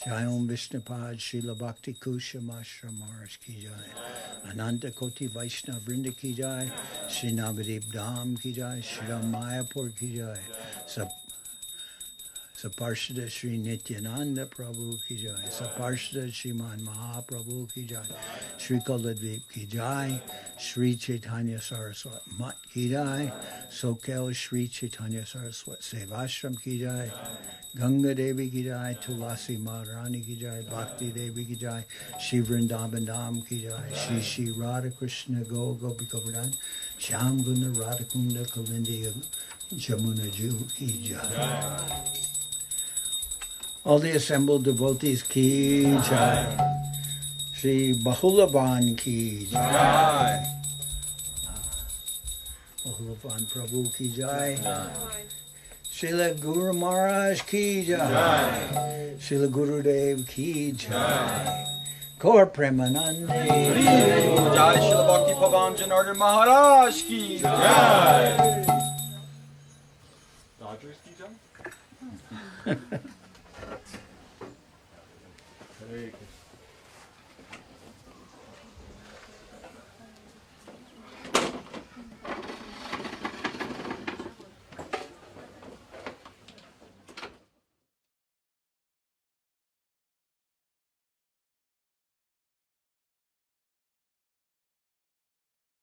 Jai Om Vishnupad Srila Bhakti Kusham Ashram Maharaj Ki Jai. Ananta Koti Vaishnav Vrinda Ki Jai. Shri Navadip Dham Ki Jai. Shri Mayapur Ki Jai. Saparshada Shri Nityananda Prabhu Ki Jai. Saparshada Shriman Mahaprabhu Ki Jai. Shri Kaladvip Ki Jai. Shri Chaitanya Saraswat Mat Ki Jai. Soquel Shri Chaitanya Saraswat Seva Ashram Ki Jai. Ganga Devi Ki Jai. Tulasi Maharani Ki Jai. Bhakti Devi Ki Jai. Shri Vrindavan Dham Ki Jai. Shri Shri Radha Krishna Gopi Govardhan Shyam Kunda Radha Kunda Kalindi Jamuna Ju Ki Jai. All the assembled devotees Ki Jai. Shri Bahulavan Ki Jai. Bahulavan Prabhu Ki Jai. Srila Guru Maharaj Ki Jai. Srila Gurudev Ki Jai. Kaur Premanande. Jai Srila Bhakti Pavan Janardhan Maharaj Ki Jai. Dodgers Ki Jai. Hare Krishna.